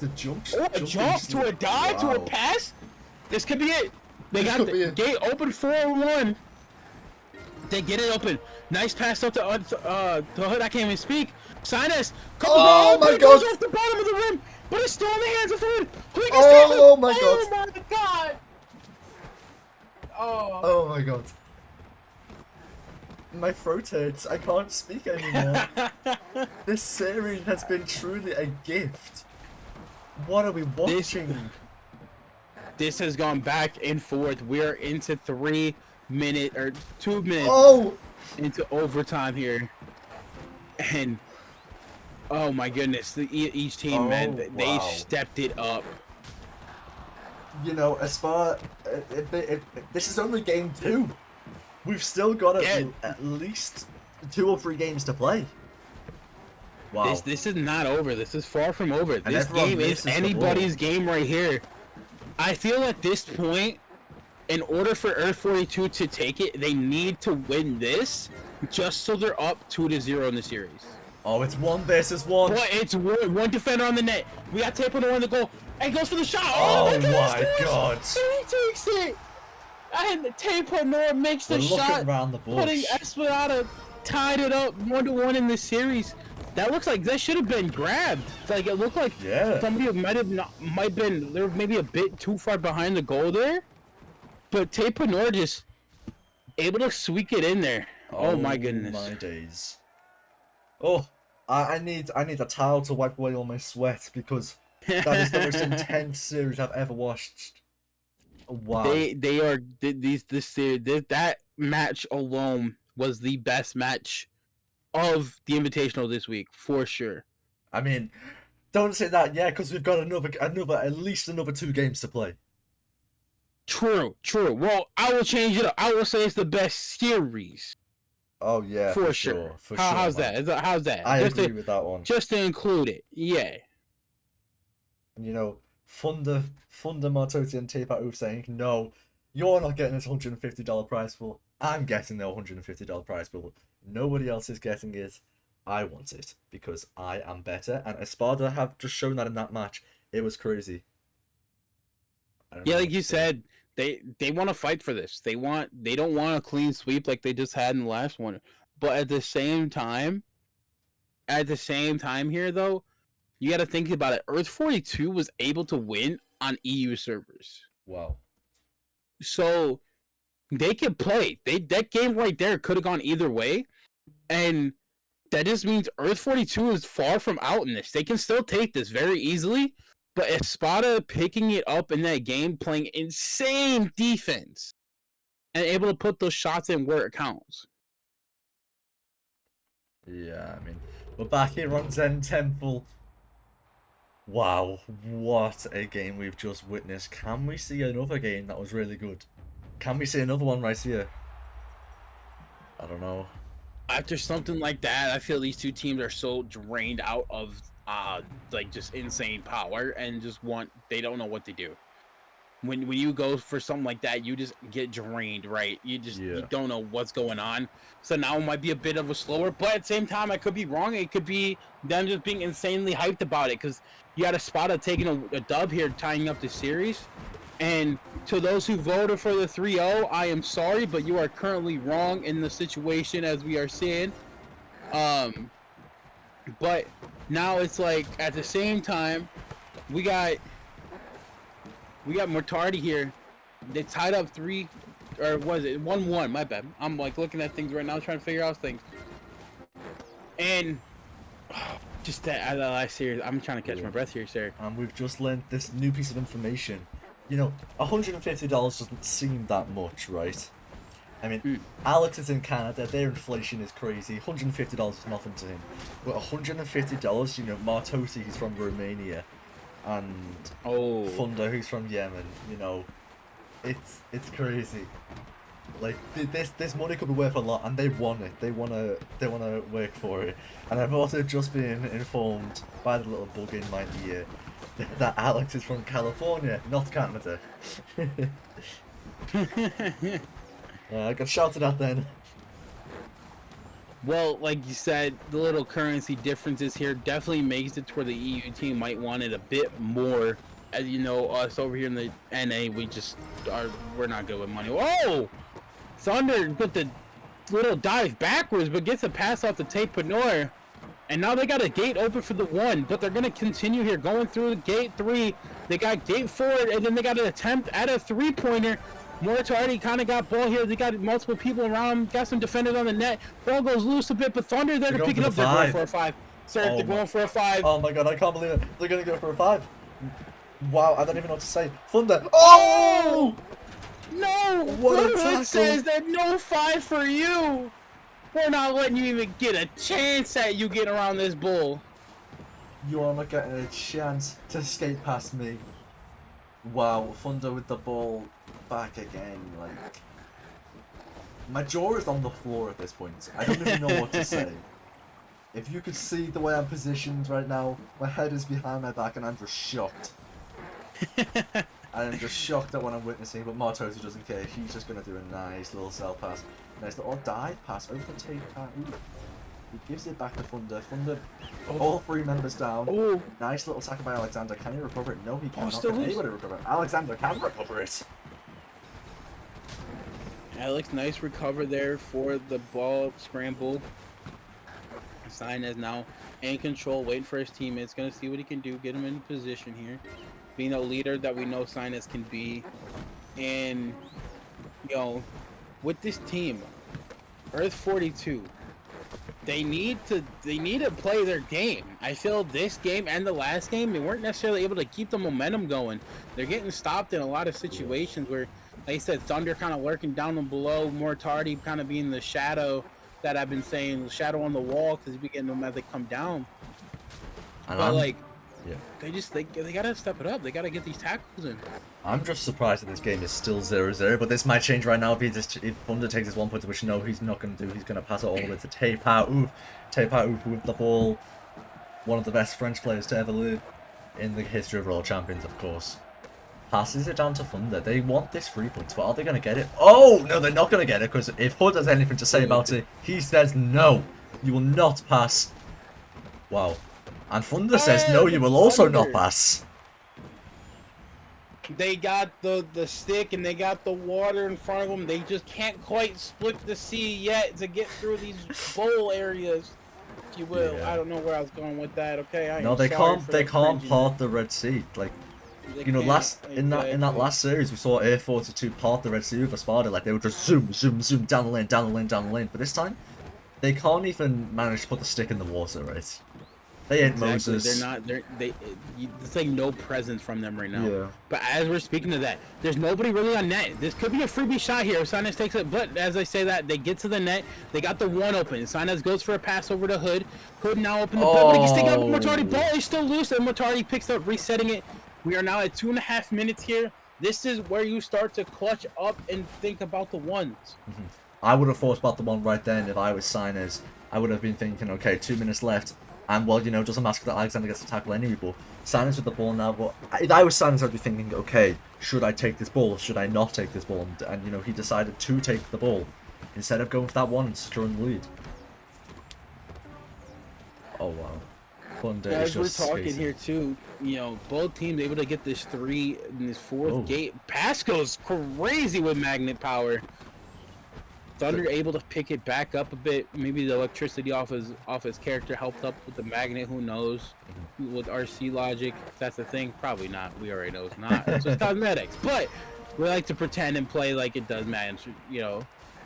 the jump. a jump to a dive to a pass. This could be it. They got the gate open 4-1. They get it open. Nice pass up to Hood. I can't even speak. Sinus. Oh my god! Goes off the bottom of the rim, but it's still in the hands of Hood. Oh my god! Oh my god! Oh my god. My throat hurts. I can't speak anymore. This series has been truly a gift. What are we watching? This has gone back and forth. We're into 2 minutes into overtime here. And oh my goodness, each team, man, they stepped it up. You know, as far this is only game 2. We've still got at least 2 or 3 games to play. Wow. This is not over. This is far from over. This game is anybody's game right here. I feel at this point, in order for Earth 42 to take it, they need to win this just so they're up 2-0 in the series. Oh, it's 1 versus 1. But it's one defender on the net. We got Tapenor on the goal. And goes for the shot. Oh my god. And he takes it. And Tapenor makes the shot. Around the bush. Putting Espadada tied it up 1-1 in the series. That looks like that should have been grabbed. Like it looked like somebody might been they're maybe a bit too far behind the goal there. But Tapenor just able to squeak it in there. Oh my goodness. My days. Oh, I need a towel to wipe away all my sweat because that is the most intense series I've ever watched. Wow. That match alone was the best match of the Invitational this week for sure. I mean, don't say that yet because we've got at least another 2 games to play. True. Well, I will change it up. I will say it's the best series. Oh yeah, for sure. How's that? How's that? I agree with that one. Just to include it, yeah. You know, Funda Martoti and Tepa Oof saying, no, you're not getting this $150 prize pool. I'm getting the $150 prize pool. Nobody else is getting it. I want it because I am better. And Espada have just shown that in that match. It was crazy. Yeah, like you said, they want to fight for this. They don't want a clean sweep like they just had in the last one. But at the same time here though, you got to think about it. Earth 42 was able to win on EU servers. Wow. So they could play. That game right there could have gone either way. And that just means Earth 42 is far from out in this. They can still take this very easily, but Espada picking it up in that game, playing insane defense, and able to put those shots in where it counts. Yeah, I mean, we're back here on Zen Temple. Wow, what a game we've just witnessed. Can we see another game that was really good? Can we see another one right here? I don't know. After something like that, I feel these two teams are so drained out of like just insane power and just they don't know what to do. When you go for something like that, you just get drained, right? You don't know what's going on. So now it might be a bit of a slower, but at the same time, I could be wrong. It could be them just being insanely hyped about it because you had Espada taking a dub here, tying up the series. And to those who voted for the 3-0, I am sorry, but you are currently wrong in the situation as we are seeing. But now it's like at the same time, we got Mortardi here. They tied up 3, or was it 1-1? My bad. I'm like looking at things right now, trying to figure out things. And just that last series, I'm trying to catch my breath here, sir. And we've just learned this new piece of information. You know, $150 doesn't seem that much, right? I mean, Alex is in Canada, their inflation is crazy. $150 is nothing to him. But $150, you know, Martosi, he's from Romania, and Thunder, who's from Yemen, you know, it's crazy. Like this money could be worth a lot, and they want it. They wanna work for it. And I've also just been informed by the little bug in my ear that Alex is from California, not Canada. I got shouted at then. Well, like you said, the little currency differences here definitely makes it to where the EU team might want it a bit more. As you know, us over here in the NA, we're not good with money. Whoa! Thunder put the little dive backwards, but gets a pass off the Tate Panor. And now they got a gate open for the 1, but they're going to continue here, going through gate 3. They got gate 4, and then they got an attempt at a 3-pointer. Mortardi kind of got ball here. They got multiple people around, got some defenders on the net. Ball goes loose a bit, but Thunder there to pick it up. They're going for a 5. Sir, they're going for a 5. Oh my god, I can't believe it. They're going to go for a 5. Wow, I don't even know what to say. Thunder. Oh! No! What a tackle. It says that no 5 for you. We're not letting you even get a chance at you getting around this bull. You are not getting a chance to skate past me. Wow, Thunder with the ball back again. Like, my jaw is on the floor at this point. I don't even know what to say. If you could see the way I'm positioned right now, my head is behind my back and I'm just shocked. I am just shocked at what I'm witnessing, but Martosi doesn't care. He's just going to do a nice little cell pass. Nice little dive pass over the tape. He gives it back to Thunder. Thunder, all 3 members down. Oh. Nice little tackle by Alexander. Can he recover it? No, he cannot. Can anybody recover it? Alexander can recover it. Alex, nice recover there for the ball scramble. Sainz now in control, waiting for his teammates. Going to see what he can do, get him in position here. Being a leader that we know Sainz can be. And, you know, with this team, Earth 42, they need to play their game. I feel this game and the last game, they weren't necessarily able to keep the momentum going. They're getting stopped in a lot of situations where, like I said, Thunder kind of lurking down and below, Mortardi kind of being the shadow that I've been saying, shadow on the wall, because you be getting them as they come down. But they gotta step it up. They gotta get these tackles in. I'm just surprised that this game is still 0-0, but this might change right now if Thunder takes his 1 point, which no, he's not going to do. He's going to pass it all the way to Tepa Ouf with the ball. One of the best French players to ever live in the history of World Champions, of course. Passes it down to Thunder. They want this 3 points, but are they going to get it? Oh, no, they're not going to get it, because if Hood has anything to say about it, he says no. You will not pass. Wow. And Thunder says no, you will also not pass. They got the stick and they got the water in front of them. They just can't quite split the sea yet to get through these bowl areas, if you will. Yeah. I don't know where I was going with that. Okay, no, they can't part the Red Sea. Like, you know, in that last series, we saw Air 42 part the Red Sea with Espada. Like, they would just zoom down the lane. But this time, They can't even manage to put the stick in the water, right? They ain't Exactly. Moses. They're not. It's like no presence from them right now. Yeah. But as we're speaking of that, there's nobody really on net. This could be a freebie shot here if Sinus takes it. But as I say that, they get to the net. They got the one open. Sinus goes for a pass over to Hood. Hood now open the ball, but he gets taken up. Mortardi ball is still loose, and Mortardi picks up, resetting it. We are now at 2.5 minutes here. This is where you start to clutch up and think about the ones. Mm-hmm. I would have thought about the one right then if I was Sinus. I would have been thinking, okay, 2 minutes left. And, well, it doesn't matter that Alexander gets to tackle anyway, but Sinus with the ball now. But if I was Sinus, I'd be thinking, okay, should I take this ball? Should I not take this ball? And he decided to take the ball instead of going for that one and securing the lead. Oh, wow. As we're talking here, too, both teams able to get this 3 in this 4th gate. Pass goes crazy with magnet power. Thunder able to pick it back up a bit. Maybe the electricity off his character helped up with the magnet. Who knows? With RC logic, if that's the thing. Probably not. We already know it's not. It's just cosmetics. But we like to pretend and play like it does matter.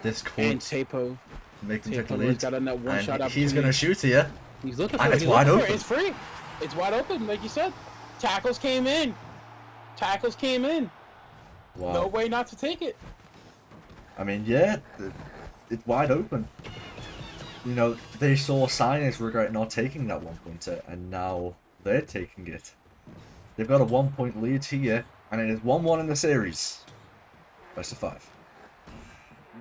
This court. And Tapo. Make him take the lead. Got on that one shot opportunity. He's gonna shoot here. He's looking for and it. It's wide open. It's free. It's wide open, like you said. Tackles came in. Wow. No way not to take it. I mean, yeah, it's wide open. They saw Sinus regret not taking that 1-pointer, and now they're taking it. They've got a 1-point lead here, and it is 1-1 in the series. Best of 5.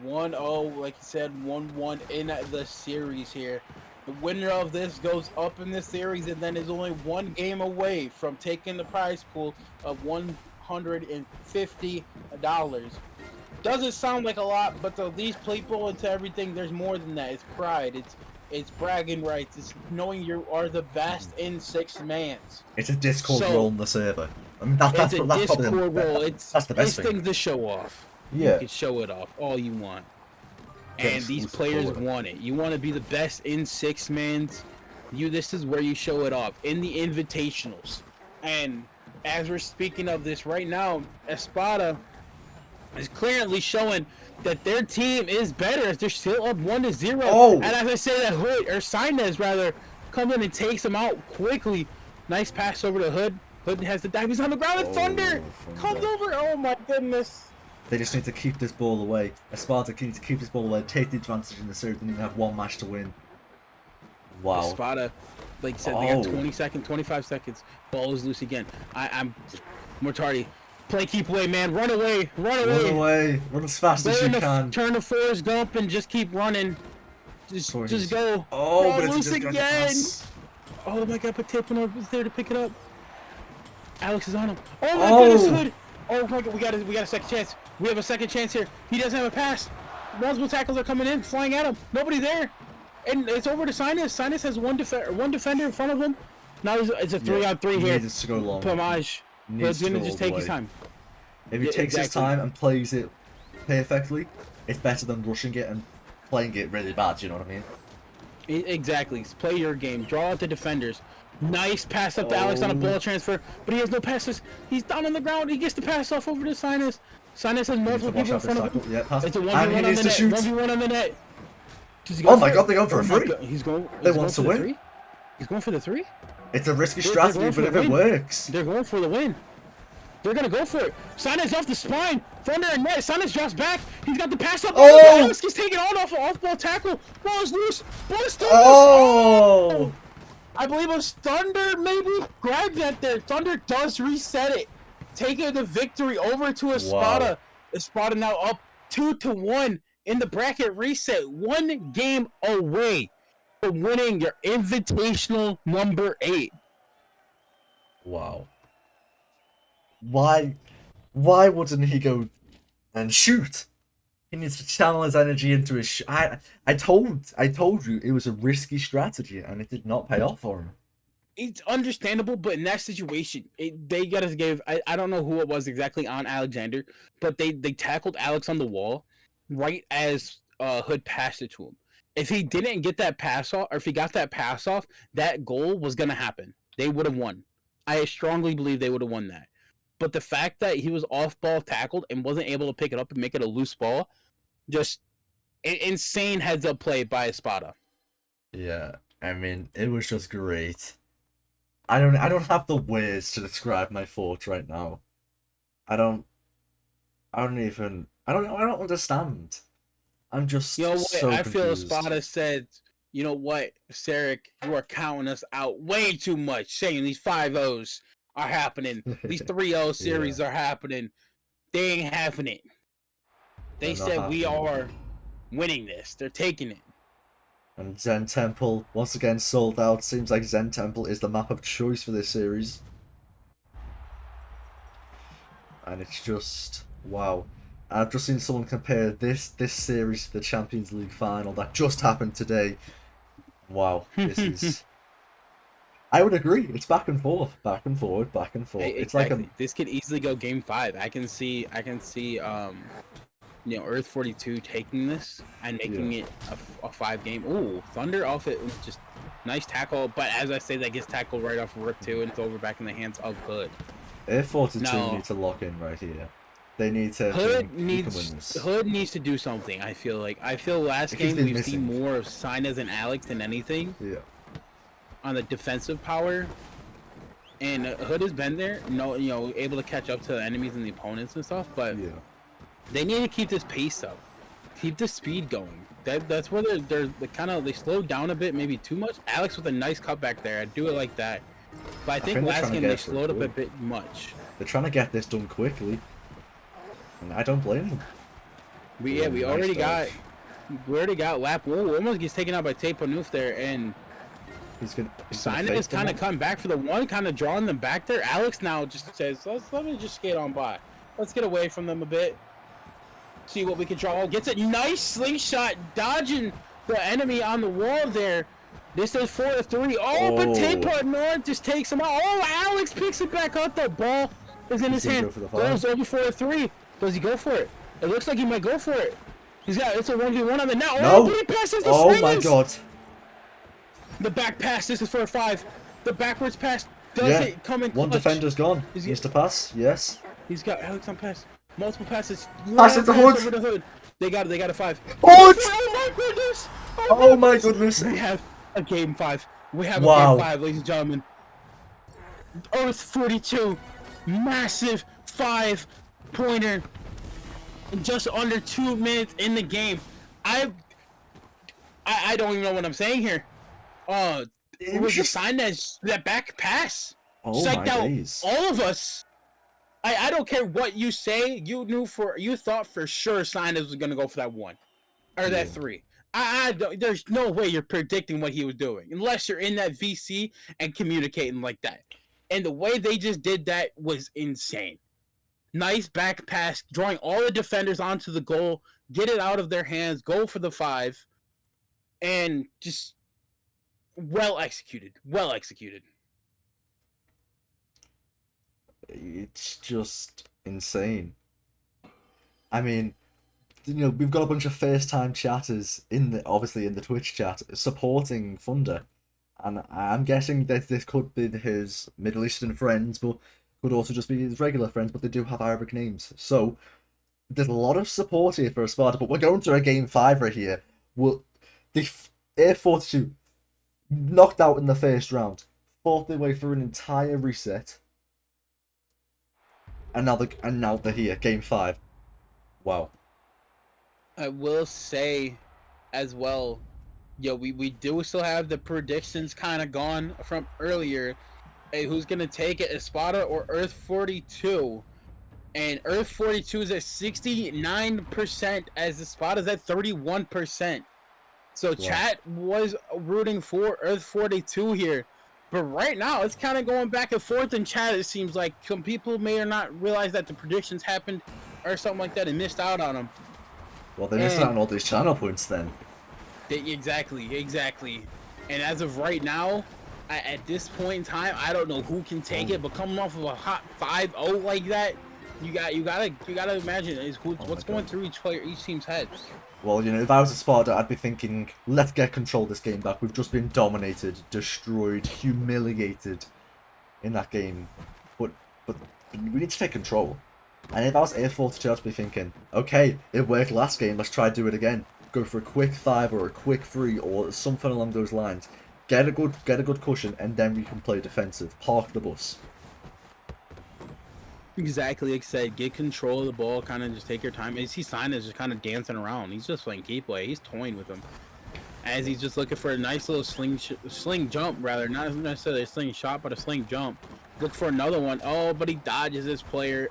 1-0, like you said, 1-1 in the series here. The winner of this goes up in the series and then is only 1 game away from taking the prize pool of $150. Doesn't sound like a lot, but to these people and to everything, there's more than that. It's pride. It's bragging rights. It's knowing you are the best in 6 mans. It's a Discord role in the server. I mean, that's a Discord role. That's the best thing to show off. Yeah. You can show it off all you want. And these players want it. You want to be the best in 6 mans. This is where you show it off in the invitationals. And as we're speaking of this right now, Espada is clearly showing that their team is better as they're still up 1-0. Oh. And as I say that Hood, or Sinez rather, comes in and takes them out quickly. Nice pass over to Hood. Hood has the dive. He's on the ground with Thunder. Comes over. Oh my goodness. They just need to keep this ball away. Espada needs to keep this ball away, take the advantage in the series, and even have 1 match to win. Wow. Espada, like I said, they got 20 seconds, 25 seconds. Ball is loose again. I'm Mortardi. Play, keep away, man. Run away. Run away. Run as fast as you can. Turn to Forrest Gump and just keep running. Just go. Oh, but loose it's again. Oh my God, but Tippin was there to pick it up. Alex is on him. Oh my goodness, Hood. Oh my God, we got a second chance. We have a second chance here. He doesn't have a pass. Multiple tackles are coming in, flying at him. Nobody there. And it's over to Sinus. Sinus has one defender in front of him. Now it's a 3-on-3 here. He needs to go long. Plumage. He's going to just take his time. If he takes his time and plays it perfectly, it's better than rushing it and playing it really bad, you know what I mean? Exactly. Play your game. Draw out the defenders. Nice pass up to Alex on a ball transfer, but he has no passes. He's down on the ground. He gets the pass off over to Sinus. Sinus has multiple people in front of him. Yeah, it's a 1v1 on the net. 1v1 on the net. Oh my God, they're going for a 3. He's going. They want to win. He's going for the 3. It's a risky strategy, but if it works, they're going for the win. They're gonna go for it. Sinus off the spine. Thunder and net. Sinus drops back. He's got the pass up. Oh! Alex is taking on off ball tackle. Ball is loose. Ball is still loose. I believe it was Thunder maybe grabbed that there. Thunder does reset it, taking the victory over to Espada. Wow. Espada now up 2-1 in the bracket reset. 1 game away from winning your invitational number 8. Wow. Why wouldn't he go and shoot? He needs to channel his energy into his. I told you it was a risky strategy, and it did not pay off for him. It's understandable, but in that situation, they gotta give. I don't know who it was exactly on Alexander, but they tackled Alex on the wall right as Hood passed it to him. If he didn't get that pass off, or if he got that pass off, that goal was gonna happen. They would have won. I strongly believe they would have won that. But the fact that he was off ball tackled and wasn't able to pick it up and make it a loose ball, just insane heads up play by Espada. Yeah, I mean, it was just great. I don't have the words to describe my thoughts right now. I don't I don't understand. I'm You know just what? so I feel confused. Espada said, you know what, Sarek, you are counting us out way too much, saying these 5-0s are happening. These 3-0 Yeah, series are happening. They ain't having it. They they're not said we happening. are winning this. They're taking it. And Zen Temple once again sold out. Seems like Zen Temple is the map of choice for this series. And it's just wow. I've just seen someone compare this series to the Champions League final that just happened today. Wow, this is. I would agree. It's back and forth, back and forward, back and forth. It's like a Exactly. This could easily go game 5. I can see Earth 42 taking this and making yeah. it a 5-game. Ooh, Thunder off it, just nice tackle. But as I say, that gets tackled right off Rook 2, and it's over back in the hands of Hood. Air 42 Now, need to lock in right here. They need to Hood think we can win this. needs to do something. I feel last He's game been we've missing. seen more of Sinez and Alex than anything Yeah. on the defensive power. And Hood has been there, able to catch up to the enemies and the opponents and stuff. But Yeah. they need to keep this pace up, keep the speed going. That's where they're kind of they slowed down a bit, maybe too much. Alex with a nice cutback there. I do it like that. But I think they're last trying to game get they it slowed up a quick. bit much. They're trying to get this done quickly. And I don't blame them. We Nice already dodge. got lap. Whoa, almost gets taken out by Tapanoof there, and He's gonna Sinez fake is the kind of one. coming back for the one, kind of drawing them back there. Alex now just says, let me just skate on by. Let's get away from them a bit. See what we can draw. Oh, gets a nice slingshot, dodging the enemy on the wall there. This is 4-3. Oh, but Tapanoof just takes him out. Oh, Alex picks it back up. The ball is in his gonna hand. go for the Goes five. over 4-3. Does he go for it? It looks like he might go for it. It's a 1v1 on the now. No. Oh, but he passes the Oh my Slingers! god. The back pass. This is for a 5. The backwards pass does Yeah. it come in One clutch. defender's gone. Is he- Needs to pass. Yes. He's got Alex on pass. Multiple passes. Pass it to Hood. Over the Hood. They got a 5. Hood! Oh my goodness! Oh my goodness. We have a game 5. We have a Wow. game 5, ladies and gentlemen. Earth 42. Massive 5-pointer. In just under 2 minutes in the game. I don't even know what I'm saying here. It It was was just- a sign that back pass. Oh Psyched my out days. all of us. I don't care what you say. You thought for sure Sinez was gonna go for that 1 or that Yeah. 3. I don't, there's no way you're predicting what he was doing unless you're in that VC and communicating like that. And the way they just did that was insane. Nice back pass, drawing all the defenders onto the goal, get it out of their hands, go for the 5, and just well executed. Well executed. It's just insane. I mean, we've got a bunch of first-time chatters obviously in the Twitch chat supporting Thunder, and I'm guessing that this could be his Middle Eastern friends, but could also just be his regular friends, but they do have Arabic names. So there's a lot of support here for Sparta, but we're going to a game 5 right here. The Air 42 knocked out in the first round, fought their way through an entire reset. And now they're here, game 5. Wow. I will say as well, we do still have the predictions kind of gone from earlier. Hey, who's going to take it, Espada or Earth 42? And Earth 42 is at 69% as Espada's at 31%. So chat was rooting for Earth 42 here. But right now, it's kind of going back and forth in chat. It seems like some people may or not realize that the predictions happened or something like that and missed out on them. Well, they missed out on all these channel points then. Exactly. And as of right now, at this point in time, I don't know who can take it. But coming off of a hot 5-0 like that, you gotta imagine what's going through each team's heads. Well, if I was a Sparta, I'd be thinking, let's get control of this game back. We've just been dominated, destroyed, humiliated in that game. But we need to take control. And if I was Air 42, I'd be thinking, okay, it worked last game, let's try to do it again. go for a quick 5 or a quick 3 or something along those lines. Get a good cushion, and then we can play defensive. Park the bus. Exactly, like I said, get control of the ball, kind of just take your time. You see Sinus just kind of dancing around. He's just playing gateway. He's toying with him. As he's just looking for a nice little sling jump, rather. Not necessarily a sling shot, but a sling jump. Look for another one. Oh, but he dodges this player.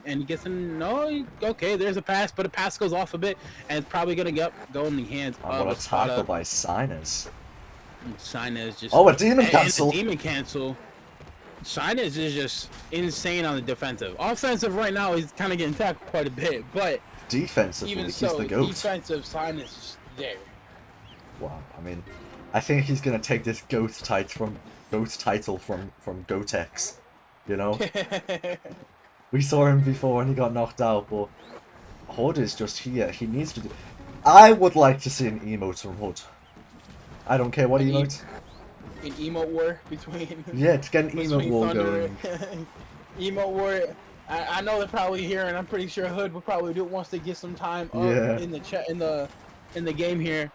And he gets in. No, okay, there's a pass, but a pass goes off a bit. And it's probably going to go in the hands of a tackle by Sinus. Sinus just. Oh, a demon cancel. A demon cancel. Sinus is just insane on the defensive. Offensive right now, he's kind of getting tackled quite a bit, but defensively, even he's so, the GOAT. defensive Sinus is there. Wow, I mean, I think he's gonna take this GOAT title from Gotex. You know, we saw him before and he got knocked out, but Hood is just here. He needs to do. I would like to see an emote from Hood. I don't care what emote. An emote war between. Yeah, to get an emote war Thunder. going. Emote war. I know they're probably here, and I'm pretty sure Hood will probably do it once they get some time up in the chat in the game here.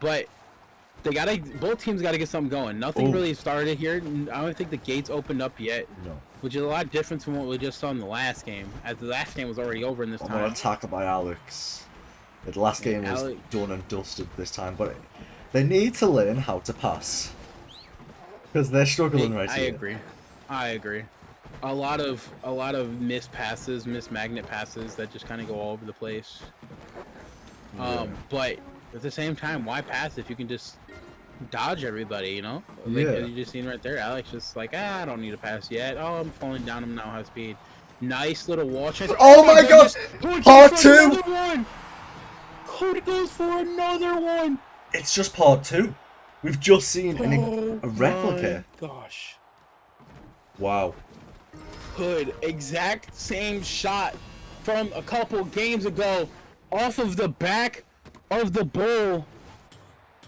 But both teams gotta get something going. Nothing really started here. I don't think the gates opened up yet. No. Which is a lot different from what we just saw in the last game, as the last game was already over in this time. Attacked by Alex. The last game was done and dusted this time, but they need to learn how to pass. Because they're struggling right here. I agree. A lot of missed passes, missed magnet passes that just kind of go all over the place. But at the same time, why pass if you can just dodge everybody, you know? Like, as you just seen right there, Alex just like, I don't need to pass yet. Oh, I'm falling down. I'm now high speed. Nice little wall chance. Oh my gosh! Part 2! Cody goes for another one! It's just part 2. We've just seen a replica. Oh my gosh. Wow. Hood, exact same shot from a couple games ago off of the back of the bowl.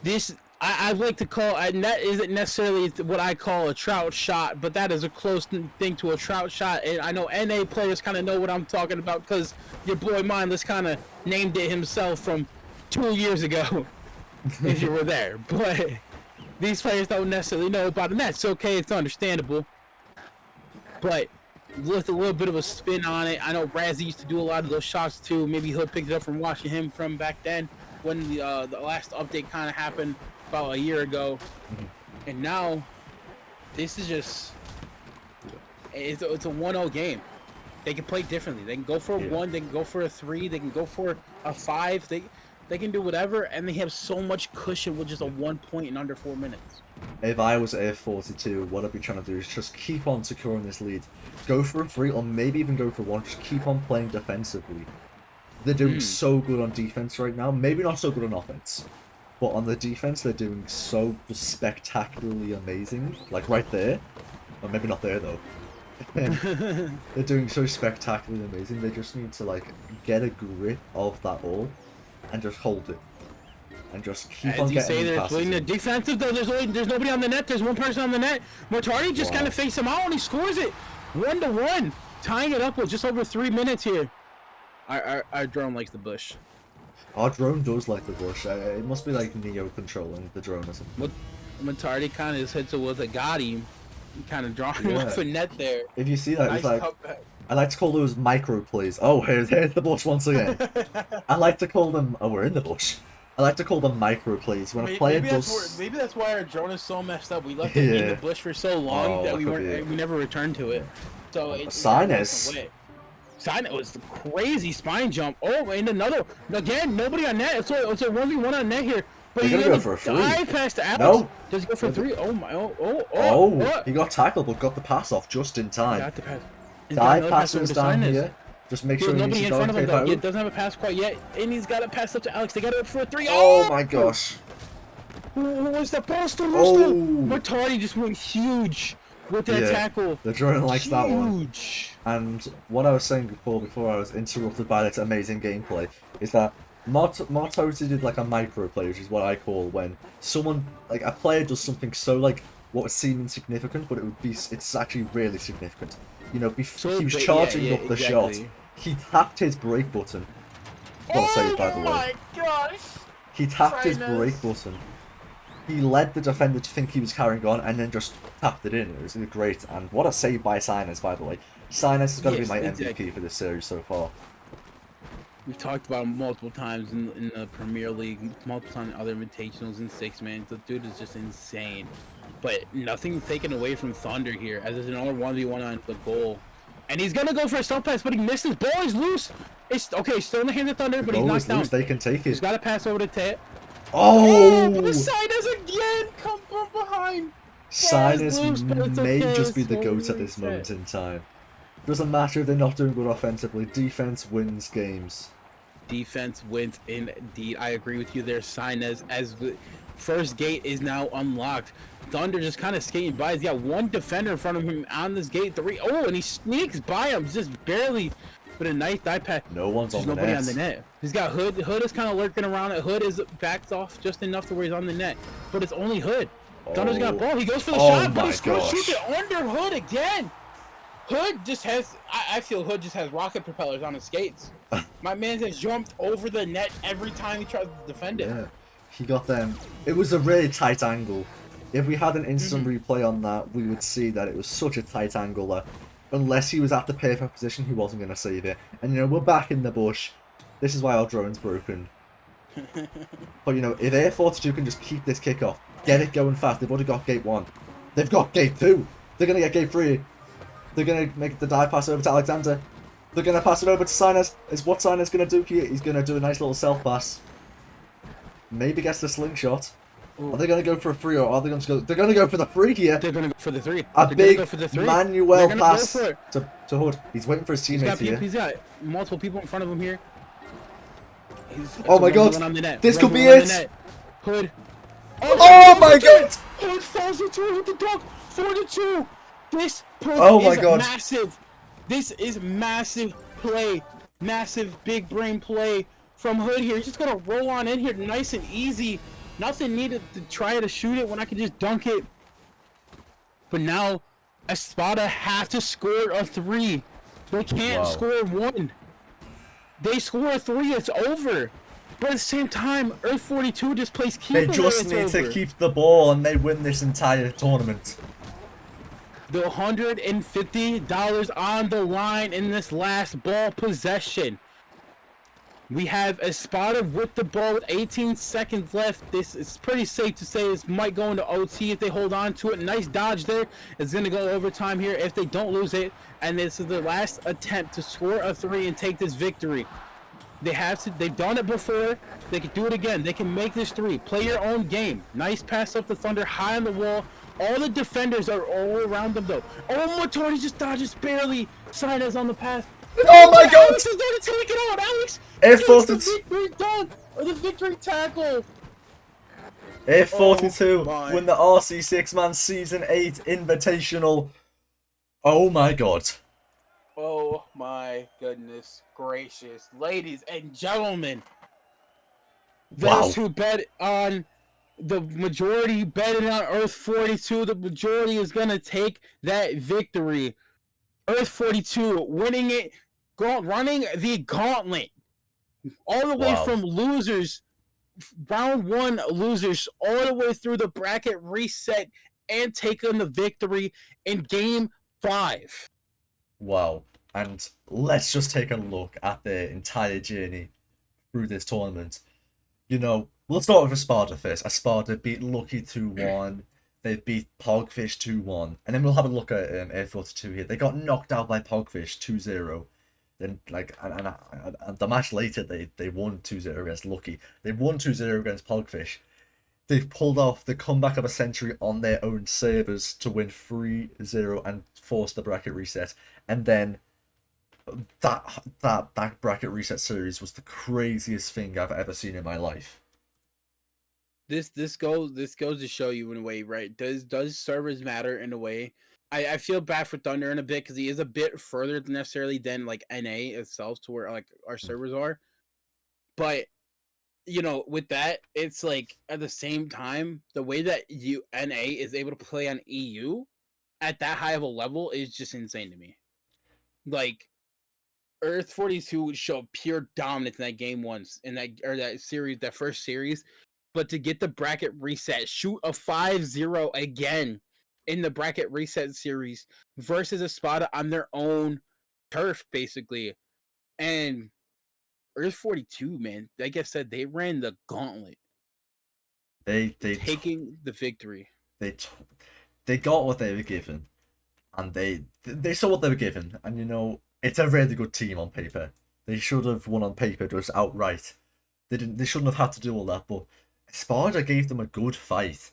This, I'd like to call, and that isn't necessarily what I call a Trout shot, but that is a close thing to a Trout shot. And I know NA players kind of know what I'm talking about because your boy Mindless kind of named it himself from 2 years ago, if you were there. But these players don't necessarily know about it, and that's okay, it's understandable. But with a little bit of a spin on it, I know Razzie used to do a lot of those shots too. Maybe he'll pick it up from watching him from back then when the last update kind of happened about a year ago. And now, this is just, it's a 1-0 game. They can play differently. They can go for a 1, they can go for a 3, they can go for a 5. They can do whatever, and they have so much cushion with just a 1 point in under 4 minutes. If I was F42, what I'd be trying to do is just keep on securing this lead. Go for a 3, or maybe even go for 1. Just keep on playing defensively. They're doing so good on defense right now. Maybe not so good on offense. But on the defense, they're doing so spectacularly amazing. Like right there. Or maybe not there, though. They're doing so spectacularly amazing. They just need to, like, get a grip of that ball and just hold it. And just keep on getting passes. As you say, they're playing the defensive, though. There's nobody on the net. There's one person on the net. Mortardi just kind of faced him out, and he scores it. 1-1. Tying it up with just over 3 minutes here. Our drone likes the bush. Our drone does like the bush. It must be like Neo controlling the drone or something. Mortardi kind of just hits it with a got him. Kind of drawing off a net there. If you see that, nice, it's like... I like to call those micro plays. Oh, here's the bush once again. I like to call them... Oh, we're in the bush. I like to call them micro plays. When a player does... Maybe that's why our drone is so messed up. We left it in the bush for so long that we never returned to it. So Sinus. Sinus was the crazy spine jump. Oh, and another... Again, nobody on net. It's a 1v1 on net here. But he's gonna go for a 3. Dive past Alex. No. Does he go for 3? Oh my! Oh! He got tackled, but got the pass off just in time. Got the pass. Dive passes down here. Just make sure nobody in front of him. Though. He doesn't have a pass quite yet, and he's got a pass up to Alex. They got it up for a 3. Oh my gosh! Who was the poster? Mortardi just went huge with that tackle. The drone likes that one. And what I was saying before I was interrupted by this amazing gameplay, is that Martoti did like a micro play, which is what I call when someone, like a player does something so like what would seem insignificant, but it's actually really significant. You know, he was charging up the shot, he tapped his brake button, What a save, by the way. my gosh! He tapped his Sinus. brake button. He led the defender to think he was carrying on and then just tapped it in. It was great. And what a save by Sinus, by the way. Sinus has got to be my MVP for this series so far. We've talked about him multiple times in the Premier League, multiple times in other invitationals and six-man. The dude is just insane. But nothing taken away from Thunder here, as there's another 1v1 on the goal. And he's going to go for a self-pass, but he missed his ball. He's loose. It's okay, still in the hands of Thunder, but he's knocked down. Loose, they can take it. He's got to pass over to Tet. Oh! But the Sinus again come from behind. Sinus loose, but it's may okay, just be it's the totally GOAT at this reset. moment in time. Doesn't matter if they're not doing good offensively. Defense wins games. Defense wins indeed. I agree with you there, Sinez, as the first gate is now unlocked. Thunder just kind of skating by. He's got one defender in front of him on this gate 3. Oh, and he sneaks by him just barely with a nice die pass. No one's There's on the nobody net. on the net. He's got Hood. Hood is kind of lurking around it. Hood is backed off just enough to where he's on the net. But it's only Hood. Thunder's got a ball. He goes for the shot, but he's going to shoot it under Hood again. Hood just has, I feel Hood just has rocket propellers on his skates. My man has jumped over the net every time he tries to defend it. Yeah, he got them. It was a really tight angle. If we had an instant replay on that, we would see that it was such a tight angle that unless he was at the perfect position, he wasn't going to save it. And, you know, we're back in the bush. This is why our drone's broken. But, you know, if Air 42 can just keep this kickoff, get it going fast. They've already got gate 1. They've got gate 2. They're going to get gate 3. They're going to make the dive pass over to Alexander. They're going to pass it over to Sinus. Is what Sinus going to do here? He's going to do a nice little self-pass. Maybe gets the slingshot. Ooh. Are they going to go for a 3 or are they going to go... They're going to go for the 3 here. They're going to go for the 3. A They're big go for the 3. Manuel pass go to Hood. He's waiting for his teammates here. He's got multiple people in front of him here. Oh my god. On the net. This could be on the it. net. Hood. Oh my god. Hood falls into it with the dunk. 4-2. This play is massive. This is massive play. Massive big brain play from Hood here. He's just going to roll on in here nice and easy. Nothing needed to try to shoot it when I could just dunk it. But now, Espada have to score a 3. They can't score 1. They score a 3, it's over. But at the same time, Earth 42 just plays keeper. They just need to keep the ball and they win this entire tournament. The $150 on the line in this last ball possession. We have Espada with the ball with 18 seconds left. This is pretty safe to say this might go into OT if they hold on to it. Nice dodge there. It's going to go overtime here if they don't lose it. And this is their last attempt to score a 3 and take this victory. They have to. They've done it before. They can do it again. They can make this 3. Play your own game. Nice pass up the Thunder, high on the wall. All the defenders are all around them though. Oh, Motori just dodges barely. Sinez on the pass. Oh my god! Alex is going to take it out. Alex Air takes the 42. victory dunk or the victory tackle. Air 42 my. win the RC6 Man Season 8 Invitational. Oh my god. Oh my goodness gracious, ladies and gentlemen. Those who bet on the majority betting on Earth 42, the majority is going to take that victory. Earth 42 winning it, running the gauntlet. All the way from losers, round 1 losers, all the way through the bracket reset and taking the victory in game 5. Wow. And let's just take a look at their entire journey through this tournament. You know, we'll start with Espada first. Espada beat Lucky 2-1. They beat Pogfish 2-1. And then we'll have a look at Air 42 here. They got knocked out by Pogfish 2-0. Then, like, and the match later, they won 2-0 against Lucky. They won 2-0 against Pogfish. They've pulled off the comeback of a century on their own servers to win 3-0 and force the bracket reset. And then that bracket reset series was the craziest thing I've ever seen in my life. This goes to show you in a way, right? Does servers matter in a way? I feel bad for Thunder in a bit because he is a bit further necessarily than like NA itself to where like our servers are. But you know, with that, it's like at the same time, the way that NA is able to play on EU at that high of a level is just insane to me. Like Earth 42 would show pure dominance in that game once in that series, that first series, but to get the bracket reset, shoot a 5-0 again in the bracket reset series versus Espada on their own turf, basically. And Earth 42, man, like I said, they ran the gauntlet, taking the victory. They got what they were given, and they saw what they were given, and you know it's a really good team on paper. They should have won on paper just outright. They shouldn't have had to do all that, but Sparta gave them a good fight,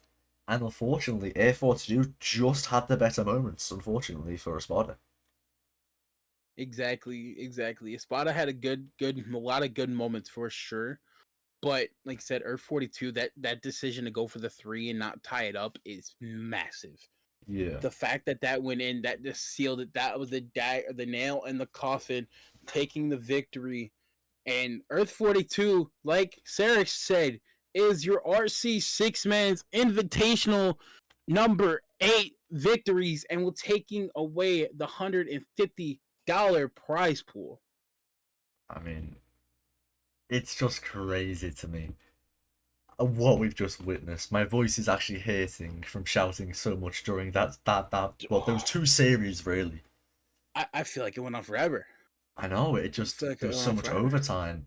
and unfortunately, Air 42 just had the better moments. Unfortunately for Sparta. Exactly. Espada had a lot of good moments for sure. But like I said, Earth 42, that decision to go for the 3 and not tie it up is massive. Yeah. The fact that went in, that just sealed it. That was the nail in the coffin, taking the victory. And Earth 42, like Sarah said, is your RC 6-man's invitational number 8 victories, and will taking away the $150 prize pool. I mean, it's just crazy to me what we've just witnessed. My voice is actually hurting from shouting so much during that those 2 series really. I feel like it went on forever. I know, it just like there was so much forever. overtime.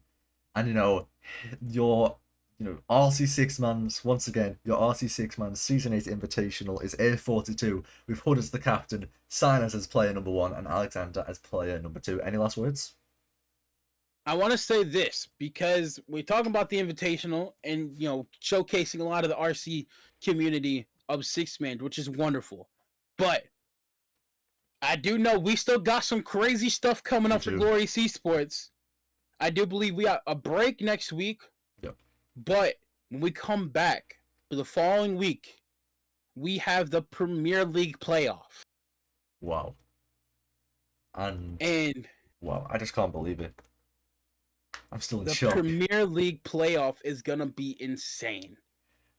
And your RC6 man's once again, your RC6 man's season 8 invitational is Air 42 with Hood as the captain, Silas as player number 1, and Alexander as player number 2. Any last words? I want to say this because we're talking about the invitational and showcasing a lot of the RC community of 6-man, which is wonderful. But I do know we still got some crazy stuff coming up for Glorious Esports. I do believe we got a break next week. Yep. But when we come back for the following week, we have the Premier League playoff. Wow. And wow, I just can't believe it. I'm still in shock. The Premier League playoff is going to be insane.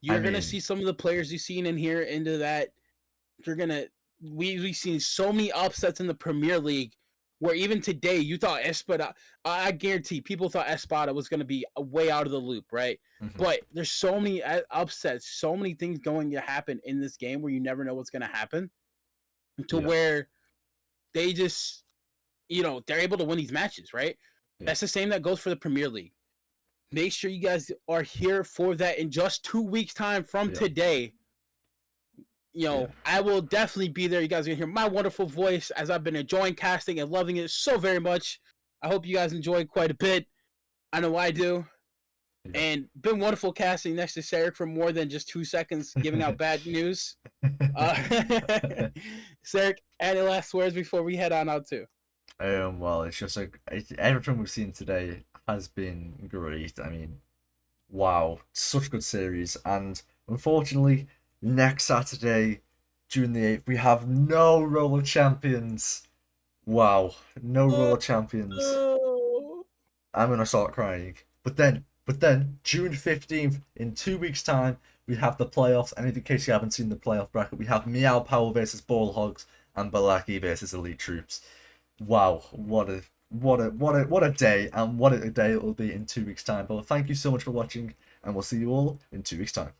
You're going to see some of the players you've seen in here into that. We've seen so many upsets in the Premier League where even today you thought Espada, I guarantee people thought Espada was going to be way out of the loop, right? Mm-hmm. But there's so many upsets, so many things going to happen in this game where you never know what's going to happen where they just, they're able to win these matches, right? Yeah. That's the same that goes for the Premier League. Make sure you guys are here for that in just 2 weeks' time from today. I will definitely be there. You guys are going to hear my wonderful voice as I've been enjoying casting and loving it so very much. I hope you guys enjoy quite a bit. I know I do. Yeah. And been wonderful casting next to Sarek for more than just 2 seconds giving out bad news. Sarek, any last words before we head on out too? Well, it's just everything we've seen today has been great. I mean, wow, such a good series. And unfortunately, next Saturday, June the 8th, we have no roller champions. Wow, no roller champions. I'm gonna start crying. But then, June 15th, in 2 weeks' time, we have the playoffs. And in case you haven't seen the playoff bracket, we have Meow Power versus Ball Hogs and Balaki versus Elite Troops. Wow, what a day, and what a day it will be in 2 weeks' time. But thank you so much for watching, and we'll see you all in 2 weeks' time.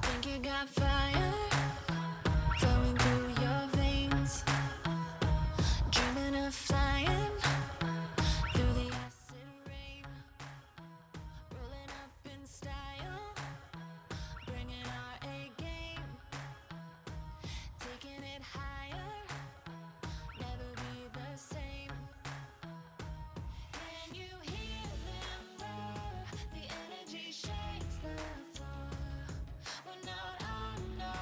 Think you got fire flowing through your veins, dreaming of flying through the acid rain, rolling up in style, bringing our A game, taking it higher, never be the same. Can you hear them roar? The energy shakes the floor. We're not on no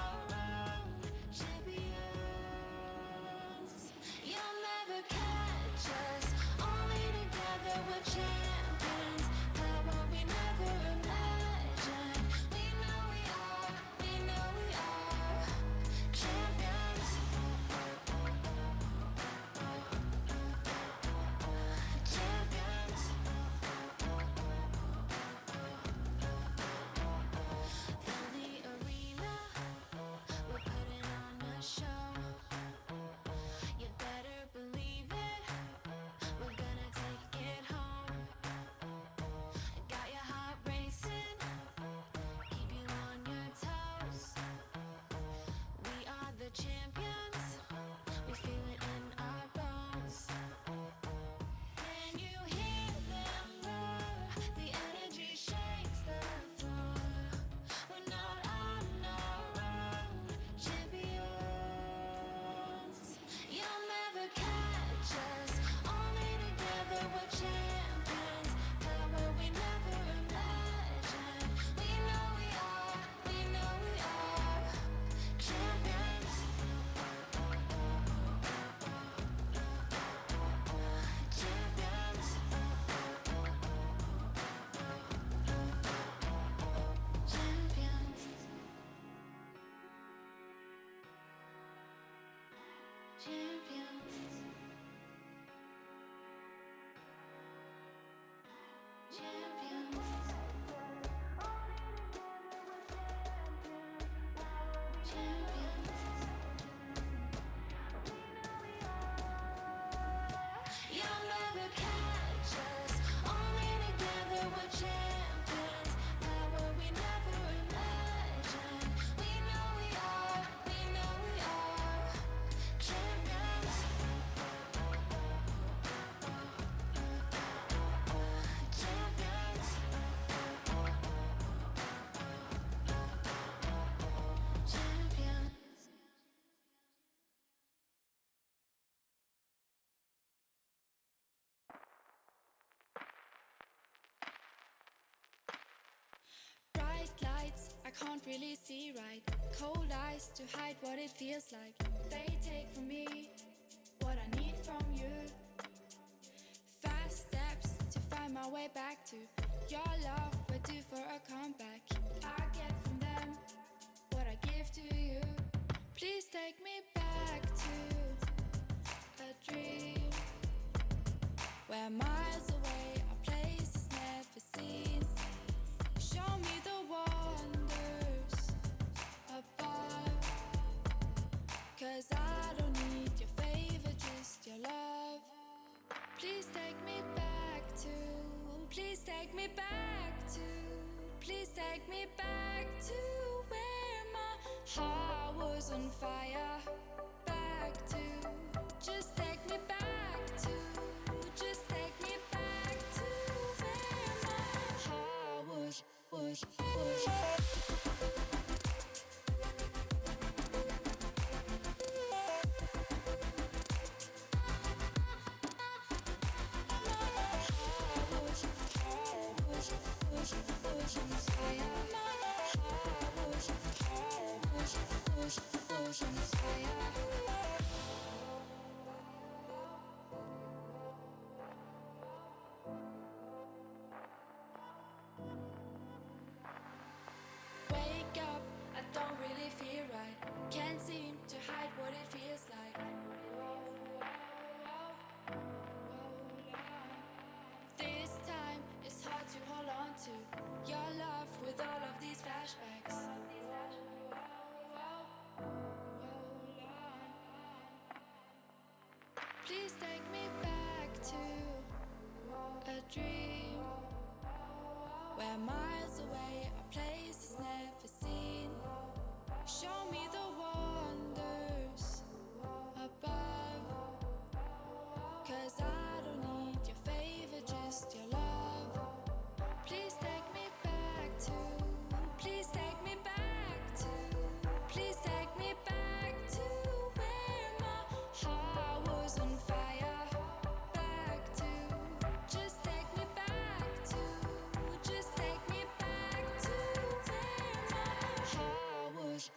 I can't really see right. Cold eyes to hide what it feels like. They take from me what I need from you. Fast steps to find my way back to your love. We're due for a comeback. I get from them what I give to you. Please take me back to a dream where miles away are places never seen. Show me the wonders above, 'cause I don't need your favor, just your love. Please take me back to, please take me back to, please take me back to where my heart was on fire. Back to, just take me back to, just take me back to where my heart was. Wake up, I don't really feel right. Can't seem to hide what it feels like. This time it's hard to hold on to your love with all of these flashbacks. Please take me back to a dream where miles away are places never seen. Show me the wonders above, 'cause I don't need your favor, just your love. Please take me back to, please take me back to, please take me back to where my heart was on fire. Back to, just take me back to, just take me back to where my heart was.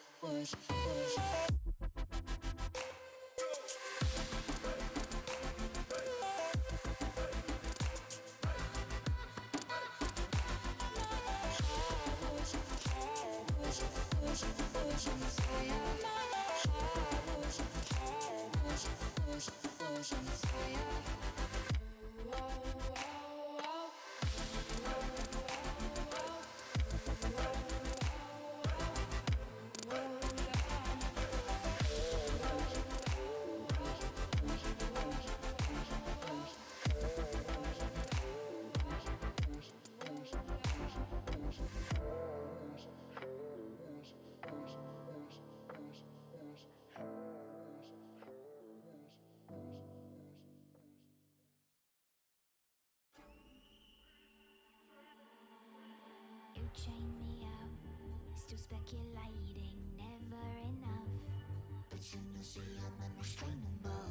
You chain me out, still speculating, never enough. But soon you'll see I'm unrestrainable,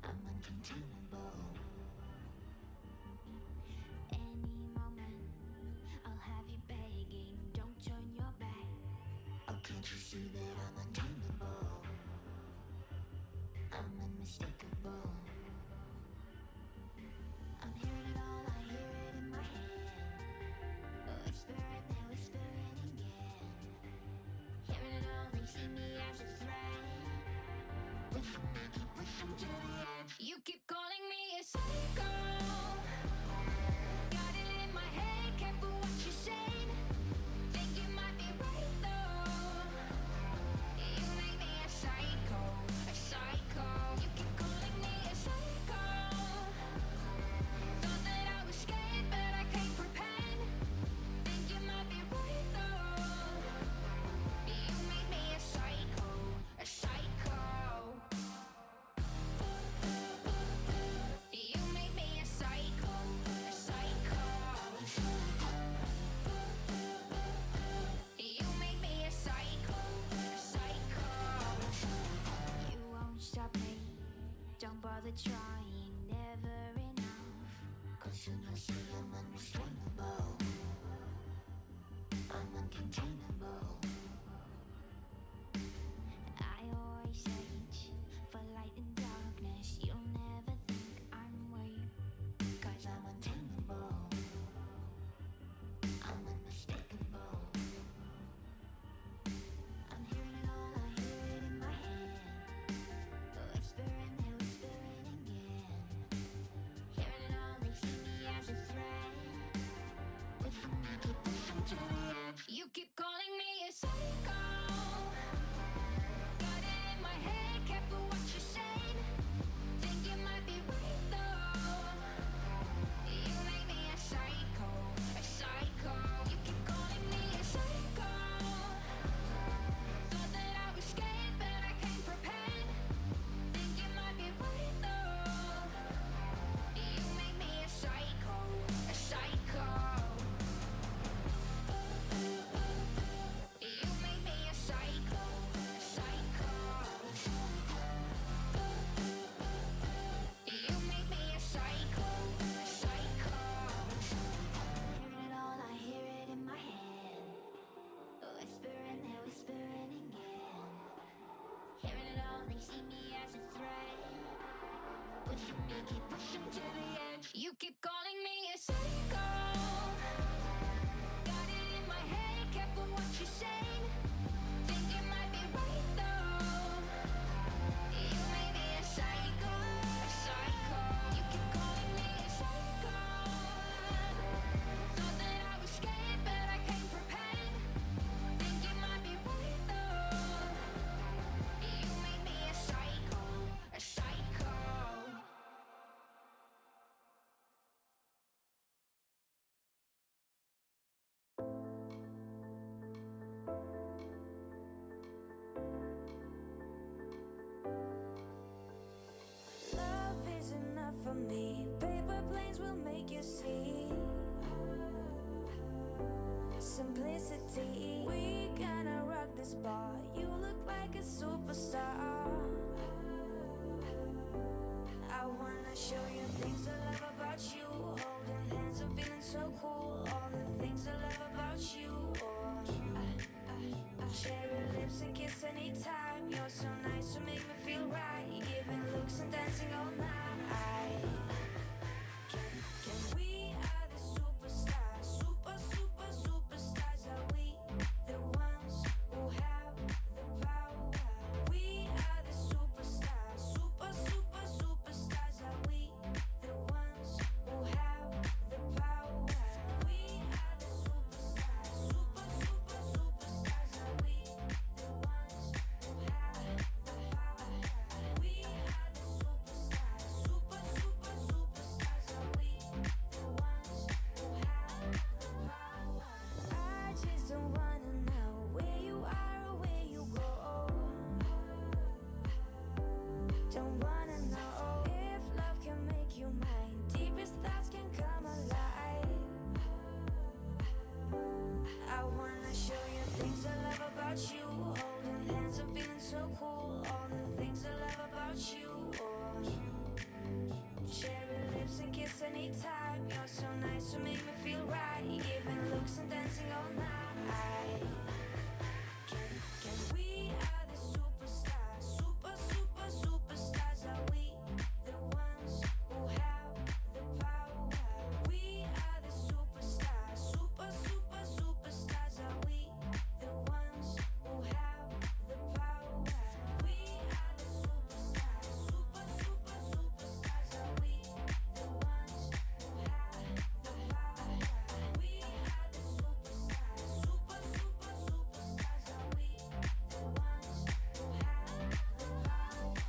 I'm uncontainable. Any moment, I'll have you begging, don't turn your back. Oh, can't you see that I'm untamable? I'm unmistakable. I'm hearing it all, I hear it in my head. Whispering, they're whispering again. Hearing it all, they see me as a threat. Pushing me, keep pushing to the edge. You keep calling me a psycho. Got it in my head, careful what you say. Think you might be right though. You make me a psycho, a psycho. You keep calling me a psycho. Thought that I was scared, but I can't pretend. Think you might be right though. You make me a psycho, a psycho. Keep pushing to the edge. You keep calling me a psycho. Got it in my head, careful what you say. Think it might be right though. You may be a psycho, a psycho. You keep calling me a psycho. Thought that I was scared, but I came prepared. Think it might be right though. You made me a psycho, a psycho. Love is enough for me. Paper planes will make you see simplicity. We gonna rock this bar. You look like a superstar. I wanna show you things I love about you. Holding hands and feeling so cool. All the things I love about you. Share your lips and kiss anytime. You're so nice to make me feel right. Giving looks and dancing all night. Can we are the superstars? Superstars. Are we the ones who have the power? We are the superstars. Superstars. Are we the ones who have the power? We are the superstars. Superstars. Are we the ones who have the power? We are the superstars. Superstars. Are we the ones who have the power? I just don't wanna know where you are or where you go. Don't wanna know if love can make you mine. Deepest thoughts can come alive. I wanna show you things I love about you. Holding hands and feeling so cool. All the things I love about you. Share your lips and kiss anytime. You're so nice to make me feel right. Giving looks and dancing all night. Can we are the superstars? Superstars. Are we the ones who have the power? We are the superstars. Superstars. Are we the ones who have the power? We are the superstars. Superstars. Are we the ones who have the power? We are the superstars. Superstars. Are we the ones who have the power?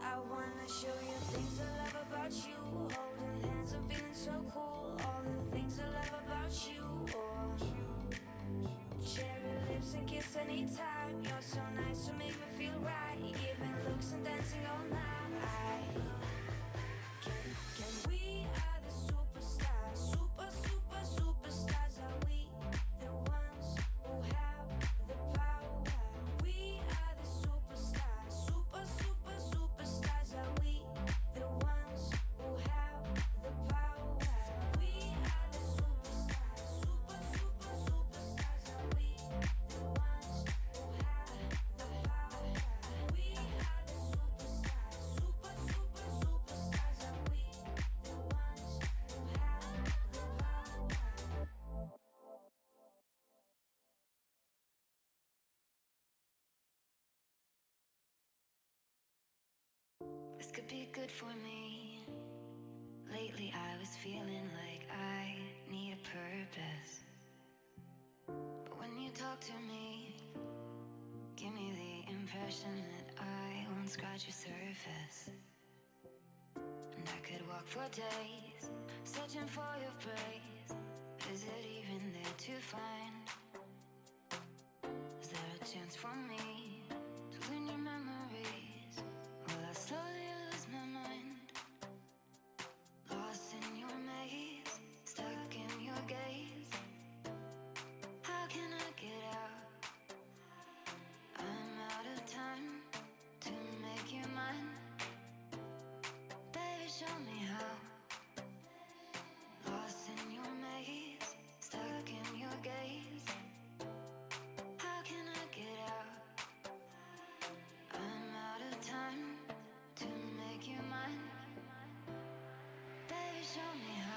I wanna show you things I love about you. Holding hands and feeling so cool. All the things I love about you. Share your lips and kiss anytime. You're so nice to make me feel right. Giving looks and dancing all night. Can we are the superstars? Superstars. Are we the ones who have the power? We are the superstars. Superstars. Are we the ones who have the power? We are the superstars. Superstars. Are we the ones who have the power? We are the superstars. Superstars. Are we the ones who have the power? This could be good for me. Lately I was feeling like I need a purpose. But when you talk to me, give me the impression that I won't scratch your surface. And I could walk for days, searching for your praise. Is it even there to find? Is there a chance for me to win your memories? Will I slowly lose my mind? Lost in your maze, stuck in your gaze. How can I get out? I'm out of time to make you mine. Baby, show me how. Lost in your maze, stuck in your gaze. How can I get out? I'm out of time to make you mine. Baby, show me how.